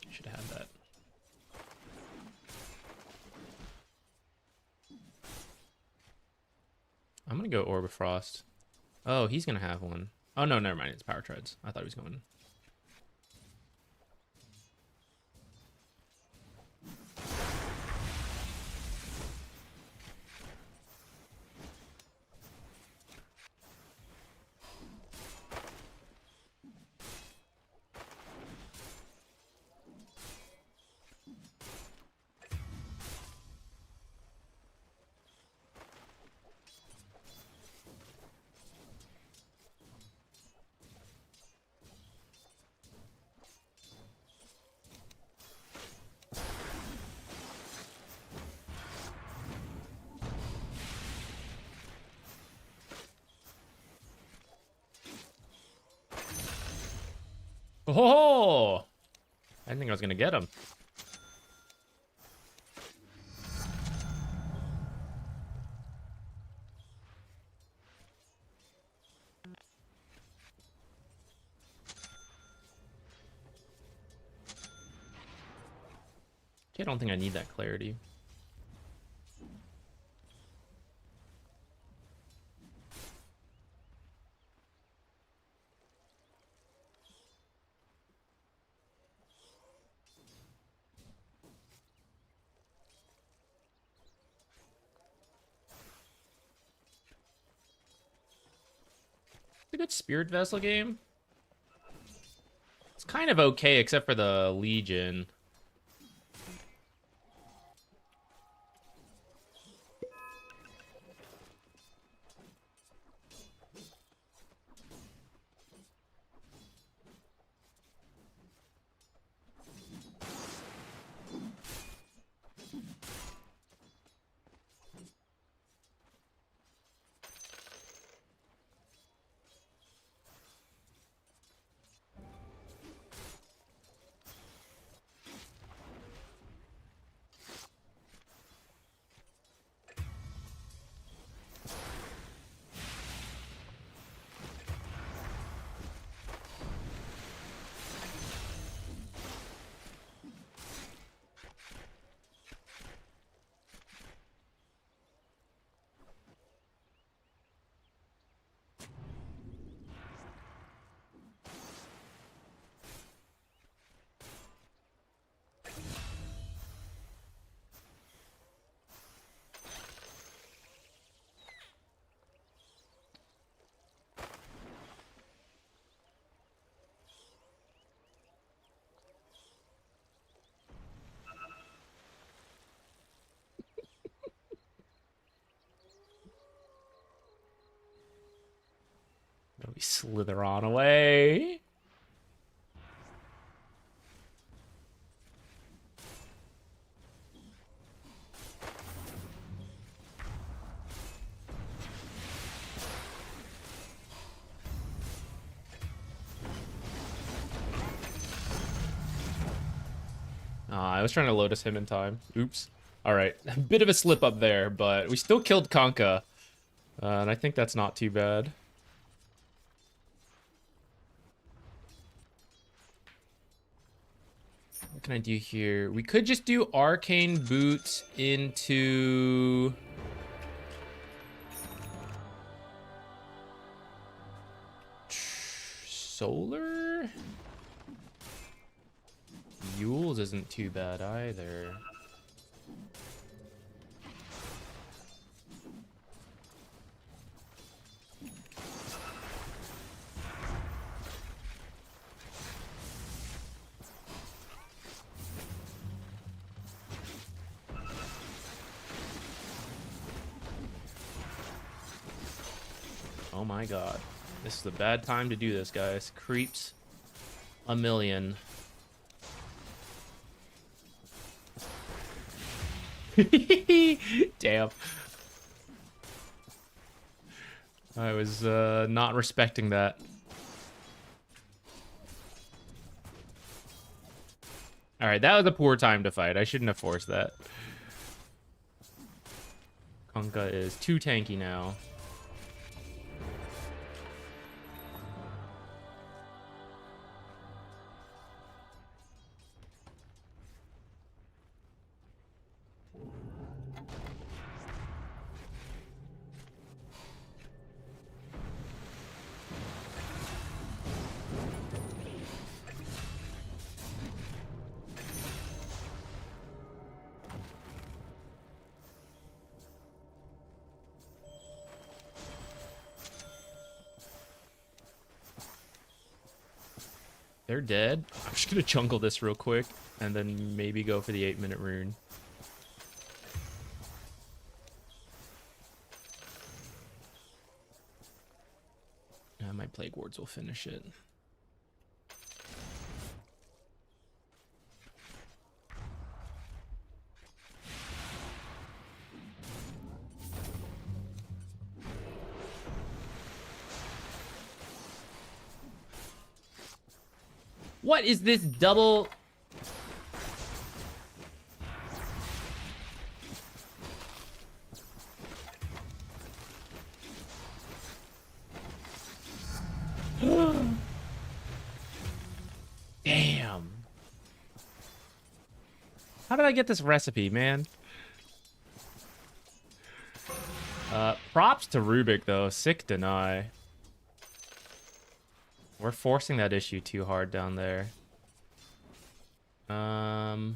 Should have had that. I'm gonna go Orb of Frost. Oh, he's gonna have one. Oh no, never mind. It's Power Treads. I thought he was going. Oh! I didn't think I was gonna get him. I don't think I need that clarity. It's a good Spirit Vessel game. It's kind of okay, except for the Legion. We slither on away. I was trying to Lotus him in time. Oops. All right, a bit of a slip up there, but we still killed Kanka. And I think that's not too bad. What can I do here? We could just do Arcane Boot into... Solar? Yule's isn't too bad either. Oh my god. This is a bad time to do this, guys. Creeps a million. Damn. I was not respecting that. Alright, that was a poor time to fight. I shouldn't have forced that. Kunkka is too tanky now. They're dead. I'm just gonna jungle this real quick and then maybe go for the 8-minute rune. My plague wards will finish it. What is this double? Damn. How did I get this recipe, man? Props to Rubik, though. Sick deny. We're forcing that issue too hard down there. Oh,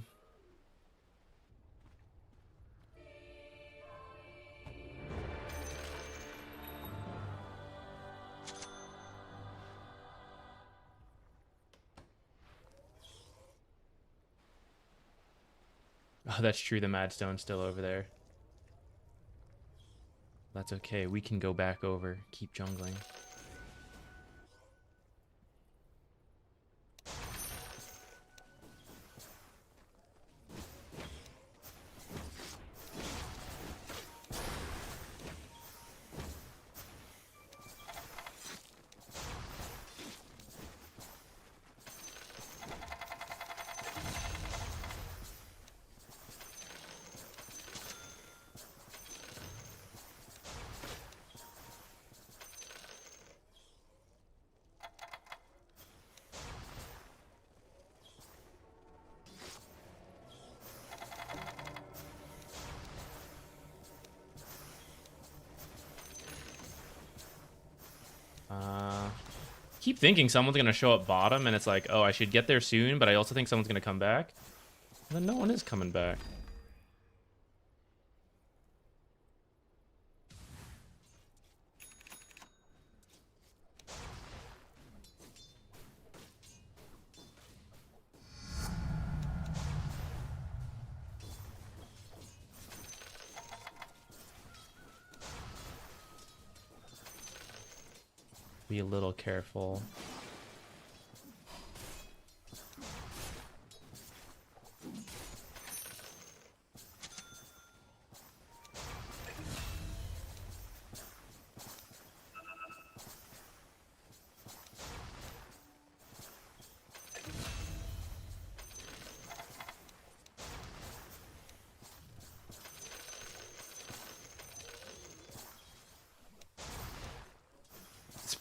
that's true. The Madstone's still over there. That's okay. We can go back over. Keep jungling. Keep thinking someone's gonna show up bottom, and it's like, oh, I should get there soon, but I also think someone's gonna come back. And then no one is coming back. Be a little careful.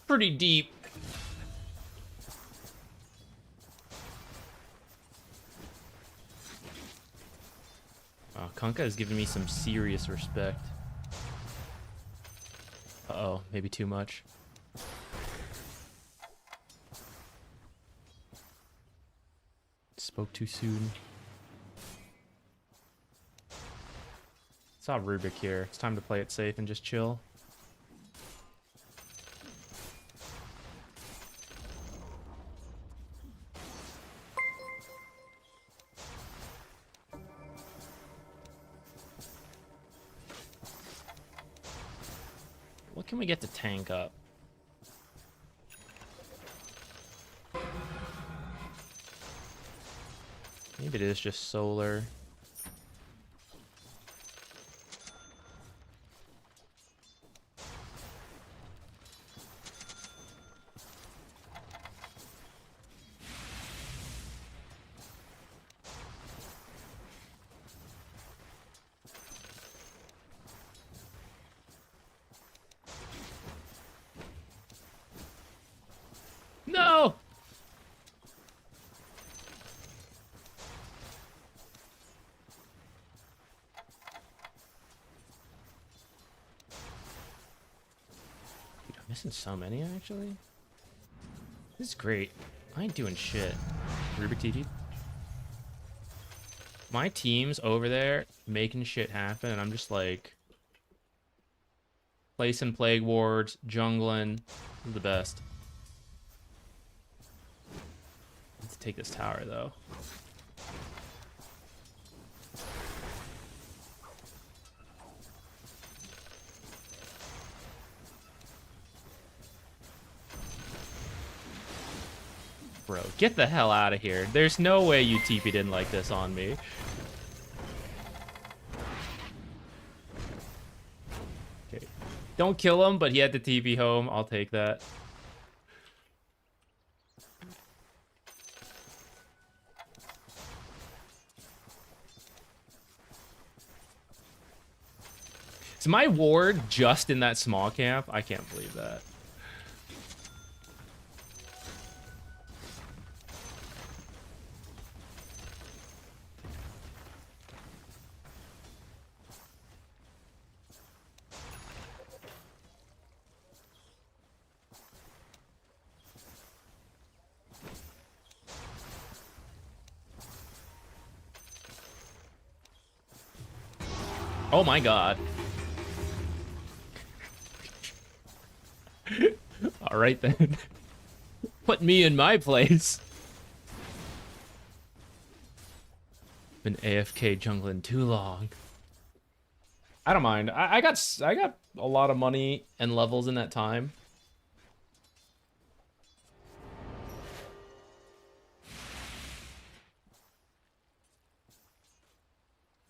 Pretty deep. Wow, Kunkka has given me some serious respect. Uh-oh, maybe too much. Spoke too soon. Saw Rubik here. It's time to play it safe and just chill. What can we get to tank up? Maybe it is just solar. No! Dude, I'm missing so many, actually. This is great. I ain't doing shit. Rubik TG. My team's over there making shit happen, and I'm just like... placing plague wards, jungling. This is the best. Let's take this tower, though. Bro, get the hell out of here. There's no way you TP'd in like this on me. Okay. Don't kill him, but he had to TP home. I'll take that. Is my ward just in that small camp? I can't believe that. Oh my god. All right then. Put me in my place. Been AFK jungling too long. I don't mind. I got a lot of money and levels in that time.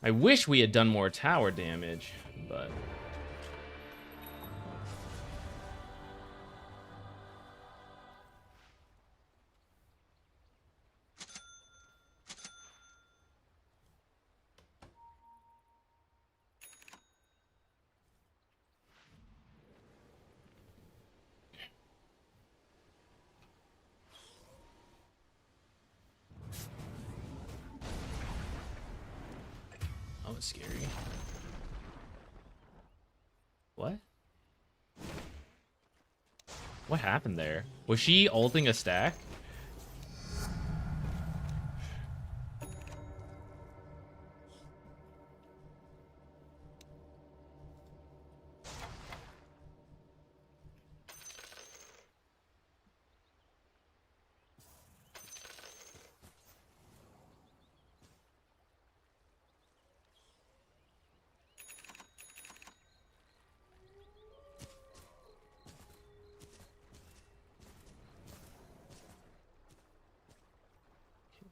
I wish we had done more tower damage, but... That was scary. What? What happened there? Was she ulting a stack?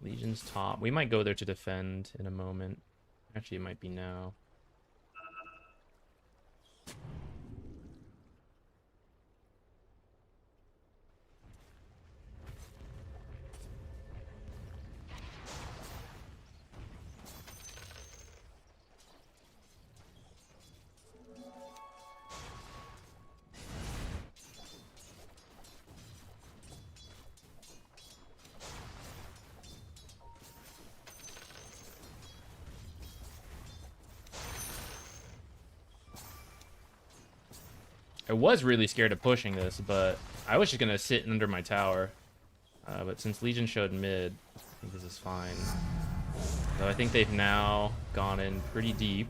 Legion's top. We might go there to defend in a moment. Actually, it might be now. I was really scared of pushing this, but I was just gonna sit under my tower. But since Legion showed mid, think this is fine. Though I think they've now gone in pretty deep.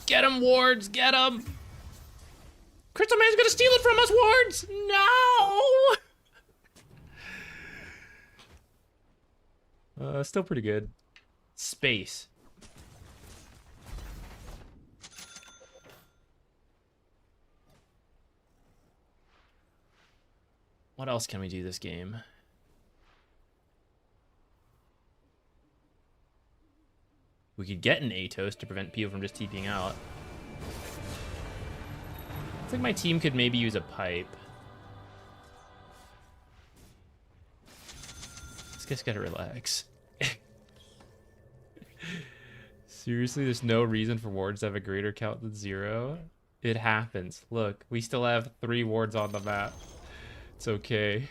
Get him, wards! Get him! Crystal Man's gonna steal it from us, wards! No! Still pretty good. Space. What else can we do this game? We could get an Atos to prevent people from just TPing out. I think my team could maybe use a pipe. This guy's gotta relax. Seriously, there's no reason for wards to have a greater count than 0. It happens. Look, we still have 3 wards on the map. It's okay.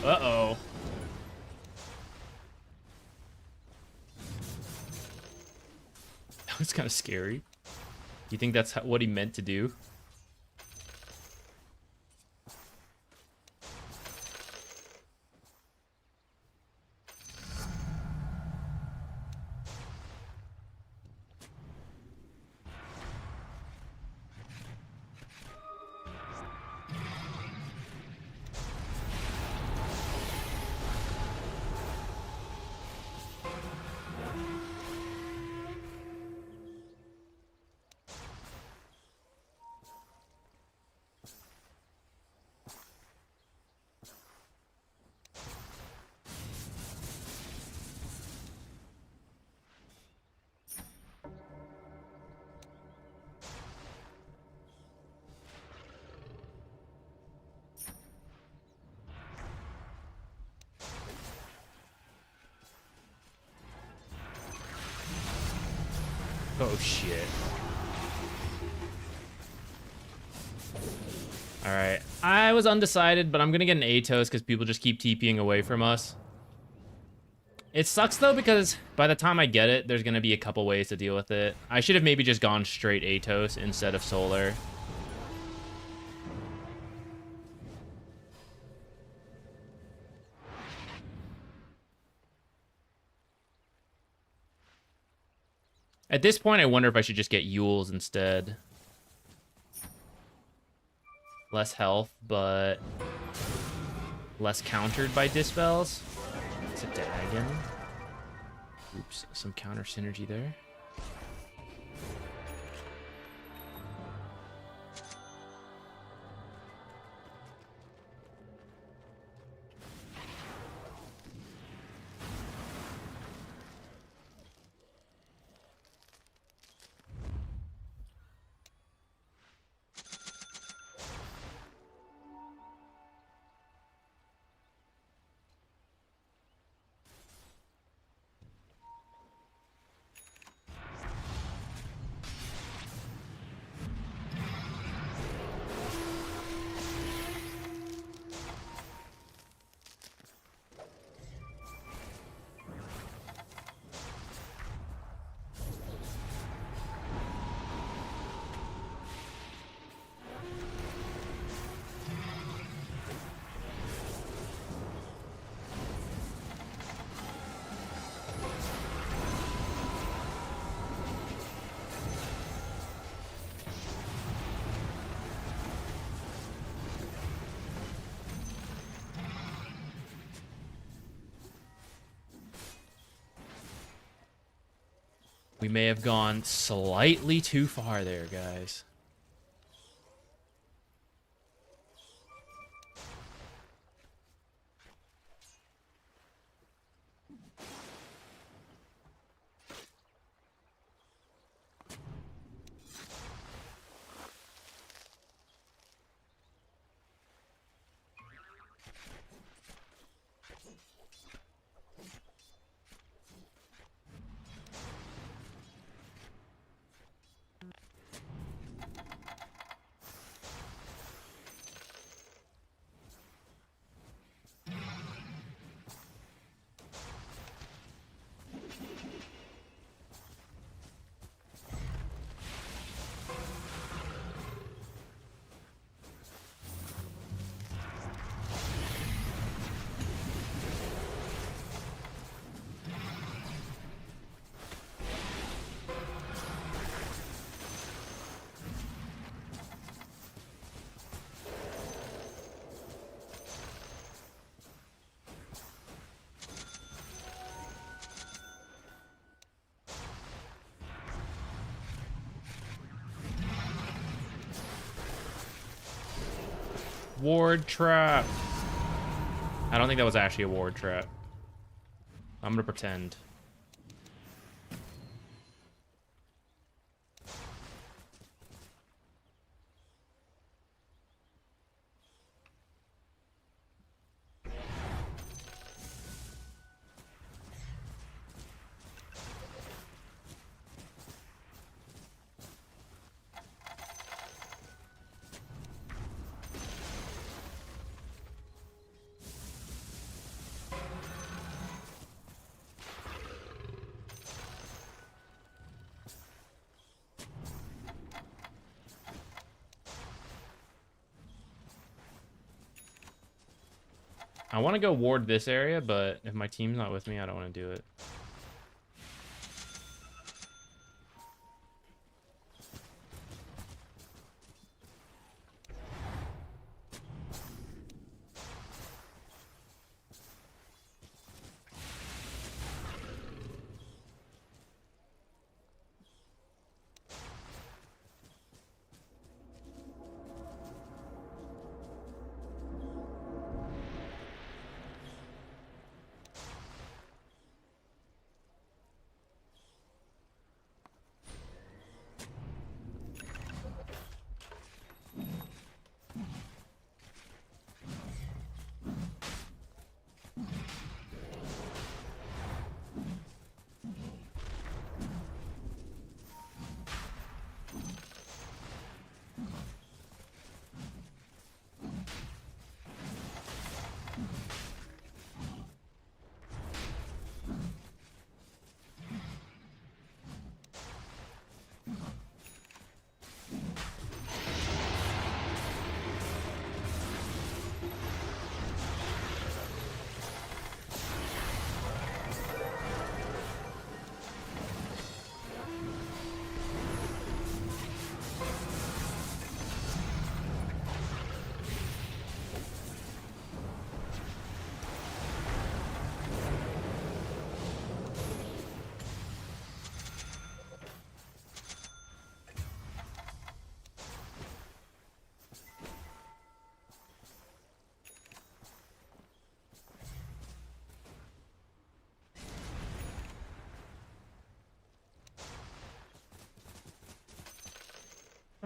Uh-oh. That was kind of scary. You think that's what he meant to do? Oh, shit. Alright. I was undecided, but I'm gonna get an Atos because people just keep TPing away from us. It sucks, though, because by the time I get it, there's gonna be a couple ways to deal with it. I should have maybe just gone straight Atos instead of Solar. At this point, I wonder if I should just get Yules instead. Less health, but less countered by Dispels. It's a Dagon. Oops, some counter synergy there. We may have gone slightly too far there, guys. Ward trap. I don't think that was actually a ward trap. I'm gonna pretend. I want to go ward this area, but if my team's not with me, I don't want to do it.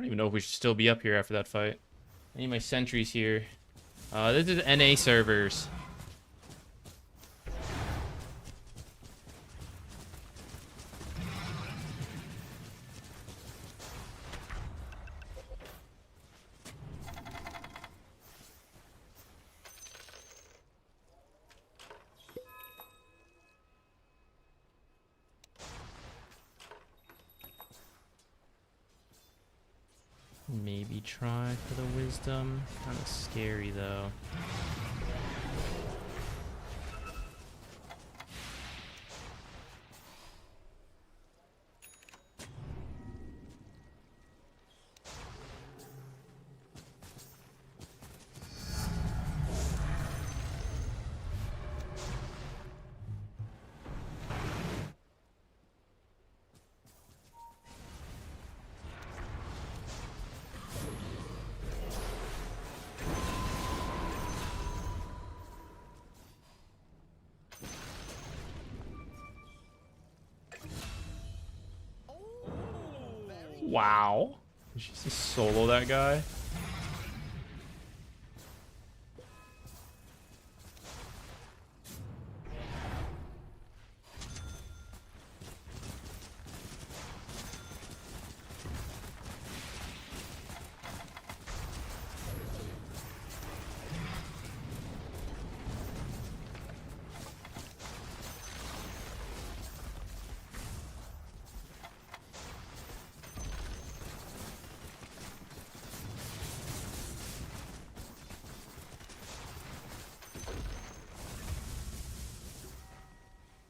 don't even know if we should still be up here after that fight. I need my sentries here. This is NA servers. Maybe try for the wisdom. Kind of scary though. Wow. Did she just solo that guy?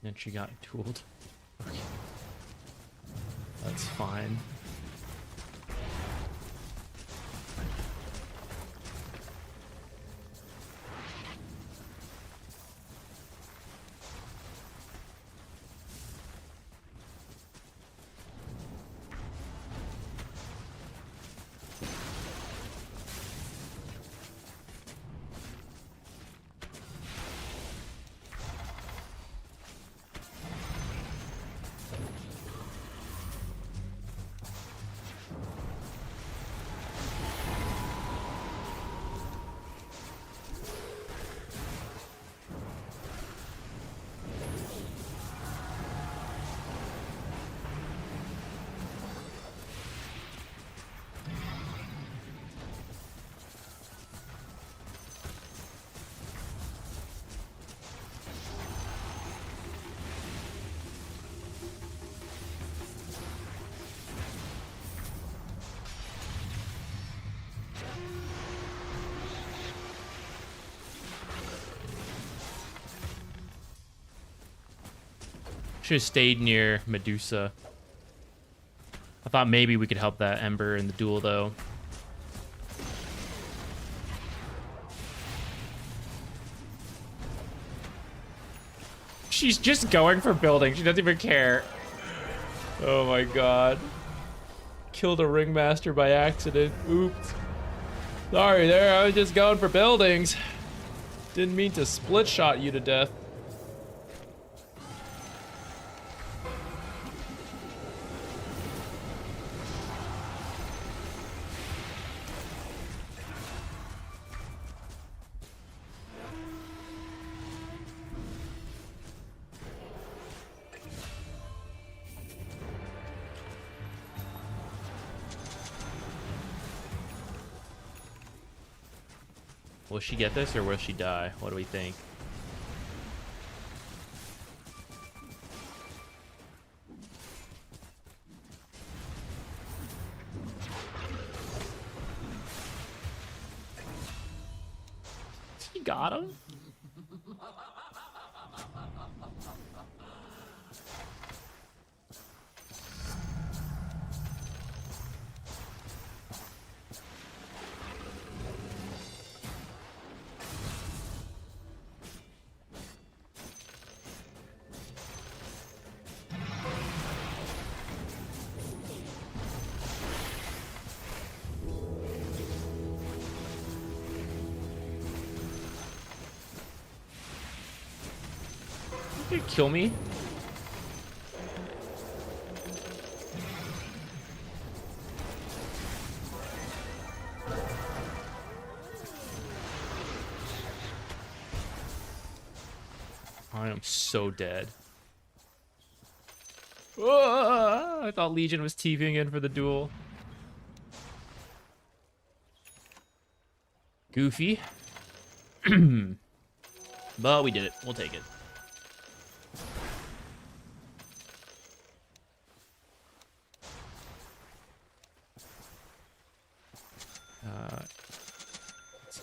And she got tooled. Okay. That's fine. Should have stayed near Medusa. I thought maybe we could help that Ember in the duel, though. She's just going for building. She doesn't even care. Oh my god. Killed a ringmaster by accident. Oops. Sorry there, I was just going for buildings. Didn't mean to split shot you to death. Will she get this or will she die? What do we think? She got him? You kill me? I am so dead. I thought Legion was TPing in for the duel. Goofy. But we did it. We'll take it.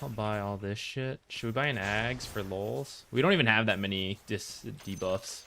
I'll buy all this shit. Should we buy an Ags for lols? We don't even have that many debuffs.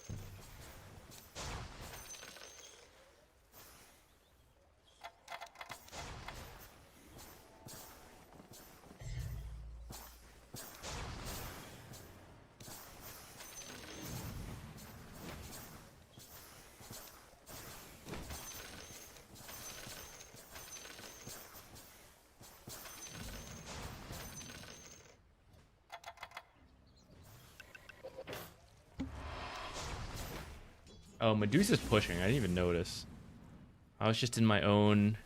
Oh, Medusa's pushing. I didn't even notice. I was just in my own...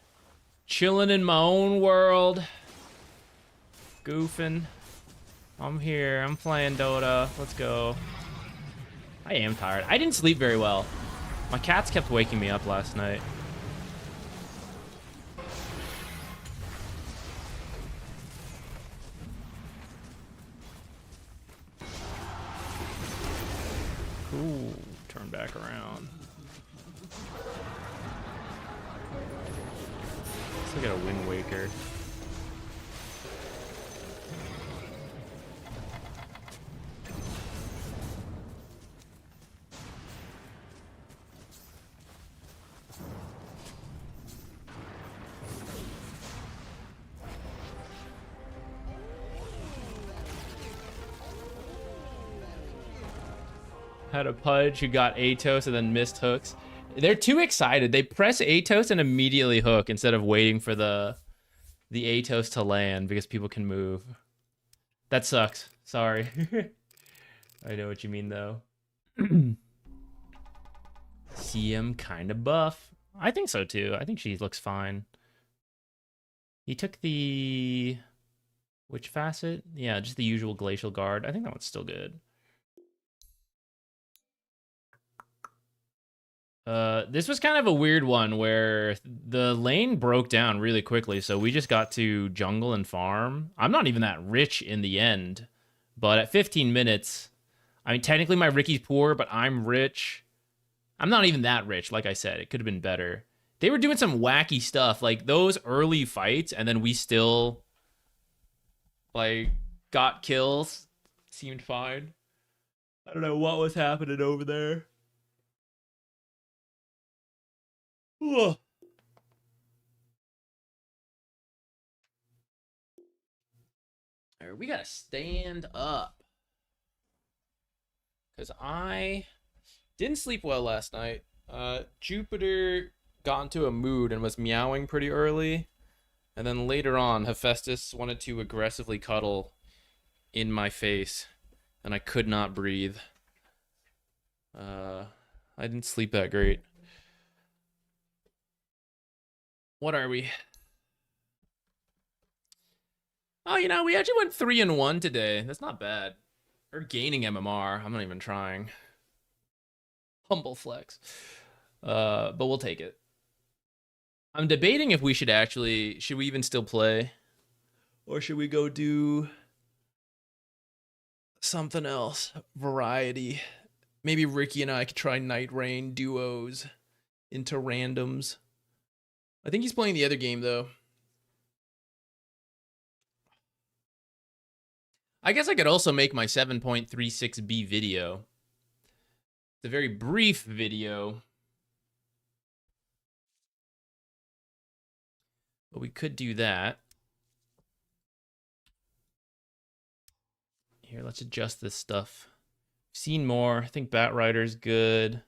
chilling in my own world. Goofing. I'm here. I'm playing Dota. Let's go. I am tired. I didn't sleep very well. My cats kept waking me up last night. Ooh, turn back around. Let's look at a Wind Waker. Had a Pudge who got Atos and then missed hooks. They're too excited. They press Atos and immediately hook instead of waiting for the Atos to land because people can move. That sucks. Sorry. I know what you mean though. CM kind of buff. I think so too. I think she looks fine. He took the... which facet? Yeah, just the usual Glacial Guard. I think that one's still good. This was kind of a weird one where the lane broke down really quickly, so we just got to jungle and farm. I'm not even that rich in the end, but at 15 minutes, I mean, technically my Ricky's poor, but I'm rich. I'm not even that rich, like I said. It could have been better. They were doing some wacky stuff, like those early fights, and then we still, like, got kills. Seemed fine. I don't know what was happening over there. Ugh. All right, we gotta stand up. Because I didn't sleep well last night. Jupiter got into a mood and was meowing pretty early. And then later on, Hephaestus wanted to aggressively cuddle in my face. And I could not breathe. I didn't sleep that great. What are we? Oh, you know, we actually went 3-1 today. That's not bad. We're gaining MMR. I'm not even trying. Humble flex. But we'll take it. I'm debating if we should actually... should we even still play? Or should we go do... something else? Variety. Maybe Ricky and I could try Night Rain duos into randoms. I think he's playing the other game, though. I guess I could also make my 7.36B video. It's a very brief video. But we could do that. Here, let's adjust this stuff. Seen more. I think Batrider's good.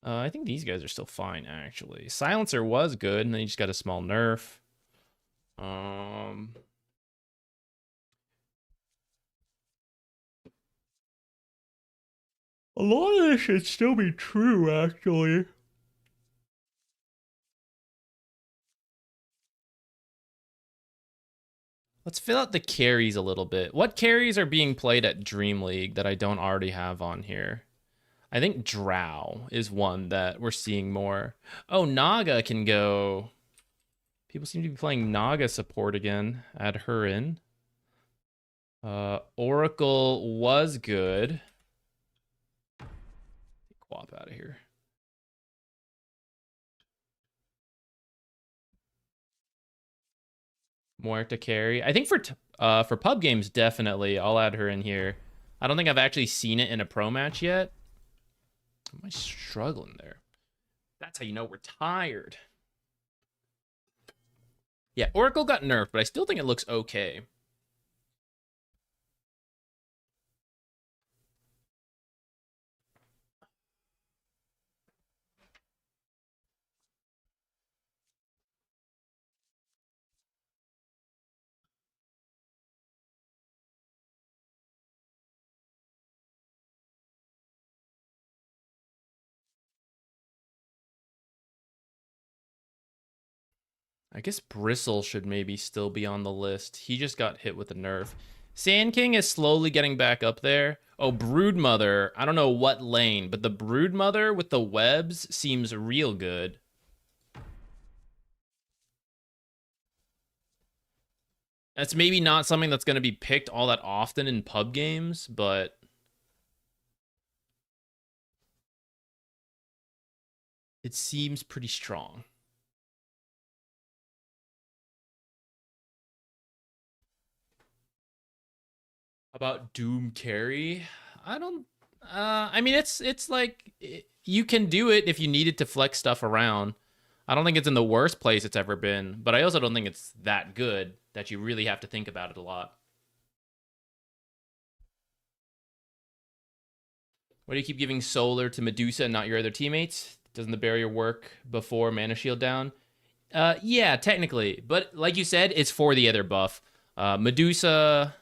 I think these guys are still fine, actually. Silencer was good, and then he just got a small nerf. A lot of this should still be true, actually. Let's fill out the carries a little bit. What carries are being played at Dream League that I don't already have on here? I think Drow is one that we're seeing more. Oh, Naga can go. People seem to be playing Naga support again. Add her in. Oracle was good. Quap out of here. Muerta carry. I think for pub games, definitely. I'll add her in here. I don't think I've actually seen it in a pro match yet. Am I struggling there? That's how you know we're tired. Yeah, Oracle got nerfed, but I still think it looks okay. I guess Bristle should maybe still be on the list. He just got hit with a nerf. Sand King is slowly getting back up there. Oh, Broodmother. I don't know what lane, but the Broodmother with the webs seems real good. That's maybe not something that's going to be picked all that often in pub games, but it seems pretty strong. About Doom carry? I don't I mean it's like you can do it if you needed to flex stuff around. I don't think it's in the worst place it's ever been, but I also don't think it's that good that you really have to think about it a lot. Why do you keep giving solar to Medusa and not your other teammates? Doesn't the barrier work before mana shield down? Yeah, technically, but like you said, it's for the other buff. Medusa.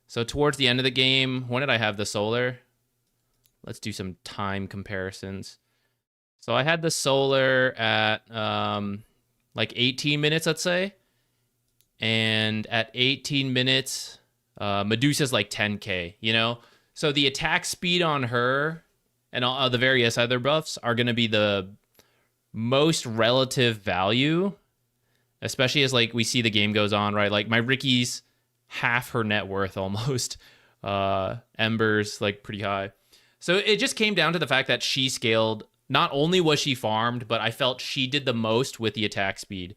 So towards the end of the game, when did I have the solar? Let's do some time comparisons. So I had the solar at like 18 minutes, let's say. And at 18 minutes, Medusa's like 10k, you know? So the attack speed on her and all the various other buffs are going to be the most relative value, especially as like we see the game goes on, right? Like my Ricky's half her net worth almost. Ember's like pretty high. So it just came down to the fact that she scaled. Not only was she farmed, but I felt she did the most with the attack speed.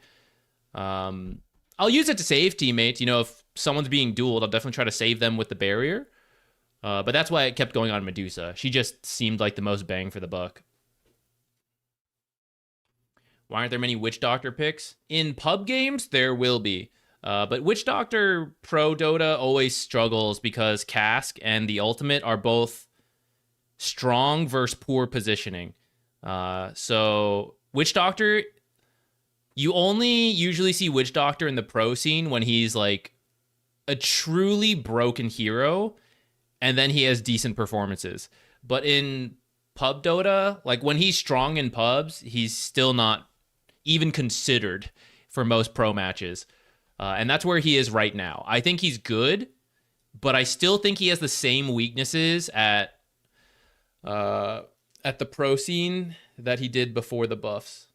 I'll use it to save teammates. You know, if someone's being dueled, I'll definitely try to save them with the barrier. But that's why it kept going on Medusa. She just seemed like the most bang for the buck. Why aren't there many Witch Doctor picks? In pub games, there will be. But Witch Doctor Pro Dota always struggles because Cask and the Ultimate are both strong versus poor positioning. So Witch Doctor, you only usually see Witch Doctor in the pro scene when he's like a truly broken hero, and then he has decent performances. But in pub Dota, like when he's strong in pubs, he's still not even considered for most pro matches. And that's where he is right now. I think he's good, but I still think he has the same weaknesses at the pro scene that he did before the buffs.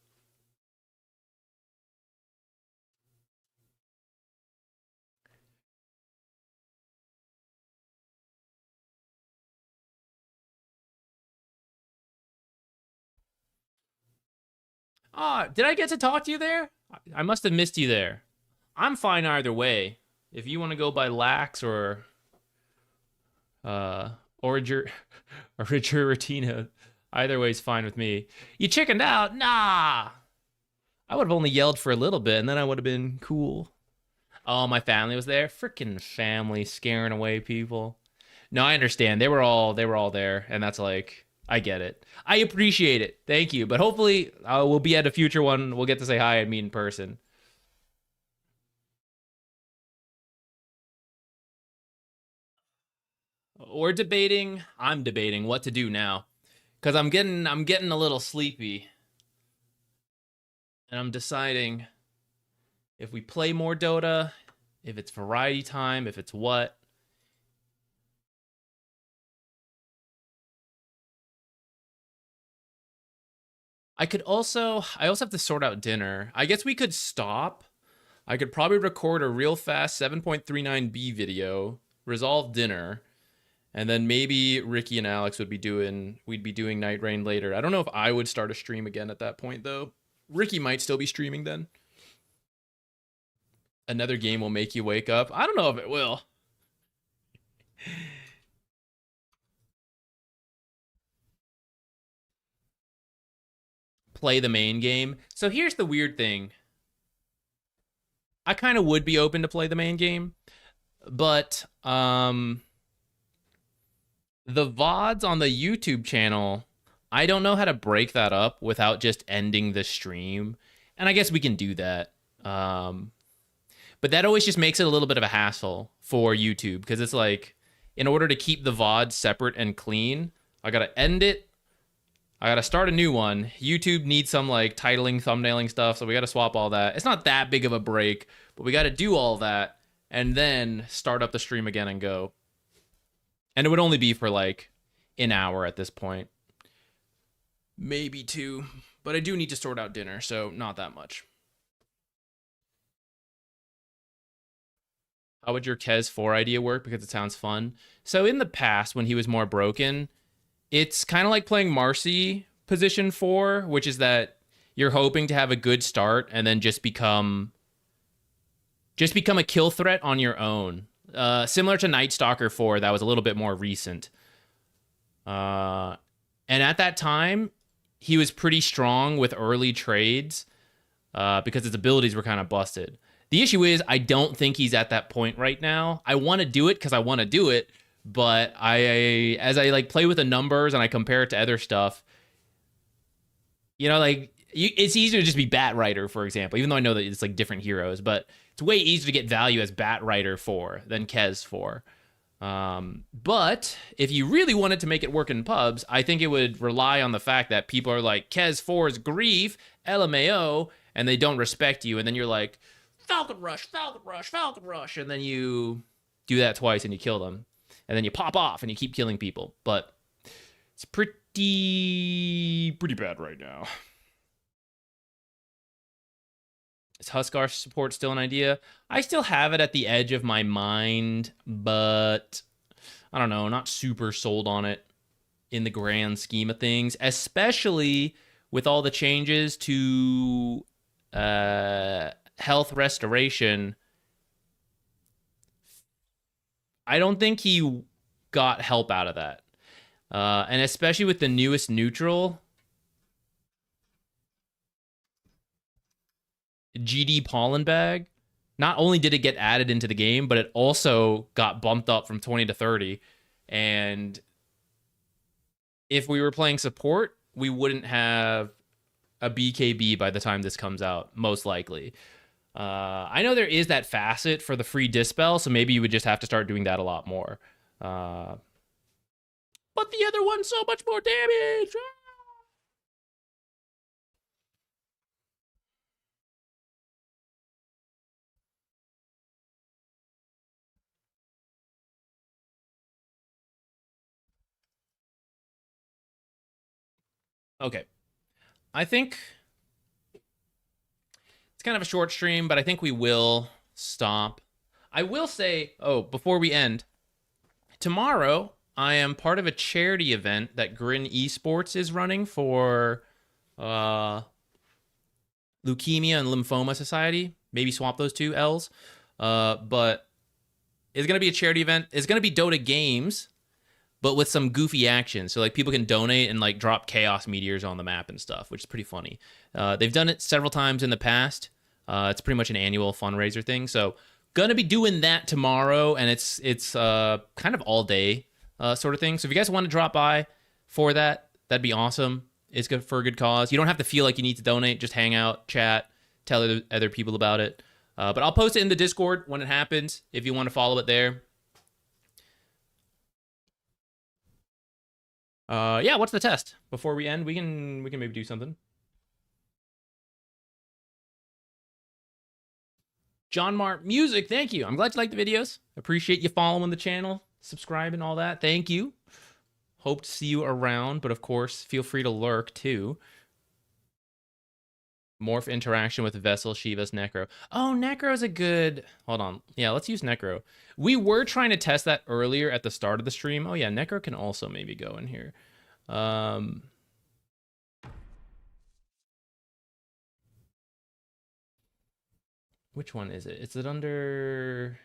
Did I get to talk to you there? I must have missed you there. I'm fine either way. If you want to go by Lax or Retina, either way is fine with me. You chickened out? Nah. I would have only yelled for a little bit, and then I would have been cool. Oh, my family was there. Freaking family scaring away people. No, I understand. They were all there, and that's like, I get it. I appreciate it. Thank you. But hopefully, we'll be at a future one. We'll get to say hi and meet in person. I'm debating what to do now, because I'm getting a little sleepy, and I'm deciding if we play more Dota, if it's variety time, if it's what. I also have to sort out dinner. I guess we could stop. I could probably record a real fast 7.39B video, resolve dinner, and then maybe Ricky and Alex we'd be doing Night Rain later. I don't know if I would start a stream again at that point though. Ricky might still be streaming then. Another game will make you wake up. I don't know if it will. Play the main game. So here's the weird thing. I kind of would be open to play the main game, but the VODs on the YouTube channel, I don't know how to break that up without just ending the stream. And I guess we can do that. But that always just makes it a little bit of a hassle for YouTube because it's like, in order to keep the VOD separate and clean, I gotta end it. I gotta start a new one. YouTube needs some like titling, thumbnailing stuff, so we gotta swap all that. It's not that big of a break, but we gotta do all that and then start up the stream again and go. And it would only be for like an hour at this point. Maybe 2. But I do need to sort out dinner, so not that much. How would your Kez 4 idea work? Because it sounds fun. So in the past, when he was more broken, it's kind of like playing Marcy position 4, which is that you're hoping to have a good start and then just become a kill threat on your own. Similar to Night Stalker 4, that was a little bit more recent. And at that time, he was pretty strong with early trades because his abilities were kind of busted. The issue is I don't think he's at that point right now. I want to do it because I want to do it, but as I like play with the numbers and I compare it to other stuff, you know, like it's easier to just be Bat Rider, for example, even though I know that it's like different heroes, but it's way easier to get value as Bat Rider 4 than Kez 4. But if you really wanted to make it work in pubs, I think it would rely on the fact that people are like, Kez 4's grief, LMAO, and they don't respect you, and then you're like, Falcon Rush, Falcon Rush, Falcon Rush, and then you do that twice and you kill them. And then you pop off and you keep killing people. But it's pretty bad right now. Is Huskar support still an idea? I still have it at the edge of my mind, but I don't know, not super sold on it in the grand scheme of things, especially with all the changes to health restoration. I don't think he got help out of that. And especially with the newest neutral, GD Pollen Bag, not only did it get added into the game, but it also got bumped up from 20 to 30. And if we were playing support, we wouldn't have a BKB by the time this comes out, most likely. I know there is that facet for the free dispel, so maybe you would just have to start doing that a lot more. But the other one's so much more damage. Okay. I think it's kind of a short stream, but I think we will stop. I will say, before we end, tomorrow I am part of a charity event that Grin Esports is running for Leukemia and Lymphoma Society. Maybe swap those two L's. But it's going to be a charity event. It's going to be Dota games, but with some goofy action. So like people can donate and like drop chaos meteors on the map and stuff, which is pretty funny. They've done it several times in the past. It's pretty much an annual fundraiser thing. So gonna be doing that tomorrow, and it's kind of all day sort of thing. So if you guys want to drop by for that, that'd be awesome. It's good for a good cause. You don't have to feel like you need to donate. Just hang out, chat, tell other people about it. But I'll post it in the Discord when it happens if you want to follow it there. Yeah, what's the test? Before we end, we can maybe do something. John Mart Music, thank you. I'm glad you like the videos. Appreciate you following the channel, subscribing, all that. Thank you. Hope to see you around, but of course, feel free to lurk too. Morph interaction with Vessel, Shiva's Necro. Oh, Necro's a good... Hold on. Yeah, let's use Necro. We were trying to test that earlier at the start of the stream. Oh yeah, Necro can also maybe go in here. Which one is it? Is it under...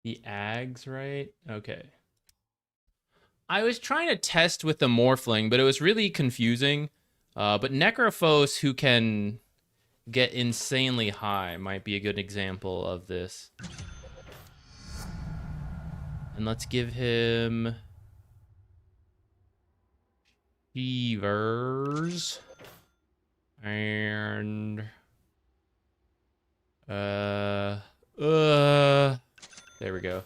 the Ags, right? Okay. I was trying to test with the Morphling, but it was really confusing. But Necrophos, who can get insanely high, might be a good example of this. And let's give him... Fevers. And... there we go.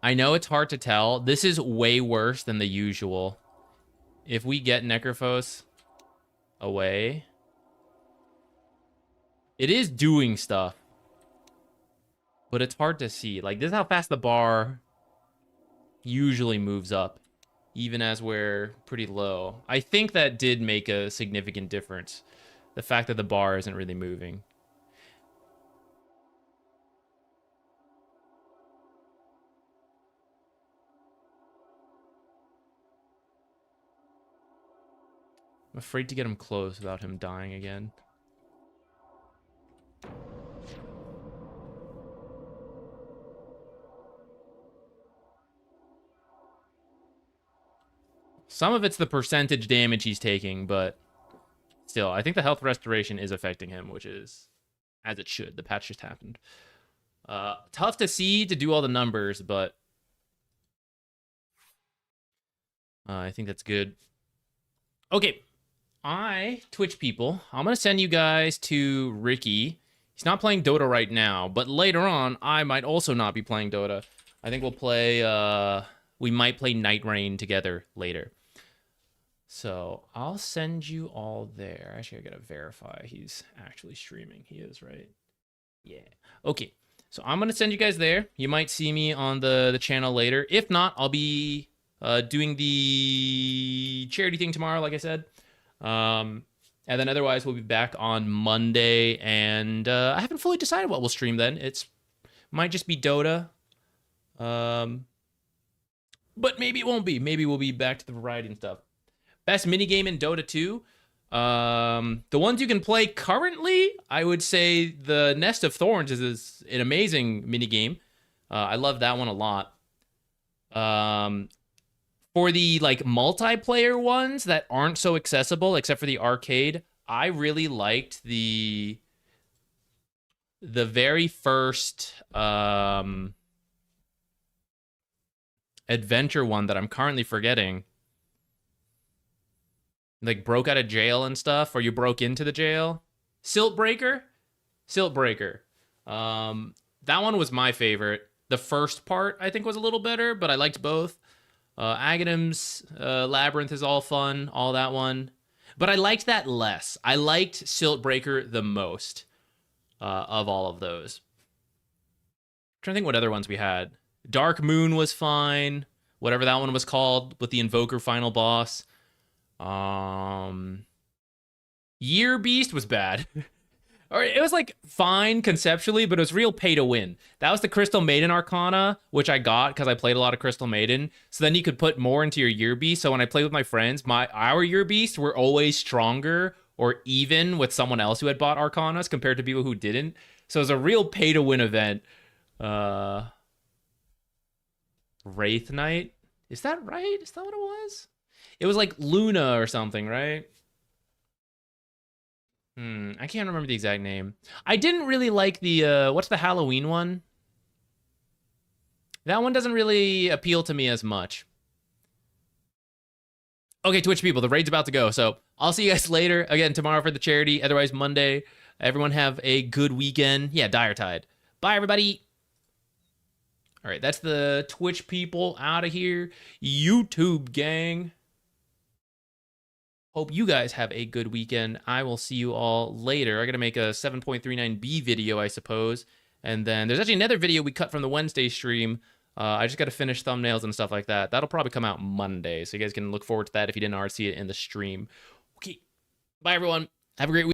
I know it's hard to tell. This is way worse than the usual. If we get Necrophos away, it is doing stuff, but it's hard to see. Like, this is how fast the bar usually moves up, even as we're pretty low. I think that did make a significant difference. The fact that the bar isn't really moving. I'm afraid to get him close without him dying again. Some of it's the percentage damage he's taking, but still, I think the health restoration is affecting him, which is as it should. The patch just happened. Tough to see to do all the numbers, but I think that's good. Okay. Twitch people, I'm going to send you guys to Ricky. He's not playing Dota right now, but later on, I might also not be playing Dota. I think we'll play, we might play Night Rain together later. So I'll send you all there. Actually, I got to verify he's actually streaming. He is, right? Yeah. Okay. So I'm going to send you guys there. You might see me on the channel later. If not, I'll be doing the charity thing tomorrow, like I said. And then otherwise we'll be back on Monday, and I haven't fully decided what we'll stream then. Might just be Dota, but maybe it won't be. Maybe we'll be back to the variety and stuff. Best minigame in Dota 2, the ones you can play currently, I would say the Nest of Thorns is an amazing minigame. I love that one a lot. For the like multiplayer ones that aren't so accessible, except for the arcade, I really liked the very first adventure one that I'm currently forgetting. Like broke out of jail and stuff, or you broke into the jail. Siltbreaker? Siltbreaker. That one was my favorite. The first part I think was a little better, but I liked both. Aghanim's Labyrinth is all fun, all that one. But I liked that less. I liked Siltbreaker the most of all of those. I'm trying to think what other ones we had. Dark Moon was fine. Whatever that one was called with the Invoker final boss. Year Beast was bad. Or it was like fine conceptually, but it was real pay to win. That was the Crystal Maiden Arcana, which I got because I played a lot of Crystal Maiden. So then you could put more into your Year Beast. So when I played with my friends, our Year Beasts were always stronger or even with someone else who had bought Arcanas compared to people who didn't. So it was a real pay to win event. Wraith Knight. Is that right? Is that what it was? It was like Luna or something, right? I can't remember the exact name. I didn't really like the, what's the Halloween one? That one doesn't really appeal to me as much. Okay, Twitch people, the raid's about to go. So I'll see you guys later. Again, tomorrow for the charity. Otherwise, Monday. Everyone have a good weekend. Yeah, Dire Tide. Bye, everybody. All right, that's the Twitch people out of here. YouTube gang. Hope you guys have a good weekend. I will see you all later. I got to make a 7.39B video, I suppose. And then there's actually another video we cut from the Wednesday stream. I just got to finish thumbnails and stuff like that. That'll probably come out Monday. So you guys can look forward to that if you didn't already see it in the stream. Okay. Bye, everyone. Have a great week.